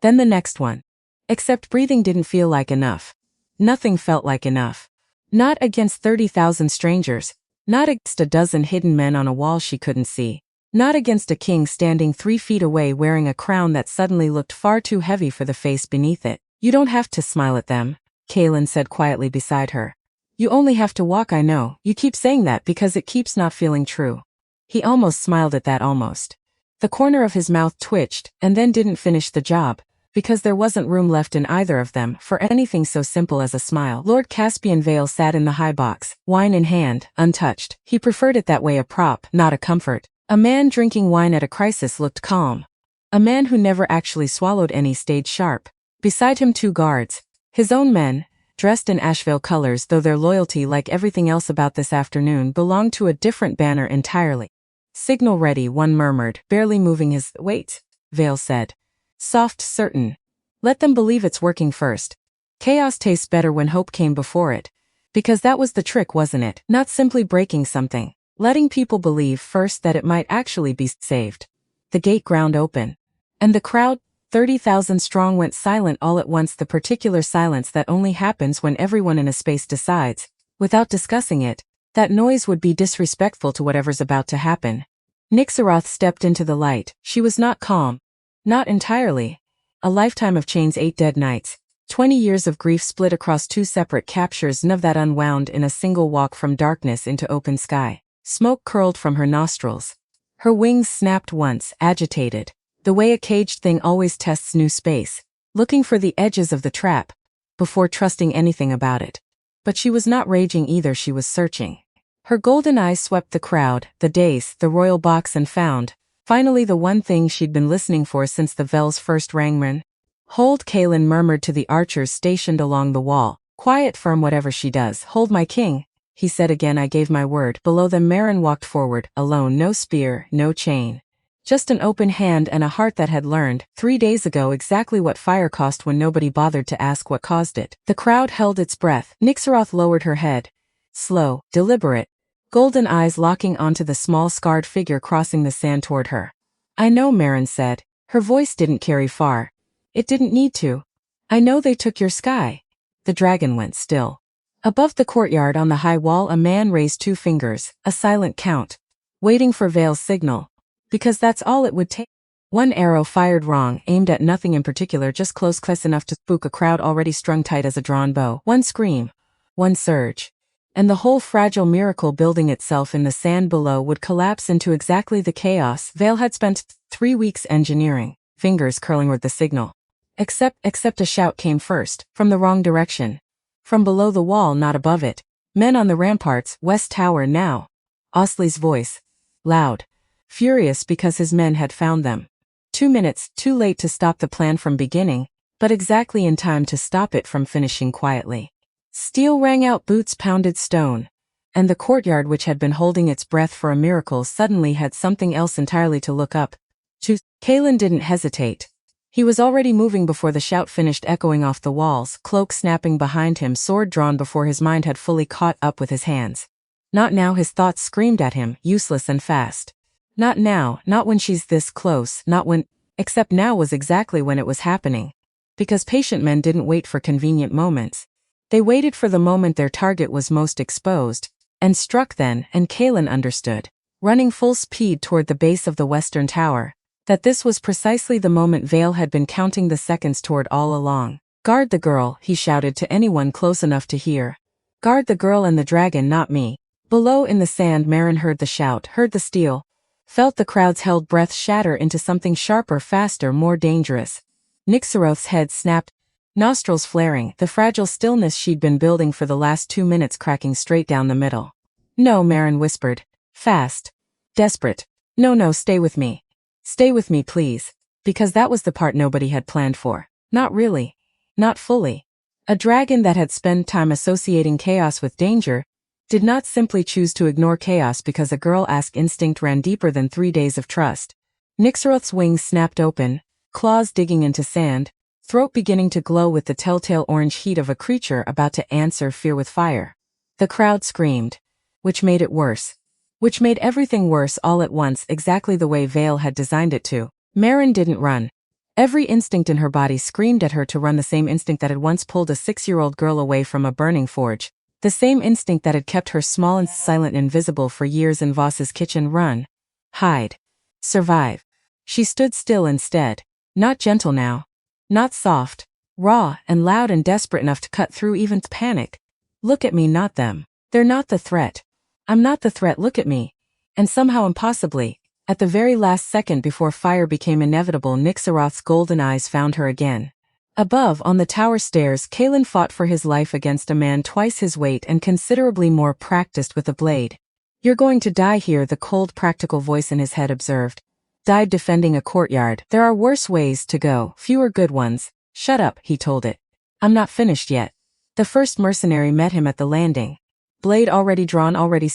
Then the next one. Except breathing didn't feel like enough. Nothing felt like enough. Not against 30,000 strangers. Not against a dozen hidden men on a wall she couldn't see. Not against a king standing 3 feet away wearing a crown that suddenly looked far too heavy for the face beneath it. You don't have to smile at them, Kaelin said quietly beside her. You only have to walk. I know, you keep saying that because it keeps not feeling true. He almost smiled at that almost. The corner of his mouth twitched, and then didn't finish the job, because there wasn't room left in either of them for anything so simple as a smile. Lord Caspian Vale sat in the high box, wine in hand, untouched. He preferred it that way, a prop, not a comfort. A man drinking wine at a crisis looked calm. A man who never actually swallowed any stayed sharp. Beside him 2 guards, his own men, dressed in Asheville colors, though their loyalty, like everything else about this afternoon, belonged to a different banner entirely. Signal ready, one murmured, barely moving his— Wait, Vale said. Soft, certain. Let them believe it's working first. Chaos tastes better when hope came before it. Because that was the trick, wasn't it? Not simply breaking something. Letting people believe first that it might actually be saved. The gate ground open. And the crowd, 30,000 strong, went silent all at once, the particular silence that only happens when everyone in a space decides, without discussing it, that noise would be disrespectful to whatever's about to happen. Nixaroth stepped into the light. She was not calm. Not entirely. A lifetime of chains, 8 dead nights. 20 years of grief split across 2 separate captures, none of that unwound in a single walk from darkness into open sky. Smoke curled from her nostrils. Her wings snapped once, agitated. The way a caged thing always tests new space, looking for the edges of the trap, before trusting anything about it. But she was not raging either, she was searching. Her golden eyes swept the crowd, the dais, the royal box, and found, finally, the one thing she'd been listening for since the bells first rang. Hold, Kaelin murmured to the archers stationed along the wall. Quiet, firm, whatever she does. Hold, my king, he said again. I gave my word. Below them Marin walked forward, alone, no spear, no chain. Just an open hand and a heart that had learned, 3 days ago, exactly what fire cost when nobody bothered to ask what caused it. The crowd held its breath. Nixaroth lowered her head. Slow, deliberate. Golden eyes locking onto the small scarred figure crossing the sand toward her. I know, Marin said. Her voice didn't carry far. It didn't need to. I know they took your sky. The dragon went still. Above the courtyard on the high wall a man raised 2 fingers, a silent count. Waiting for Vale's signal. Because that's all it would take. One arrow fired wrong, aimed at nothing in particular, just close enough to spook a crowd already strung tight as a drawn bow. One scream. One surge. And the whole fragile miracle building itself in the sand below would collapse into exactly the chaos Vale had spent 3 weeks engineering, fingers curling with the signal. Except a shout came first, from the wrong direction. From below the wall, not above it. Men on the ramparts, West Tower now. Osley's voice. Loud. Furious because his men had found them. 2 minutes, too late to stop the plan from beginning, but exactly in time to stop it from finishing quietly. Steel rang out, boots pounded stone. And the courtyard, which had been holding its breath for a miracle, suddenly had something else entirely to look up to. Kaelin didn't hesitate. He was already moving before the shout finished echoing off the walls, cloak snapping behind him, sword drawn before his mind had fully caught up with his hands. Not now, his thoughts screamed at him, useless and fast. Not now, not when she's this close, not when— except now was exactly when it was happening. Because patient men didn't wait for convenient moments. They waited for the moment their target was most exposed, and struck then, and Kaelin understood, running full speed toward the base of the western tower, that this was precisely the moment Vale had been counting the seconds toward all along. Guard the girl, he shouted to anyone close enough to hear. Guard the girl and the dragon, not me. Below in the sand Marin heard the shout, heard the steel, felt the crowd's held breath shatter into something sharper, faster, more dangerous. Nixaroth's head snapped, nostrils flaring, the fragile stillness she'd been building for the last 2 minutes cracking straight down the middle. No, Marin whispered. Fast. Desperate. No, stay with me. Stay with me, please. Because that was the part nobody had planned for. Not really. Not fully. A dragon that had spent time associating chaos with danger did not simply choose to ignore chaos because a girl-esque instinct ran deeper than 3 days of trust. Nixaroth's wings snapped open, claws digging into sand, throat beginning to glow with the telltale orange heat of a creature about to answer fear with fire. The crowd screamed, which made it worse. Which made everything worse all at once, exactly the way Vale had designed it to. Marin didn't run. Every instinct in her body screamed at her to run, the same instinct that had once pulled a 6-year-old girl away from a burning forge. The same instinct that had kept her small and silent and invisible for years in Voss's kitchen. Run. Hide. Survive. She stood still instead. Not gentle now. Not soft. Raw and loud and desperate enough to cut through even panic. Look at me, not them. They're not the threat. I'm not the threat, look at me. And somehow impossibly, at the very last second before fire became inevitable, Nixaroth's golden eyes found her again. Above, on the tower stairs, Kalen fought for his life against a man twice his weight and considerably more practiced with a blade. You're going to die here, the cold, practical voice in his head observed. Died defending a courtyard. There are worse ways to go, fewer good ones. Shut up, he told it. I'm not finished yet. The first mercenary met him at the landing. Blade already drawn, already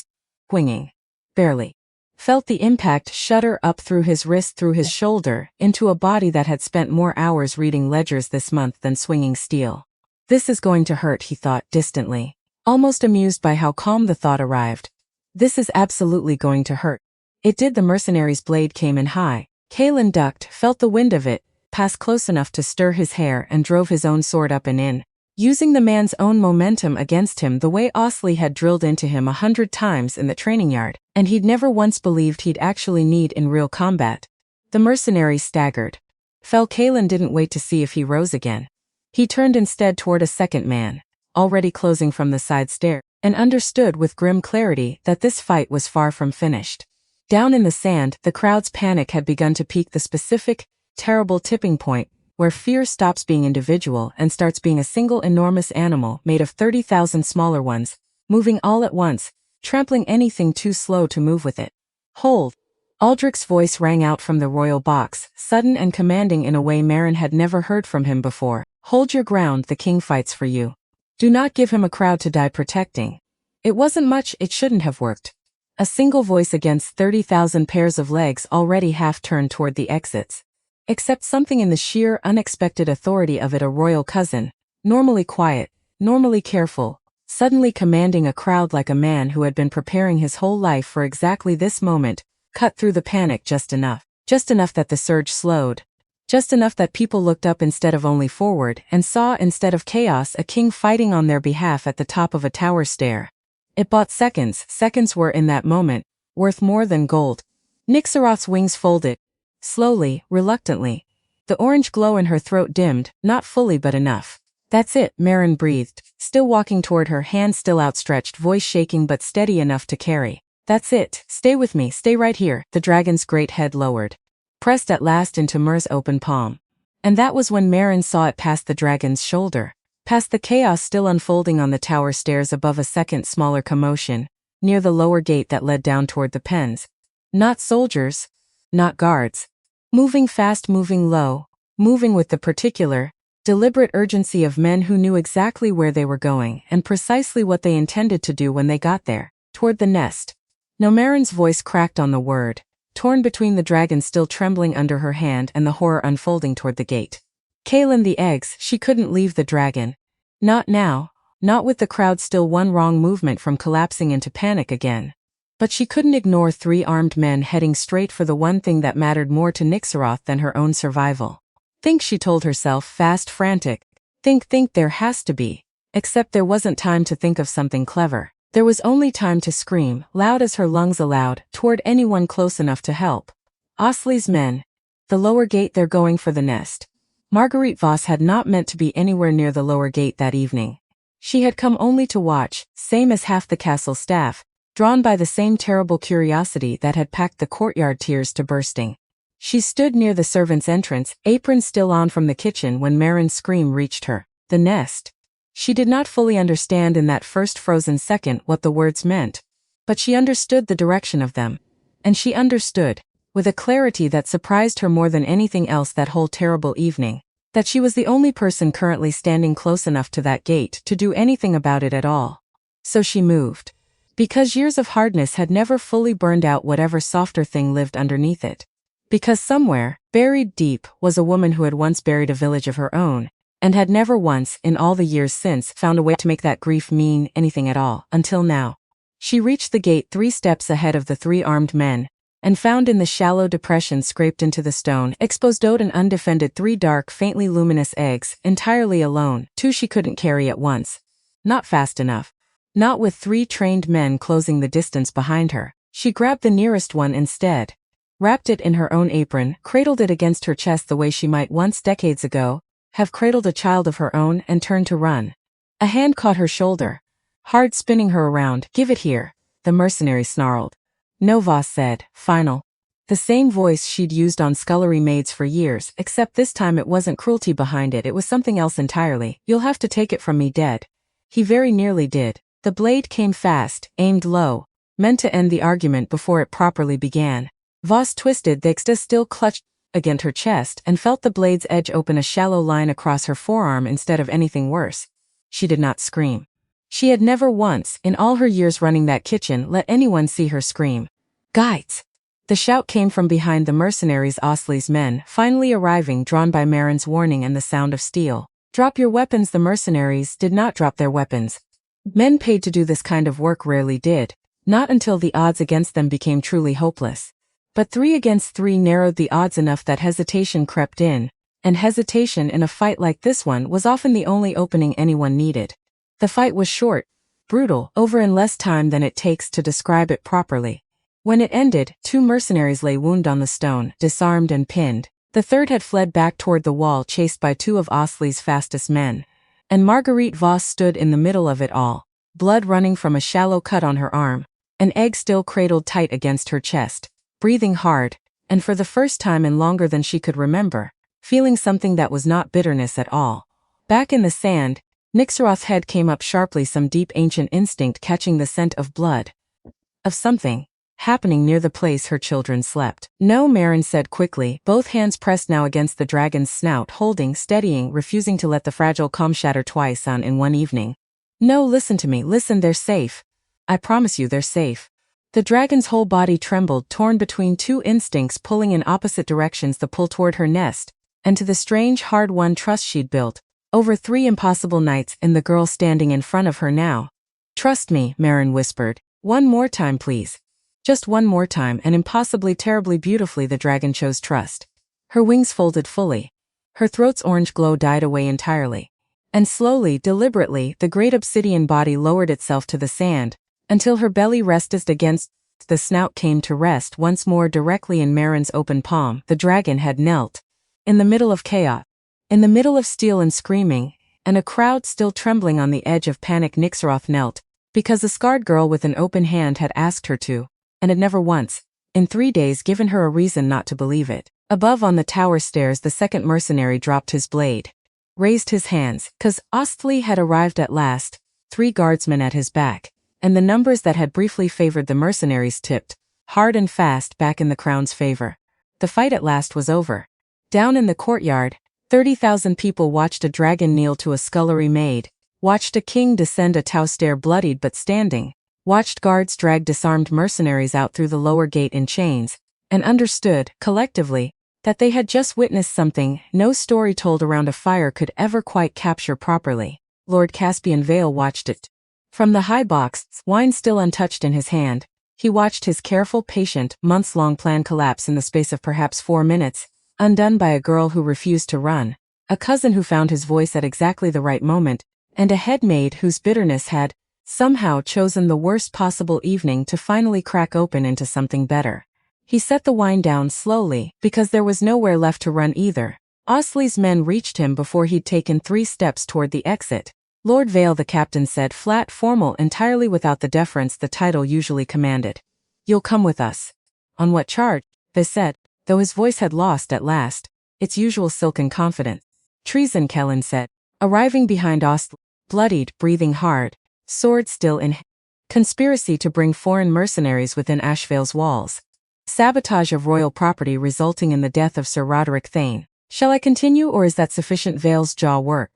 swinging. Barely. Felt the impact shudder up through his wrist, through his shoulder, into a body that had spent more hours reading ledgers this month than swinging steel. This is going to hurt, he thought distantly, almost amused by how calm the thought arrived. This is absolutely going to hurt. It did. The mercenary's blade came in high. Kalen ducked, felt the wind of it, passed close enough to stir his hair and drove his own sword up and in, using the man's own momentum against him the way Osley had drilled into him 100 times in the training yard, and he'd never once believed he'd actually need in real combat. The mercenary staggered. Fell. Kalen didn't wait to see if he rose again. He turned instead toward a second man, already closing from the side stair, and understood with grim clarity that this fight was far from finished. Down in the sand, the crowd's panic had begun to peak, the specific, terrible tipping point, where fear stops being individual and starts being a single enormous animal made of 30,000 smaller ones, moving all at once, trampling anything too slow to move with it. Hold! Aldrich's voice rang out from the royal box, sudden and commanding in a way Marin had never heard from him before. Hold your ground, the king fights for you. Do not give him a crowd to die protecting. It wasn't much, it shouldn't have worked. A single voice against 30,000 pairs of legs already half turned toward the exits. Except something in the sheer, unexpected authority of it, a royal cousin, normally quiet, normally careful, suddenly commanding a crowd like a man who had been preparing his whole life for exactly this moment, cut through the panic just enough that the surge slowed, just enough that people looked up instead of only forward and saw, instead of chaos, a king fighting on their behalf at the top of a tower stair. It bought seconds. Seconds were, in that moment, worth more than gold. Nixaroth's wings folded. Slowly, reluctantly. The orange glow in her throat dimmed, not fully but enough. That's it, Marin breathed, still walking toward her, hand still outstretched, voice shaking but steady enough to carry. That's it, stay with me, stay right here. The dragon's great head lowered, pressed at last into Myr's open palm. And that was when Marin saw it past the dragon's shoulder, past the chaos still unfolding on the tower stairs above, a second smaller commotion, near the lower gate that led down toward the pens. Not soldiers, not guards. Moving fast, moving low, moving with the particular, deliberate urgency of men who knew exactly where they were going and precisely what they intended to do when they got there, toward the nest. No, Marin's voice cracked on the word, torn between the dragon still trembling under her hand and the horror unfolding toward the gate. Kalen, the eggs, she couldn't leave the dragon. Not now, not with the crowd still one wrong movement from collapsing into panic again. But she couldn't ignore 3 armed men heading straight for the one thing that mattered more to Nixaroth than her own survival. Think, she told herself, fast, frantic. Think, there has to be. Except there wasn't time to think of something clever. There was only time to scream, loud as her lungs allowed, toward anyone close enough to help. Osley's men. The lower gate, they're going for the nest. Marguerite Voss had not meant to be anywhere near the lower gate that evening. She had come only to watch, same as half the castle staff, drawn by the same terrible curiosity that had packed the courtyard tears to bursting. She stood near the servants' entrance, apron still on from the kitchen, when Marin's scream reached her. The nest. She did not fully understand in that first frozen second what the words meant, but she understood the direction of them. And she understood, with a clarity that surprised her more than anything else that whole terrible evening, that she was the only person currently standing close enough to that gate to do anything about it at all. So she moved. Because years of hardness had never fully burned out whatever softer thing lived underneath it. Because somewhere, buried deep, was a woman who had once buried a village of her own, and had never once, in all the years since, found a way to make that grief mean anything at all, until now. She reached the gate 3 steps ahead of the 3 armed men, and found in the shallow depression scraped into the stone, exposed and undefended, 3 dark, faintly luminous eggs, entirely alone. 2 she couldn't carry at once. Not fast enough. Not with 3 trained men closing the distance behind her. She grabbed the nearest one instead. wrapped it in her own apron, cradled it against her chest the way she might once decades ago have cradled a child of her own, and turned to run. A hand caught her shoulder, hard, spinning her around. "Give it here," the mercenary snarled. "No," Voss said, final. The same voice she'd used on scullery maids for years, except this time it wasn't cruelty behind it, it was something else entirely. "You'll have to take it from me dead." He very nearly did. The blade came fast, aimed low, meant to end the argument before it properly began. Voss twisted, the exta still clutched against her chest, and felt the blade's edge open a shallow line across her forearm instead of anything worse. She did not scream. She had never once, in all her years running that kitchen, let anyone see her scream. "Guides!" The shout came from behind the mercenaries, Ostley's men, finally arriving, drawn by Marin's warning and the sound of steel. "Drop your weapons." The mercenaries did not drop their weapons. Men paid to do this kind of work rarely did, not until the odds against them became truly hopeless. But 3 against 3 narrowed the odds enough that hesitation crept in, and hesitation in a fight like this one was often the only opening anyone needed. The fight was short, brutal, over in less time than it takes to describe it properly. When it ended, 2 mercenaries lay wounded on the stone, disarmed and pinned. The third had fled back toward the wall, chased by 2 of Ostley's fastest men. And Marguerite Voss stood in the middle of it all, blood running from a shallow cut on her arm, an egg still cradled tight against her chest, breathing hard, and for the first time in longer than she could remember, feeling something that was not bitterness at all. Back in the sand, Nixaroth's head came up sharply, some deep ancient instinct catching the scent of blood. Of something happening near the place her children slept. "No," Marin said quickly, both hands pressed now against the dragon's snout, holding, steadying, refusing to let the fragile calm shatter twice on in one evening. "No, listen to me, listen, they're safe. I promise you they're safe." The dragon's whole body trembled, torn between 2 instincts pulling in opposite directions, the pull toward her nest, and to the strange hard-won trust she'd built, over 3 impossible nights, in the girl standing in front of her now. "Trust me," Marin whispered. "One more time, please." Just one more time, and impossibly, terribly, beautifully the dragon chose trust. Her wings folded fully. Her throat's orange glow died away entirely. And slowly, deliberately, the great obsidian body lowered itself to the sand, until her belly rested against. The snout came to rest once more directly in Marin's open palm. The dragon had knelt. In the middle of chaos. In the middle of steel and screaming, and a crowd still trembling on the edge of panic, Nixaroth knelt, because a scarred girl with an open hand had asked her to, and had never once, in 3 days, given her a reason not to believe it. Above on the tower stairs, the second mercenary dropped his blade, raised his hands, 'cause Ostley had arrived at last, 3 guardsmen at his back, and the numbers that had briefly favored the mercenaries tipped, hard and fast, back in the crown's favor. The fight at last was over. Down in the courtyard, 30,000 people watched a dragon kneel to a scullery maid, watched a king descend a tow stair bloodied but standing, watched guards drag disarmed mercenaries out through the lower gate in chains, and understood, collectively, that they had just witnessed something no story told around a fire could ever quite capture properly. Lord Caspian Vale watched it. From the high box, wine still untouched in his hand, he watched his careful, patient, months-long plan collapse in the space of perhaps 4 minutes, undone by a girl who refused to run, a cousin who found his voice at exactly the right moment, and a head maid whose bitterness had, somehow, chosen the worst possible evening to finally crack open into something better. He set the wine down slowly, because there was nowhere left to run either. Ostley's men reached him before he'd taken 3 steps toward the exit. "Lord Vale," the captain said, flat, formal, entirely without the deference the title usually commanded. "You'll come with us." "On what charge?" They said, though his voice had lost, at last, its usual silken confidence. "Treason," Kellen said, arriving behind Ostley, bloodied, breathing hard, sword still in hand. "Conspiracy to bring foreign mercenaries within Ashvale's walls. Sabotage of royal property resulting in the death of Sir Roderick Thane. Shall I continue, or is that sufficient?" Vale's jaw worked.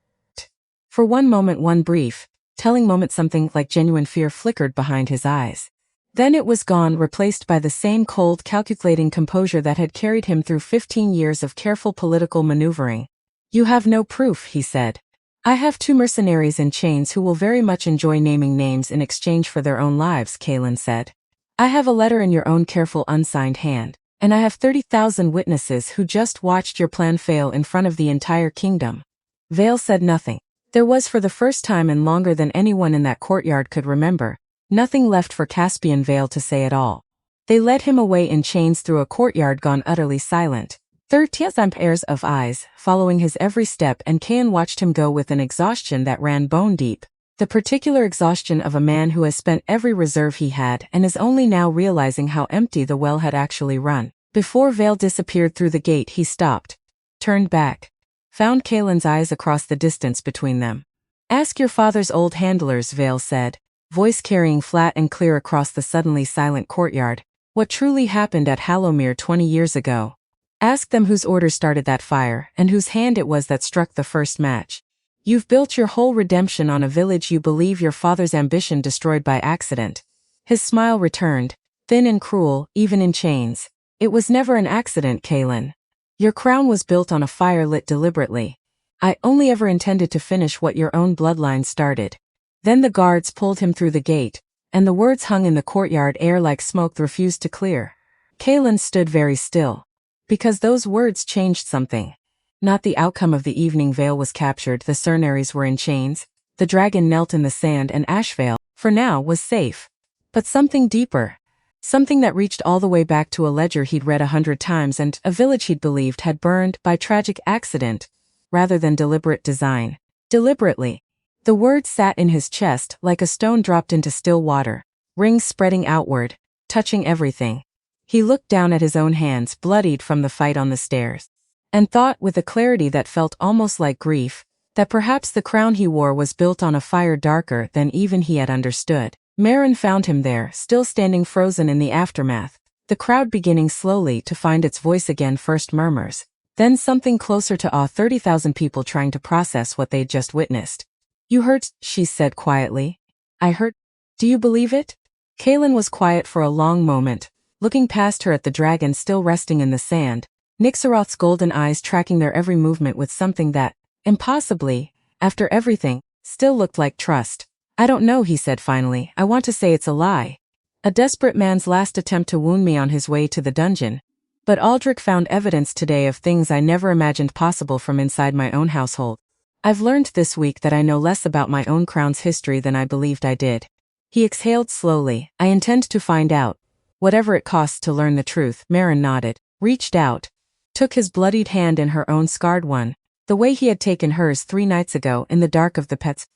For one moment, one brief, telling moment, something like genuine fear flickered behind his eyes. Then it was gone, replaced by the same cold, calculating composure that had carried him through 15 years of careful political maneuvering. "You have no proof," he said. "I have 2 mercenaries in chains who will very much enjoy naming names in exchange for their own lives," Kalen said. "I have a letter in your own careful unsigned hand, and I have 30,000 witnesses who just watched your plan fail in front of the entire kingdom." Vale said nothing. There was, for the first time in longer than anyone in that courtyard could remember, nothing left for Caspian Vale to say at all. They led him away in chains through a courtyard gone utterly silent. 30 pairs of eyes, following his every step, and Cain watched him go with an exhaustion that ran bone deep. The particular exhaustion of a man who has spent every reserve he had and is only now realizing how empty the well had actually run. Before Vale disappeared through the gate, he stopped, turned back, found Kaelin's eyes across the distance between them. "Ask your father's old handlers," Vale said, voice carrying flat and clear across the suddenly silent courtyard, "what truly happened at Hallowmere 20 years ago. Ask them whose order started that fire and whose hand it was that struck the first match. You've built your whole redemption on a village you believe your father's ambition destroyed by accident." His smile returned, thin and cruel, even in chains. "It was never an accident, Caelin. Your crown was built on a fire lit deliberately. I only ever intended to finish what your own bloodline started." Then the guards pulled him through the gate, and the words hung in the courtyard air like smoke that refused to clear. Caelin stood very still. Because those words changed something. Not the outcome of the evening. Vale was captured, the Cernaries were in chains, the dragon knelt in the sand, and Ashvale, for now, was safe. But something deeper. Something that reached all the way back to a ledger he'd read 100 times and a village he'd believed had burned by tragic accident, rather than deliberate design. Deliberately. The words sat in his chest like a stone dropped into still water, rings spreading outward, touching everything. He looked down at his own hands, bloodied from the fight on the stairs, and thought, with a clarity that felt almost like grief, that perhaps the crown he wore was built on a fire darker than even he had understood. Marin found him there, still standing frozen in the aftermath, the crowd beginning slowly to find its voice again. First murmurs, then something closer to awe. 30,000 people trying to process what they'd just witnessed. "You heard," she said quietly. "I heard. Do you believe it?" Caelin was quiet for a long moment, looking past her at the dragon still resting in the sand, Nixaroth's golden eyes tracking their every movement with something that, impossibly, after everything, still looked like trust. "I don't know," he said finally. "I want to say it's a lie. A desperate man's last attempt to wound me on his way to the dungeon. But Aldrich found evidence today of things I never imagined possible from inside my own household. I've learned this week that I know less about my own crown's history than I believed I did." He exhaled slowly. "I intend to find out. Whatever it costs to learn the truth." Marin nodded, reached out, took his bloodied hand in her own scarred one, the way he had taken hers 3 nights ago in the dark of the pets.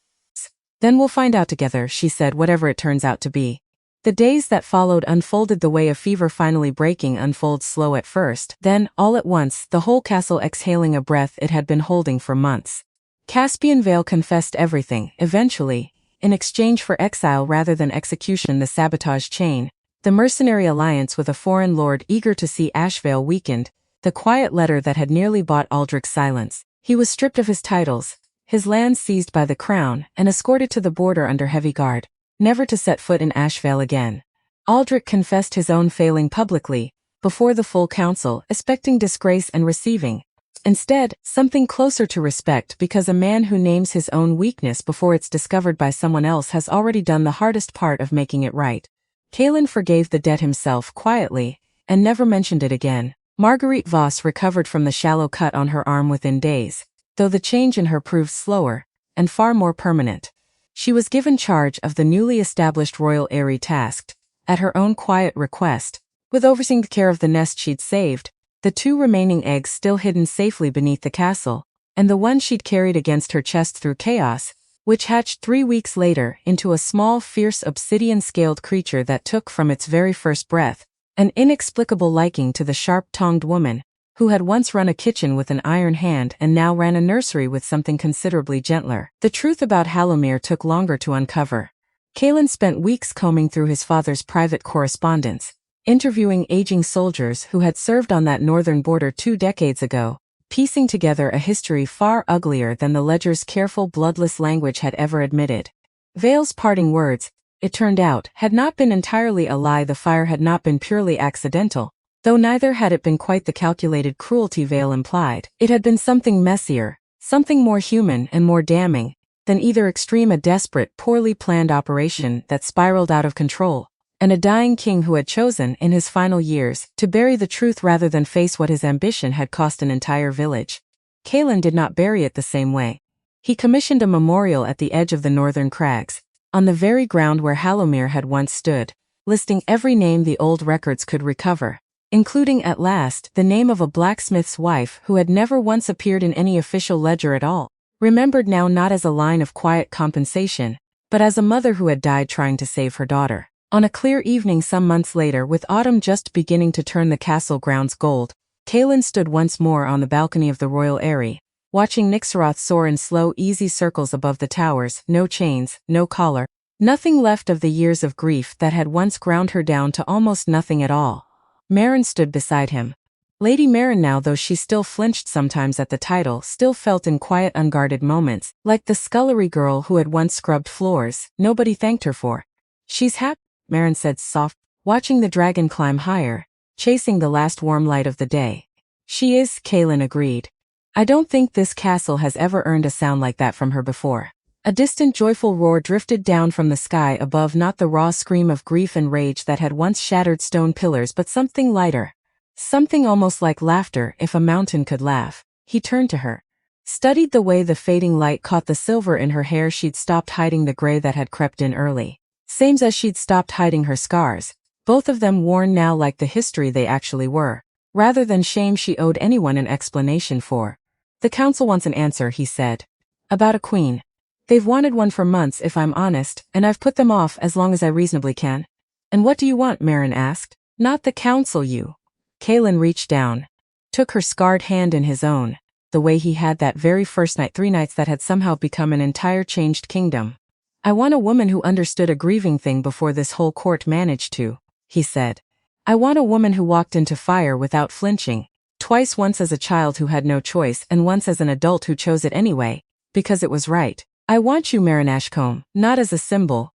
"Then we'll find out together," she said, "whatever it turns out to be." The days that followed unfolded the way a fever finally breaking unfolds, slow at first, then, all at once, the whole castle exhaling a breath it had been holding for months. Caspian Vale confessed everything, eventually, in exchange for exile rather than execution. The sabotage chain, the mercenary alliance with a foreign lord eager to see Ashvale weakened, the quiet letter that had nearly bought Aldrich's silence. He was stripped of his titles, his lands seized by the crown, and escorted to the border under heavy guard, never to set foot in Ashvale again. Aldrich confessed his own failing publicly, before the full council, expecting disgrace and receiving, instead, something closer to respect, because a man who names his own weakness before it's discovered by someone else has already done the hardest part of making it right. Caelin forgave the debt himself quietly, and never mentioned it again. Marguerite Voss recovered from the shallow cut on her arm within days, though the change in her proved slower, and far more permanent. She was given charge of the newly established royal eyrie, tasked, at her own quiet request, with overseeing the care of the nest she'd saved, the 2 remaining eggs still hidden safely beneath the castle, and the one she'd carried against her chest through chaos, which hatched 3 weeks later into a small, fierce, obsidian-scaled creature that took from its very first breath an inexplicable liking to the sharp-tongued woman who had once run a kitchen with an iron hand and now ran a nursery with something considerably gentler. The truth about Hallowmere took longer to uncover. Caelin spent weeks combing through his father's private correspondence, interviewing aging soldiers who had served on that northern border 2 decades ago, piecing together a history far uglier than the ledger's careful, bloodless language had ever admitted. Vale's parting words, it turned out, had not been entirely a lie. The fire had not been purely accidental, though neither had it been quite the calculated cruelty Vale implied. It had been something messier, something more human and more damning than either extreme, a desperate, poorly planned operation that spiraled out of control, and a dying king who had chosen, in his final years, to bury the truth rather than face what his ambition had cost an entire village. Caelin did not bury it the same way. He commissioned a memorial at the edge of the northern crags, on the very ground where Hallowmere had once stood. listing every name the old records could recover, including at last the name of a blacksmith's wife who had never once appeared in any official ledger at all, remembered now not as a line of quiet compensation, but as a mother who had died trying to save her daughter. On a clear evening some months later, with autumn just beginning to turn the castle grounds gold, Kaelin stood once more on the balcony of the royal eyrie, watching Nixaroth soar in slow, easy circles above the towers, no chains, no collar, nothing left of the years of grief that had once ground her down to almost nothing at all. Meryn stood beside him. Lady Meryn now, though she still flinched sometimes at the title, still felt in quiet, unguarded moments, like the scullery girl who had once scrubbed floors, nobody thanked her for. "She's happy," Meryn said soft, watching the dragon climb higher, chasing the last warm light of the day. "She is," Kaelin agreed. "I don't think this castle has ever earned a sound like that from her before." A distant joyful roar drifted down from the sky above, not the raw scream of grief and rage that had once shattered stone pillars, but something lighter. Something almost like laughter, if a mountain could laugh. He turned to her. Studied the way the fading light caught the silver in her hair. She'd stopped hiding the gray that had crept in early. Same's as she'd stopped hiding her scars, both of them worn now like the history they actually were, rather than shame she owed anyone an explanation for. "The council wants an answer," he said. "About a queen. They've wanted one for months, if I'm honest, and I've put them off as long as I reasonably can." "And what do you want?" Meryn asked. "Not the council, you." Kaelin reached down, took her scarred hand in his own, the way he had that very first night, 3 nights that had somehow become an entire changed kingdom. "I want a woman who understood a grieving thing before this whole court managed to," he said. "I want a woman who walked into fire without flinching, twice, once as a child who had no choice and once as an adult who chose it anyway, because it was right. I want you, Meryn Ashcombe, not as a symbol,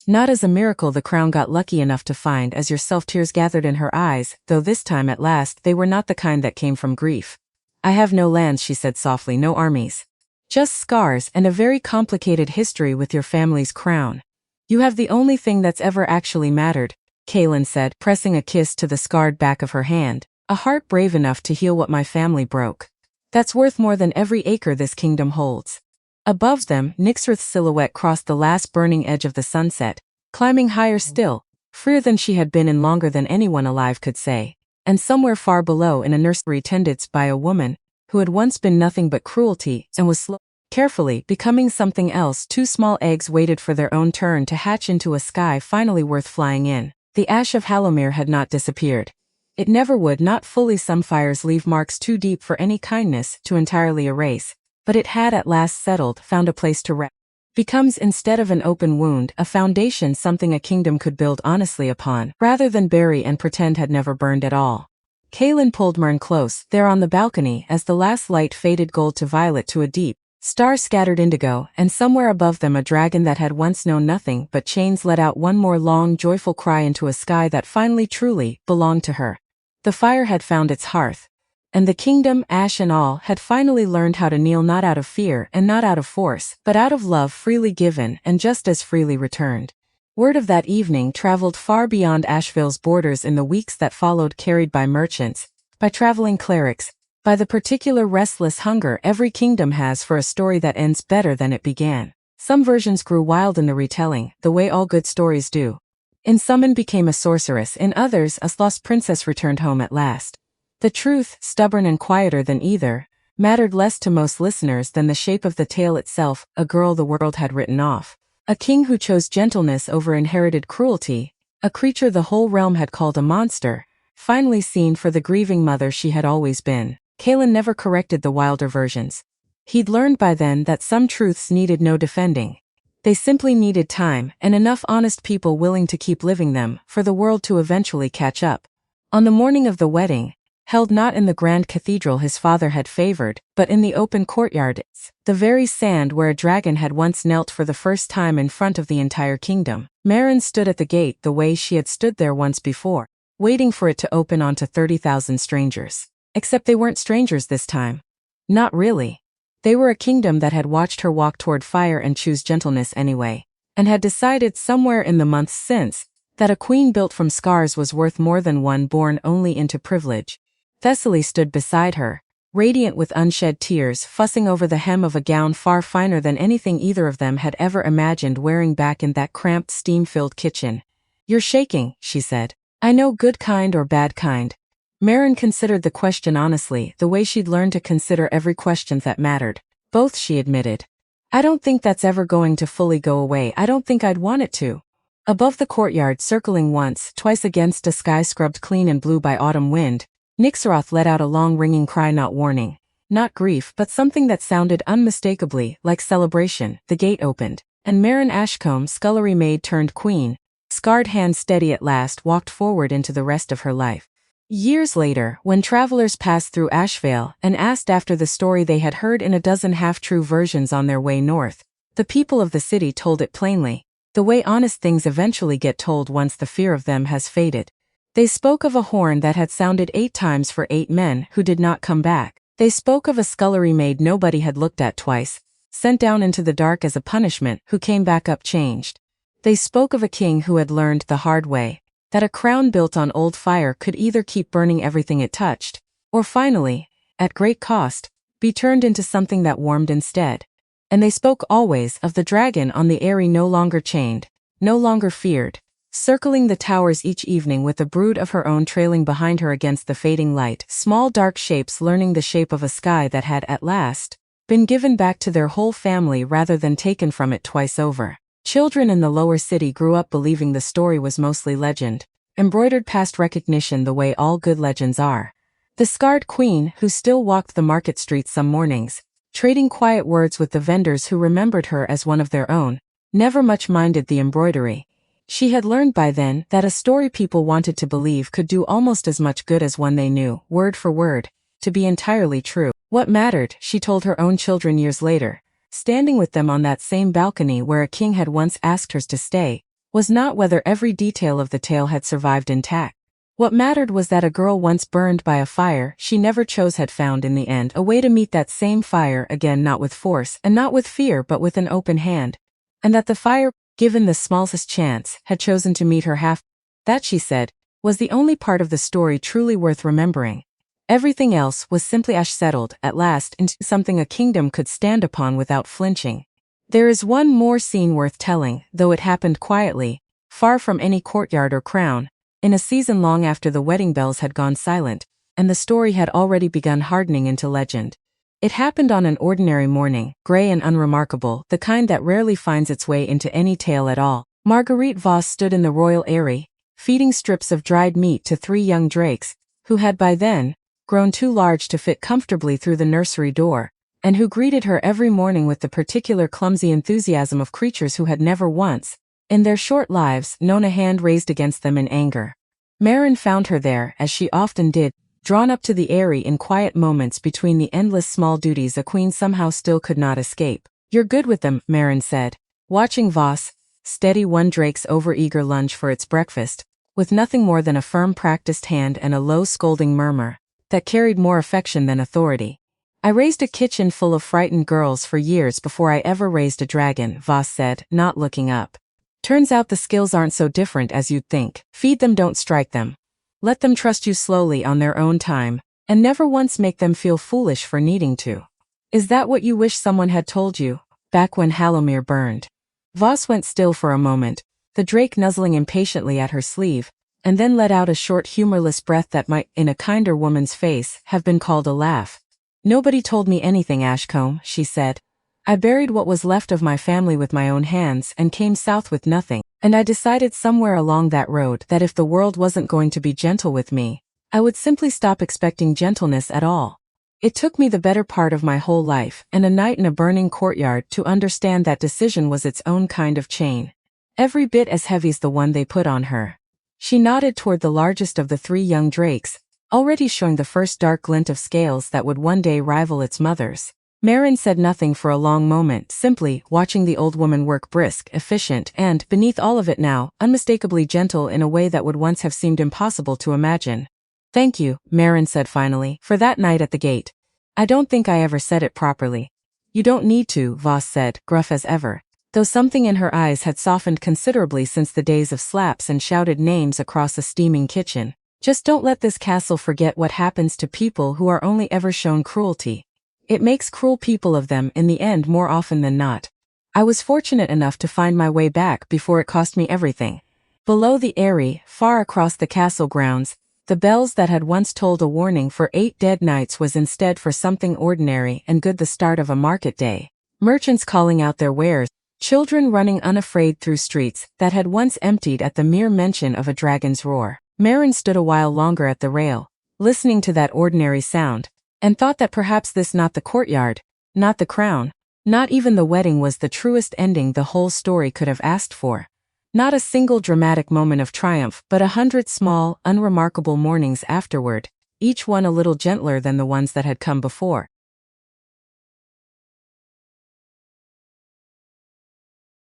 not as a miracle the crown got lucky enough to find as yourself." Tears gathered in her eyes, though this time at last they were not the kind that came from grief. "I have no lands," she said softly, "no armies. Just scars and a very complicated history with your family's crown. You have the only thing that's ever actually mattered," Kaelin said, pressing a kiss to the scarred back of her hand. "A heart brave enough to heal what my family broke. That's worth more than every acre this kingdom holds." Above them, Nixaroth's silhouette crossed the last burning edge of the sunset, climbing higher still, freer than she had been in longer than anyone alive could say, and somewhere far below, in a nursery tended by a woman who had once been nothing but cruelty and was carefully becoming something else, 2 small eggs waited for their own turn to hatch into a sky finally worth flying in. The ash of Hallowmere had not disappeared. It never would, not fully. Some fires leave marks too deep for any kindness to entirely erase, but it had at last settled, found a place to rest. Becomes, instead of an open wound, a foundation, something a kingdom could build honestly upon, rather than bury and pretend had never burned at all. Kaelin pulled Meryn close, there on the balcony, as the last light faded gold to violet to a deep, star-scattered indigo, and somewhere above them a dragon that had once known nothing but chains let out one more long, joyful cry into a sky that finally truly belonged to her. The fire had found its hearth, and the kingdom, ash and all, had finally learned how to kneel, not out of fear and not out of force, but out of love, freely given and just as freely returned. Word of that evening traveled far beyond Asheville's borders in the weeks that followed, carried by merchants, by traveling clerics, by the particular restless hunger every kingdom has for a story that ends better than it began. Some versions grew wild in the retelling, the way all good stories do. In some, it became a sorceress, in others a lost princess returned home at last. The truth, stubborn and quieter than either, mattered less to most listeners than the shape of the tale itself, a girl the world had written off. A king who chose gentleness over inherited cruelty, a creature the whole realm had called a monster, finally seen for the grieving mother she had always been. Kaelin never corrected the wilder versions. He'd learned by then that some truths needed no defending. They simply needed time, and enough honest people willing to keep living them, for the world to eventually catch up. On the morning of the wedding, held not in the grand cathedral his father had favored, but in the open courtyard, the very sand where a dragon had once knelt for the first time in front of the entire kingdom, Meryn stood at the gate the way she had stood there once before, waiting for it to open onto 30,000 strangers. Except they weren't strangers this time. Not really. They were a kingdom that had watched her walk toward fire and choose gentleness anyway, and had decided somewhere in the months since that a queen built from scars was worth more than one born only into privilege. Thessaly stood beside her, radiant with unshed tears, fussing over the hem of a gown far finer than anything either of them had ever imagined wearing back in that cramped, steam-filled kitchen. You're shaking, she said. I know good kind or bad kind. Marin considered the question honestly, the way she'd learned to consider every question that mattered. Both, she admitted. I don't think that's ever going to fully go away. I don't think I'd want it to. Above the courtyard, circling once, twice against a sky scrubbed clean and blue by autumn wind, Nixaroth let out a long ringing cry, not warning, not grief, but something that sounded unmistakably like celebration. The gate opened, and Marin Ashcombe, scullery maid turned queen, scarred hand steady at last, walked forward into the rest of her life. Years later, when travelers passed through Ashvale and asked after the story they had heard in a dozen half-true versions on their way north, the people of the city told it plainly, the way honest things eventually get told once the fear of them has faded. They spoke of a horn that had sounded 8 times for 8 men who did not come back. They spoke of a scullery maid nobody had looked at twice, sent down into the dark as a punishment, who came back up changed. They spoke of a king who had learned the hard way that a crown built on old fire could either keep burning everything it touched, or finally, at great cost, be turned into something that warmed instead. And they spoke always of the dragon on the eyrie, no longer chained, no longer feared, circling the towers each evening with a brood of her own trailing behind her against the fading light, small dark shapes learning the shape of a sky that had at last been given back to their whole family rather than taken from it twice over. Children in the lower city grew up believing the story was mostly legend, embroidered past recognition the way all good legends are. The scarred queen, who still walked the market streets some mornings, trading quiet words with the vendors who remembered her as one of their own, never much minded the embroidery. She had learned by then that a story people wanted to believe could do almost as much good as one they knew, word for word, to be entirely true. What mattered, she told her own children years later, standing with them on that same balcony where a king had once asked her to stay, was not whether every detail of the tale had survived intact. What mattered was that a girl once burned by a fire she never chose had found in the end a way to meet that same fire again, not with force and not with fear but with an open hand. And that the fire, given the smallest chance, had chosen to meet her half. That, she said, was the only part of the story truly worth remembering. Everything else was simply settled, at last, into something a kingdom could stand upon without flinching. There is one more scene worth telling, though it happened quietly, far from any courtyard or crown, in a season long after the wedding bells had gone silent, and the story had already begun hardening into legend. It happened on an ordinary morning, gray and unremarkable, the kind that rarely finds its way into any tale at all. Marguerite Voss stood in the royal eyrie, feeding strips of dried meat to 3 young drakes, who had by then grown too large to fit comfortably through the nursery door, and who greeted her every morning with the particular clumsy enthusiasm of creatures who had never once, in their short lives, known a hand raised against them in anger. Marin found her there, as she often did, drawn up to the eyrie in quiet moments between the endless small duties a queen somehow still could not escape. You're good with them, Marin said, watching Voss steady one drake's over-eager lunge for its breakfast, with nothing more than a firm practiced hand and a low scolding murmur that carried more affection than authority. I raised a kitchen full of frightened girls for years before I ever raised a dragon, Voss said, not looking up. Turns out the skills aren't so different as you'd think. Feed them, don't strike them. Let them trust you slowly on their own time, and never once make them feel foolish for needing to. Is that what you wish someone had told you, back when Hallowmere burned? Voss went still for a moment, the drake nuzzling impatiently at her sleeve, and then let out a short humorless breath that might, in a kinder woman's face, have been called a laugh. Nobody told me anything, Ashcombe, she said. I buried what was left of my family with my own hands and came south with nothing, and I decided somewhere along that road that if the world wasn't going to be gentle with me, I would simply stop expecting gentleness at all. It took me the better part of my whole life and a night in a burning courtyard to understand that decision was its own kind of chain, every bit as heavy as the one they put on her. She nodded toward the largest of the 3 young drakes, already showing the first dark glint of scales that would one day rival its mother's. Marin said nothing for a long moment, simply watching the old woman work, brisk, efficient, and, beneath all of it now, unmistakably gentle in a way that would once have seemed impossible to imagine. Thank you, Marin said finally, for that night at the gate. I don't think I ever said it properly. You don't need to, Voss said, gruff as ever, though something in her eyes had softened considerably since the days of slaps and shouted names across a steaming kitchen. Just don't let this castle forget what happens to people who are only ever shown cruelty. It makes cruel people of them in the end more often than not. I was fortunate enough to find my way back before it cost me everything. Below the eyrie, far across the castle grounds, the bells that had once tolled a warning for 8 dead nights was instead for something ordinary and good, the start of a market day. Merchants calling out their wares, children running unafraid through streets that had once emptied at the mere mention of a dragon's roar. Marin stood a while longer at the rail, listening to that ordinary sound, and thought that perhaps this, not the courtyard, not the crown, not even the wedding, was the truest ending the whole story could have asked for. Not a single dramatic moment of triumph, but 100 small, unremarkable mornings afterward, each one a little gentler than the ones that had come before.